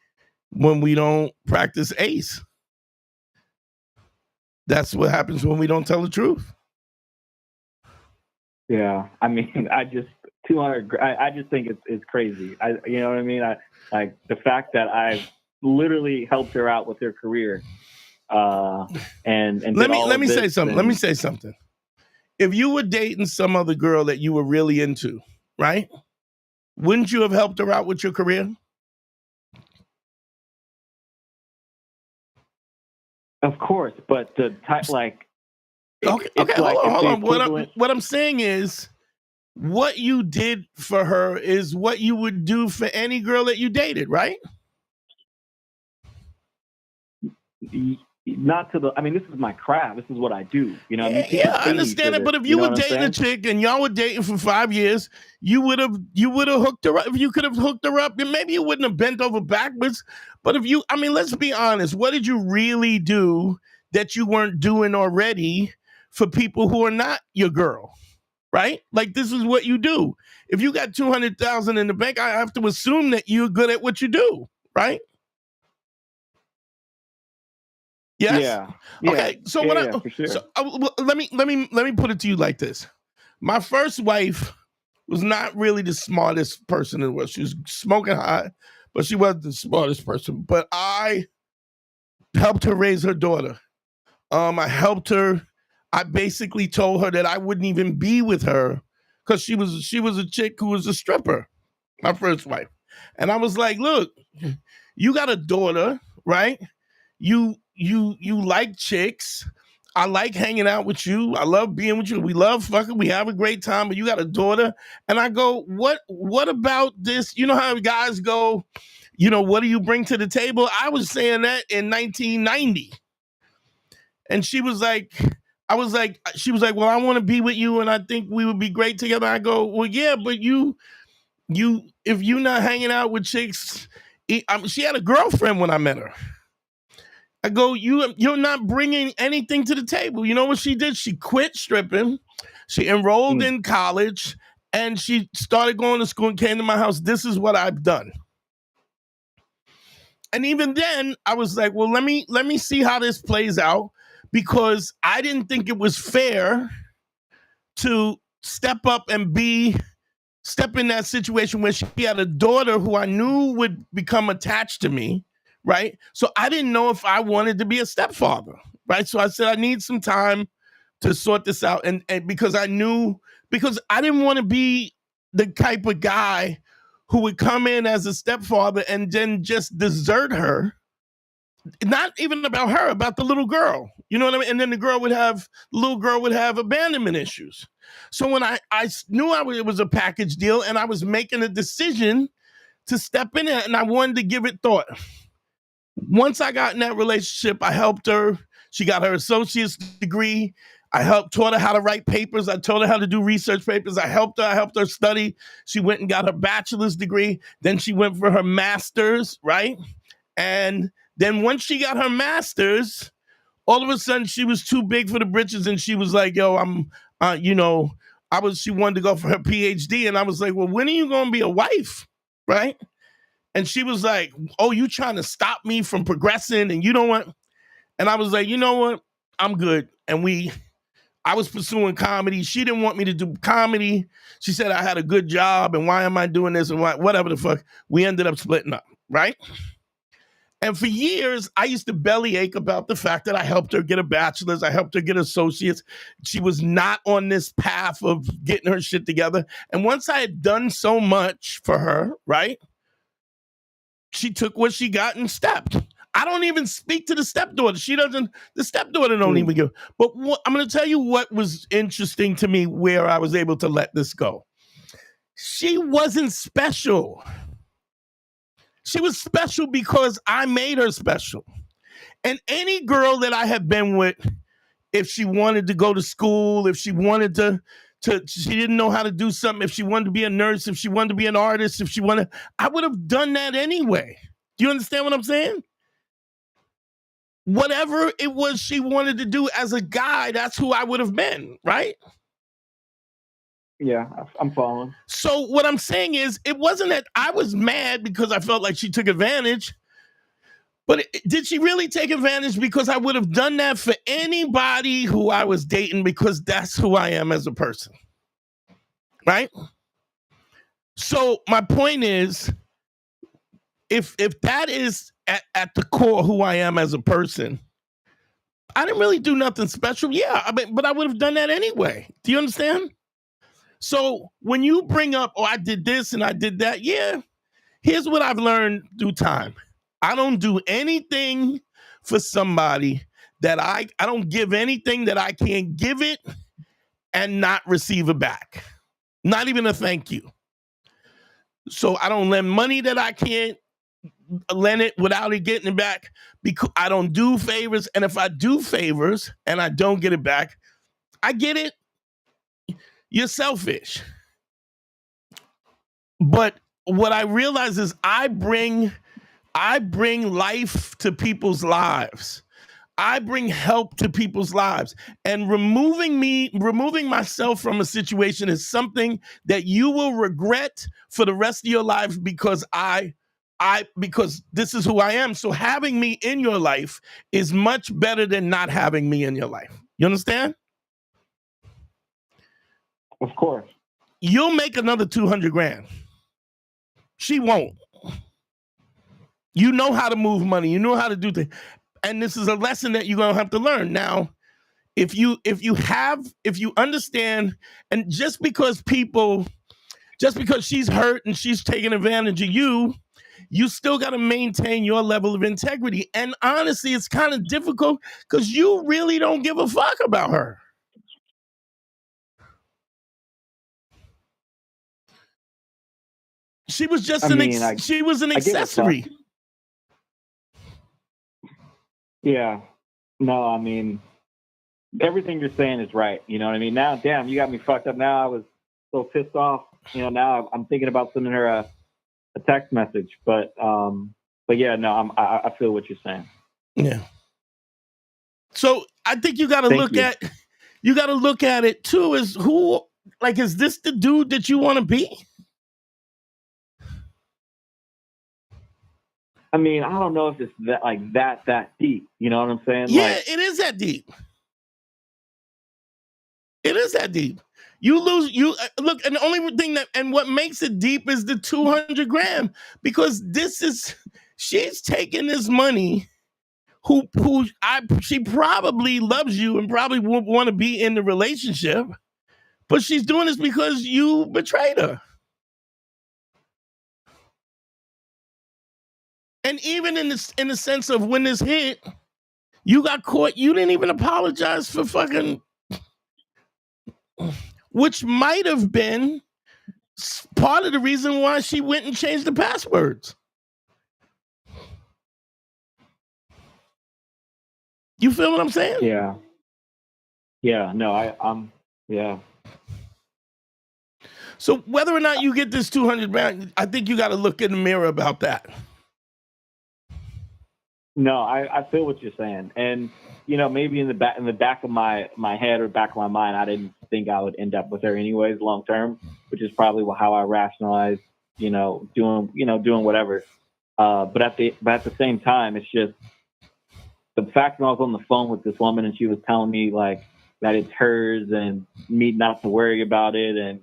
don't practice ACE. That's what happens when we don't tell the truth. Yeah, I mean, I just 200. I just think it's crazy. You know what I mean? Like the fact that I've literally helped her out with her career. And let me say something. Let me say something. If you were dating some other girl that you were really into, right? Wouldn't you have helped her out with your career? Of course, but the type, like, okay, hold on. What I'm saying is, what you did for her is what you would do for any girl that you dated, right? Not to the. I mean, this is my craft. This is what I do. You know, I understand it. But if you were dating a chick and y'all were dating for 5 years, you would have hooked her up. If you could have hooked her up, then maybe you wouldn't have bent over backwards. But let's be honest. What did you really do that you weren't doing already for people who are not your girl? Right? Like, this is what you do. If you got $200,000 in the bank, I have to assume that you're good at what you do, right? Yes? Yeah. Okay. So for sure. Let me put it to you like this. My first wife was not really the smartest person in the world. She was smoking hot, but she wasn't the smartest person. But I helped her raise her daughter. I helped her. I basically told her that I wouldn't even be with her because she was a chick who was a stripper, my first wife. And I was like, look, you got a daughter, right? You like chicks. I like hanging out with you. I love being with you. We love fucking. We have a great time, but you got a daughter. And I go, what about this? You know how guys go, what do you bring to the table? I was saying that in 1990. And she was like, well, I want to be with you and I think we would be great together. I go, well, yeah, but if you're not hanging out with chicks, she had a girlfriend when I met her. I go, you're not bringing anything to the table. You know what she did? She quit stripping. She enrolled in college and she started going to school and came to my house. This is what I've done. And even then I was like, well, let me see how this plays out, because I didn't think it was fair to step up and step in that situation where she had a daughter who I knew would become attached to me. Right. So I didn't know if I wanted to be a stepfather. Right. So I said, I need some time to sort this out. And because I didn't want to be the type of guy who would come in as a stepfather and then just desert her. Not even about her, about the little girl. You know what I mean? And then the little girl would have abandonment issues. So when I knew it was a package deal and I was making a decision to step in it and I wanted to give it thought. Once I got in that relationship, I helped her. She got her associate's degree. I taught her how to write papers. I told her how to do research papers. I helped her study. She went and got her bachelor's degree. Then she went for her master's, right? And then once she got her master's, all of a sudden she was too big for the britches, and she was like, "Yo, she wanted to go for her PhD," and I was like, "Well, when are you going to be a wife, right?" And she was like, "Oh, you trying to stop me from progressing, and you don't want?" And I was like, "You know what? I'm good." And I was pursuing comedy. She didn't want me to do comedy. She said I had a good job, and why am I doing this and whatever the fuck. We ended up splitting up, right? And for years, I used to bellyache about the fact that I helped her get a bachelor's. I helped her get associates. She was not on this path of getting her shit together. And once I had done so much for her, right, she took what she got and stepped. I don't even speak to the stepdaughter. The stepdaughter don't even give. But I'm going to tell you what was interesting to me where I was able to let this go. She wasn't special. She was special because I made her special. And any girl that I have been with, if she wanted to go to school, if she wanted she didn't know how to do something, if she wanted to be a nurse, if she wanted to be an artist, I would have done that anyway. Do you understand what I'm saying? Whatever it was she wanted to do as a guy, that's who I would have been, right? Yeah, I'm following. So what I'm saying is, it wasn't that I was mad because I felt like she took advantage, but did she really take advantage? Because I would have done that for anybody who I was dating, because that's who I am as a person, right? So my point is, if that is at the core who I am as a person, I didn't really do nothing special. Yeah, but I would have done that anyway. Do you understand? So when you bring up, oh, I did this and I did that, yeah, here's what I've learned through time. I don't do anything for somebody that I don't give anything that I can't give it and not receive it back. Not even a thank you. So I don't lend money that I can't lend it without it getting it back, because I don't do favors. And if I do favors and I don't get it back, I get it. You're selfish. But what I realize is I bring life to people's lives. I bring help to people's lives. And removing myself from a situation is something that you will regret for the rest of your life, because because this is who I am. So having me in your life is much better than not having me in your life. You understand? Of course. You'll make another 200 grand. She won't. You know how to move money. You know how to do things. And this is a lesson that you're going to have to learn. Now, if you understand, and just because she's hurt and she's taking advantage of you, you still got to maintain your level of integrity. And honestly, it's kind of difficult because you really don't give a fuck about her. She was just she was an accessory. Yeah. No, I mean, everything you're saying is right. You know what I mean? Now, damn, you got me fucked up. Now I was so pissed off. You know, now I'm thinking about sending her a text message. But yeah, no, I feel what you're saying. Yeah. So I think you got to look at it too. Is this the dude that you want to be? I mean, I don't know if it's that deep. You know what I'm saying? Yeah, it is that deep. It is that deep. You look, and the only thing what makes it deep is the 200 grand, because she's taking this money. She probably loves you and probably would want to be in the relationship, but she's doing this because you betrayed her. And even in the sense of when this hit, you got caught. You didn't even apologize for fucking, which might have been part of the reason why she went and changed the passwords. You feel what I'm saying? Yeah. Yeah. No, I'm. Yeah. So whether or not you get this 200 grand, I think you got to look in the mirror about that. No, I feel what you're saying. And maybe in the back of my head or back of my mind, I didn't think I would end up with her anyways long term, which is probably how I rationalized, doing whatever. But at the same time, it's just the fact that I was on the phone with this woman and she was telling me like that it's hers and me not to worry about it, and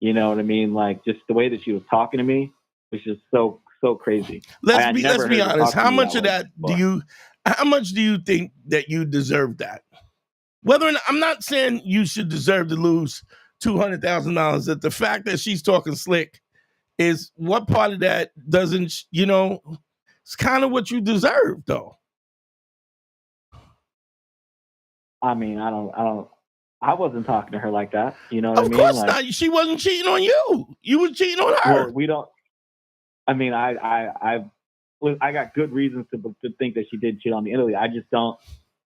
you know what I mean, like just the way that she was talking to me was just so crazy. Let's be honest. How much of that how much do you think that you deserve that? Whether or not, I'm not saying you should deserve to lose $200,000. That the fact that she's talking slick is what part of that doesn't, it's kind of what you deserve, though. I mean, I wasn't talking to her like that. You know what I mean? Of course not. She wasn't cheating on you. You were cheating on her. Well, we don't. I mean, I got good reasons to think that she did cheat on me in Italy. I just don't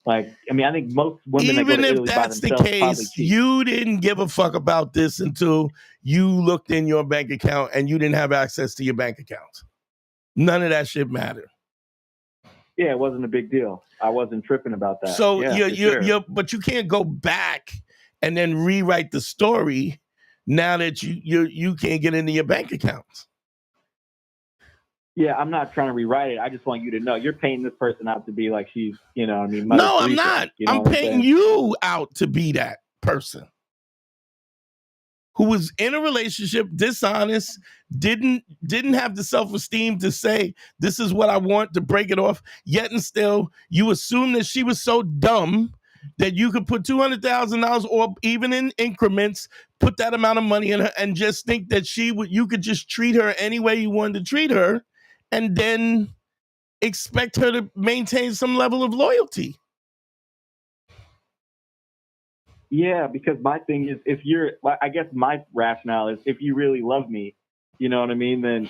like. I mean, I think most women even that go to if Italy that's by the themselves probably case, cheat. you didn't give a fuck about this until you looked in your bank account and you didn't have access to your bank account. None of that shit mattered. Yeah, it wasn't a big deal. I wasn't tripping about that. So yeah, but you can't go back and then rewrite the story now that you can't get into your bank accounts. Yeah, I'm not trying to rewrite it. I just want you to know you're painting this person out to be like she's, No, I'm not. I'm painting you out to be that person who was in a relationship, dishonest, didn't have the self-esteem to say, this is what I want, to break it off, yet and still you assume that she was so dumb that you could put $200,000 or even in increments, put that amount of money in her and just think that you could just treat her any way you wanted to treat her and then expect her to maintain some level of loyalty. Yeah, because my thing is, I guess my rationale is, if you really love me, you know what I mean, then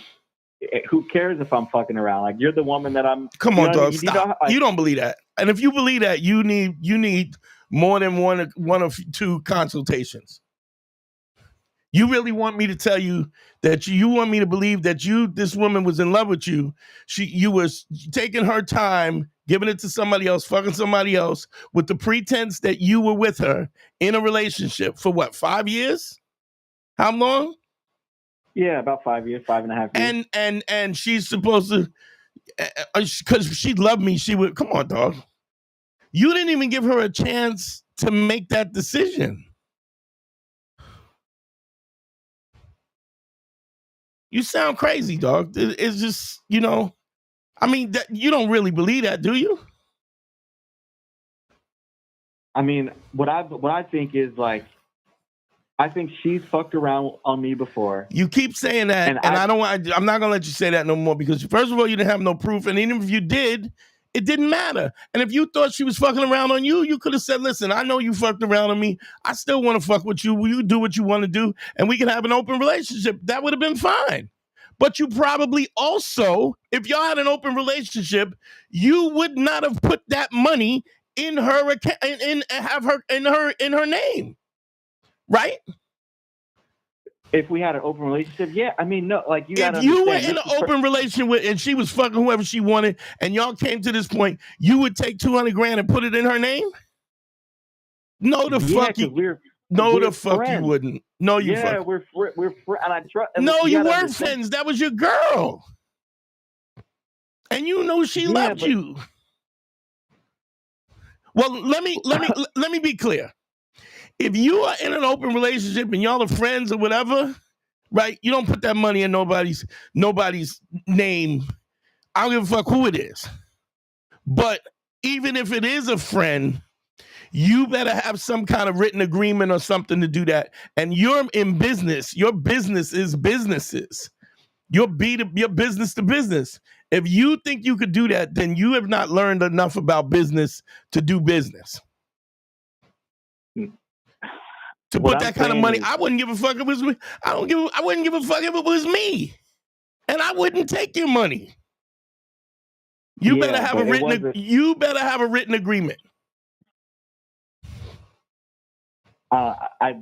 who cares if I'm fucking around? Like, you're the woman that I'm. Come on, dog, stop. You don't believe that. And if you believe that, you need more than one or two consultations. You really want me to tell you that you want me to believe that this woman was in love with you. You was taking her time, giving it to somebody else, fucking somebody else, with the pretense that you were with her in a relationship for what, 5 years? How long? Yeah, about 5 years, 5.5 years. And she's supposed to, because she loved me, she would, come on, dog. You didn't even give her a chance to make that decision. You sound crazy, dog. It's just, I mean, that you don't really believe that, do you? I mean, what I think is, like, I think she's fucked around on me before. You keep saying that, and I'm not gonna let you say that no more, because first of all, you didn't have no proof, and even if you did, it didn't matter. And if you thought she was fucking around on you, you could have said, listen, I know you fucked around on me. I still want to fuck with you. Will you do what you want to do? And we can have an open relationship. That would have been fine. But you probably also, if y'all had an open relationship, you would not have put that money in her account and have her in her name, right? If we had an open relationship, yeah. I mean, no, like you. If you were in an open relationship with, and she was fucking whoever she wanted, and y'all came to this point, you would take $200,000 and put it in her name? No, the fuck you. No, the fuck you wouldn't. No, you. Yeah, we're and I trust. No, you weren't friends. That was your girl, and you know she loved you. Well, let me be clear. If you are in an open relationship and y'all are friends or whatever, right? You don't put that money in nobody's name. I don't give a fuck who it is. But even if it is a friend, you better have some kind of written agreement or something to do that. And you're in business. Your business is businesses. You're business to business. If you think you could do that, then you have not learned enough about business to do business. To put that kind of money, I wouldn't give a fuck if it was me. I wouldn't give a fuck if it was me. And I wouldn't take your money. You better have a written agreement. I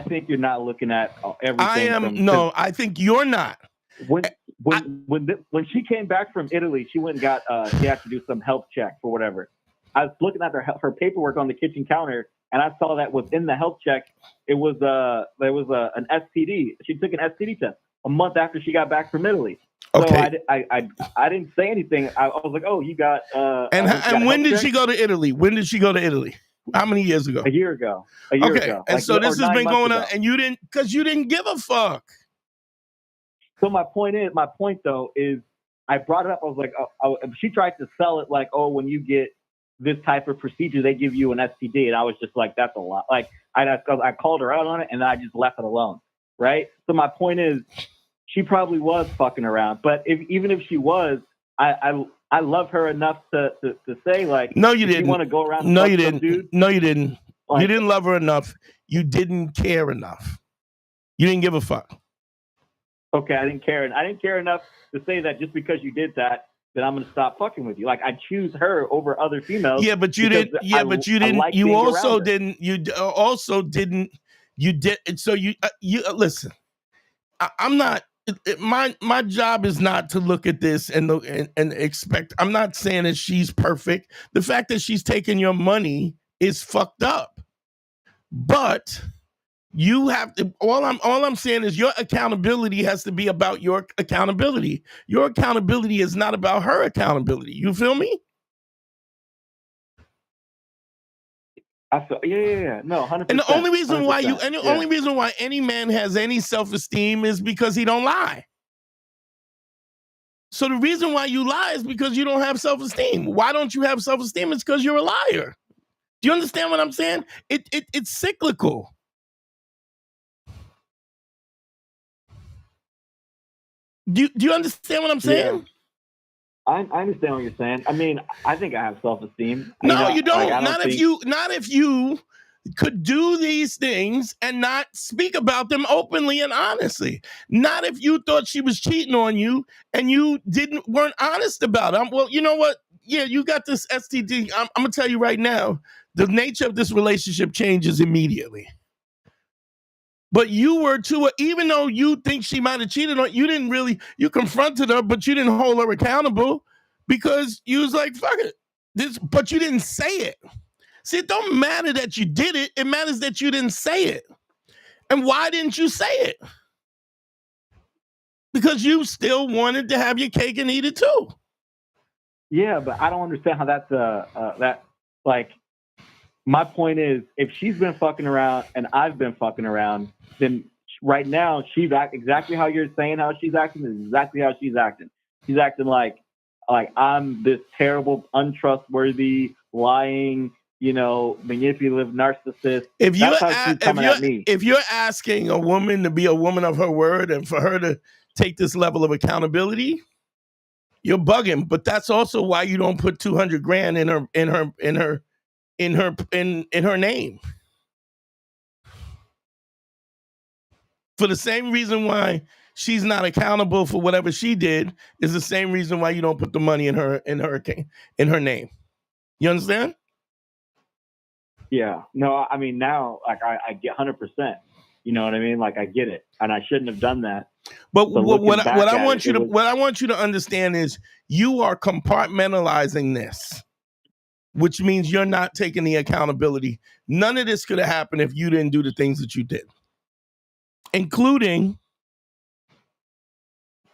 think you're not looking at everything. I think you're not. When she came back from Italy, she went and got she had to do some health check for whatever. I was looking at her paperwork on the kitchen counter, and I saw that within the health check, there was an STD. She took an STD test a month after she got back from Italy. So Okay. I didn't say anything. I was like, oh, you got. And when did she go to Italy? When did she go to Italy? How many years ago? A year ago. ago. And so this has been going on, ago. and you didn't give a fuck. So my point though is, I brought it up. I was like, she tried to sell it like, oh, when you get this type of procedure, they give you an STD, and I was just like, that's a lot. Like I called her out on it, and then I just left it alone, right? So my point is, she probably was fucking around, but even if she was, I love her enough to say like, no, you didn't. You want to go around? No, you didn't. Dude? No, you didn't. Like, you didn't love her enough. You didn't care enough. You didn't give a fuck. Okay, I didn't care, and I didn't care enough to say that just because you did that, then I'm going to stop fucking with you. Like, I choose her over other females. Yeah, but you didn't. Yeah, but you didn't. You also didn't. You also didn't. You did. So you listen. I'm not. My job is not to look at this and expect. I'm not saying that she's perfect. The fact that she's taking your money is fucked up. But you have to. All I'm saying is your accountability has to be about your accountability. Your accountability is not about her accountability. You feel me? I feel, yeah. No, 100%. And the only reason 100%, why only reason why any man has any self-esteem is because he don't lie. So the reason why you lie is because you don't have self-esteem. Why don't you have self-esteem? It's because you're a liar. Do you understand what I'm saying? It's cyclical. Do you understand what I'm saying? Yeah. I understand what you're saying. I mean, I think I have self-esteem. No, you don't. Like, not if you could do these things and not speak about them openly and honestly. Not if you thought she was cheating on you and you weren't honest about it. Well, you know what? Yeah, you got this STD. I'm gonna tell you right now, the nature of this relationship changes immediately. But you were too, even though you think she might have cheated on you, didn't really, you confronted her, but you didn't hold her accountable because you was like, fuck it. But you didn't say it. See, it don't matter that you did it. It matters that you didn't say it. And why didn't you say it? Because you still wanted to have your cake and eat it too. Yeah, but I don't understand how that's like, my point is, if she's been fucking around and I've been fucking around, then right now she's exactly how you're saying how she's acting is exactly how she's acting. She's acting like I'm this terrible, untrustworthy, lying, manipulative narcissist. If you're asking a woman to be a woman of her word and for her to take this level of accountability, you're bugging. But that's also why you don't put $200,000 in her name. For the same reason why she's not accountable for whatever she did is the same reason why you don't put the money in her name. You understand? Yeah. No, I mean, now, like, I get 100%. You know what I mean? Like, I get it, and I shouldn't have done that. But what I want you to understand is you are compartmentalizing this, which means you're not taking the accountability. None of this could have happened if you didn't do the things that you did, including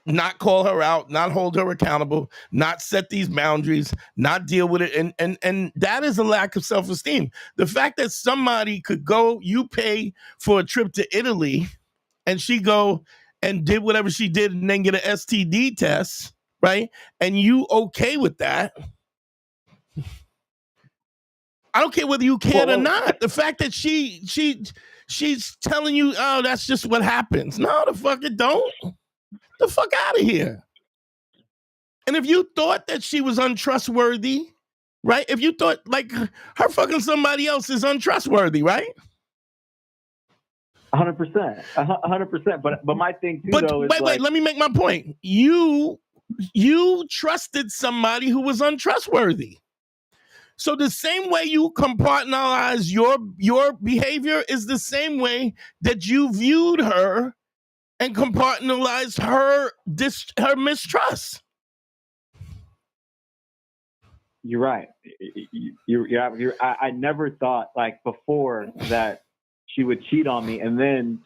not call her out, not hold her accountable, not set these boundaries, not deal with it. And that is a lack of self-esteem. The fact that somebody could go, you pay for a trip to Italy, and she go and did whatever she did and then get an STD test, right? And you okay with that? I don't care whether you cared or not. The fact that she's telling you, oh, that's just what happens. No, the fuck it don't. The fuck out of here. And if you thought that she was untrustworthy, right? If you thought like her fucking somebody else is untrustworthy, right? 100%. 100%. But my thing too, though, is wait, let me make my point. You trusted somebody who was untrustworthy. So the same way you compartmentalize your behavior is the same way that you viewed her and compartmentalized her mistrust. You're right. I never thought like before that she would cheat on me, and then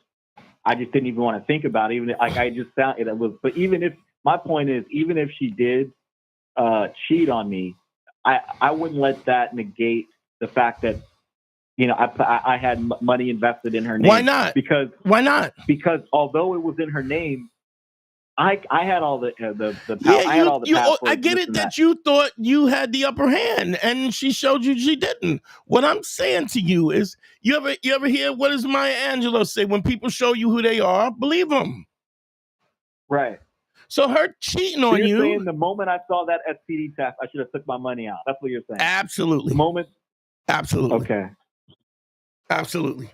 I just didn't even want to think about it. Even like I just found it was. But even if my point is, even if she did cheat on me, I wouldn't let that negate the fact that I had money invested in her name. Why not? Why not? Because although it was in her name, I had all the Yeah, I had all the passwords. I get it that you thought you had the upper hand, and she showed you she didn't. What I'm saying to you is, you ever hear what does Maya Angelou say? When people show you who they are, believe them. Right. So her cheating on you're you. Saying the moment I saw that SPD test, I should have took my money out. That's what you're saying. Absolutely. The moment. Absolutely. Okay. Absolutely.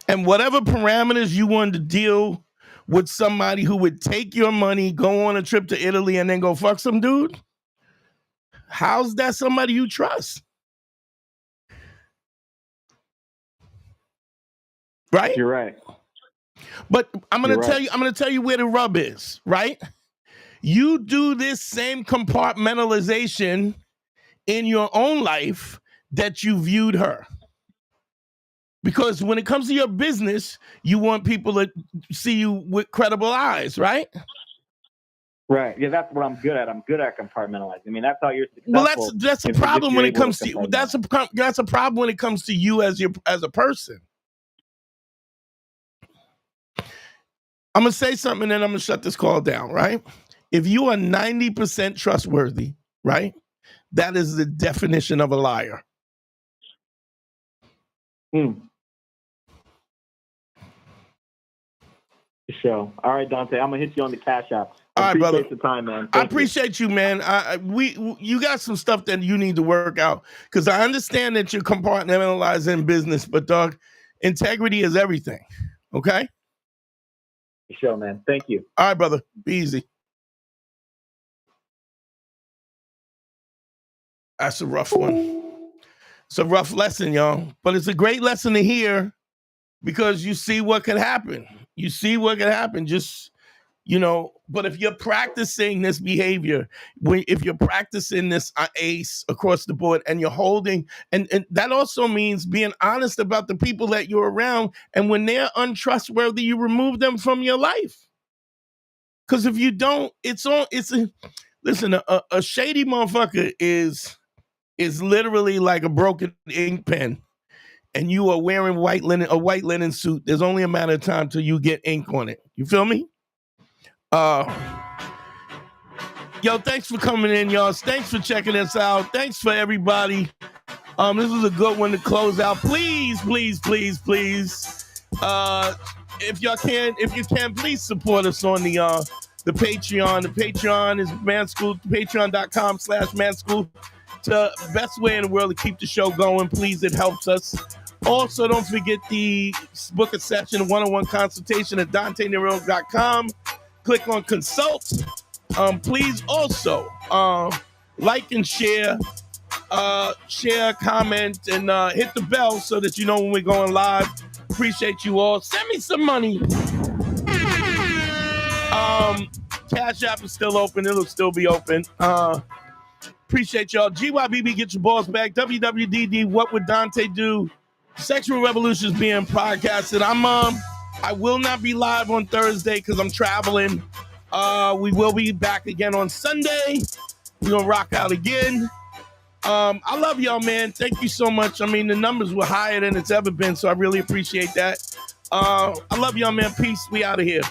And whatever parameters you wanted to deal with somebody who would take your money, go on a trip to Italy, and then go fuck some dude, how's that somebody you trust? Right? You're right. But I'm gonna tell you where the rub is, right? You do this same compartmentalization in your own life that you viewed her. Because when it comes to your business, you want people to see you with credible eyes, right? Right. Yeah, that's what I'm good at. I'm good at compartmentalizing. I mean, that's how you're successful. Well, that's a problem when it comes to you. That's a problem when it comes to you as a person. I'm gonna say something and then I'm gonna shut this call down, right? If you are 90% trustworthy, right? That is the definition of a liar. Show. All right, Dante, I'm gonna hit you on the Cash App. All right, brother. Appreciate the time, man. I appreciate you, man. You got some stuff that you need to work out, because I understand that you're compartmentalizing business, but dog, integrity is everything. Okay. Show, man. Thank you. All right, brother. Be easy. That's a rough one. It's a rough lesson, y'all, but it's a great lesson to hear, because you see what can happen. You see what can happen. Just, but if you're practicing this behavior, if you're practicing this ACE across the board, and you're holding, and that also means being honest about the people that you're around. And when they're untrustworthy, you remove them from your life. Because if you don't, listen, a shady motherfucker is literally like a broken ink pen. And you are wearing a white linen suit. There's only a matter of time till you get ink on it. You feel me? Yo, thanks for coming in, y'all. Thanks for checking us out. Thanks for everybody. This was a good one to close out. Please, please, please, please. If you can, please support us on the Patreon. The Patreon is Manschool. Patreon.com/Manschool. It's the best way in the world to keep the show going. Please, it helps us. Also, don't forget the book a session, one-on-one consultation at DanteNero.com. Click on consult. Please also like and share, comment, and hit the bell so that you know when we're going live. Appreciate you all. Send me some money. Cash App is still open. It'll still be open. Appreciate y'all. GYBB, get your balls back. WWDD, what would Dante do? Sexual Revolutions being podcasted. I will not be live on Thursday because I'm traveling. We will be back again on Sunday. We're gonna rock out again. I love y'all, man. Thank you so much. I mean, the numbers were higher than it's ever been, so I really appreciate that. I love y'all, man. Peace. We out of here.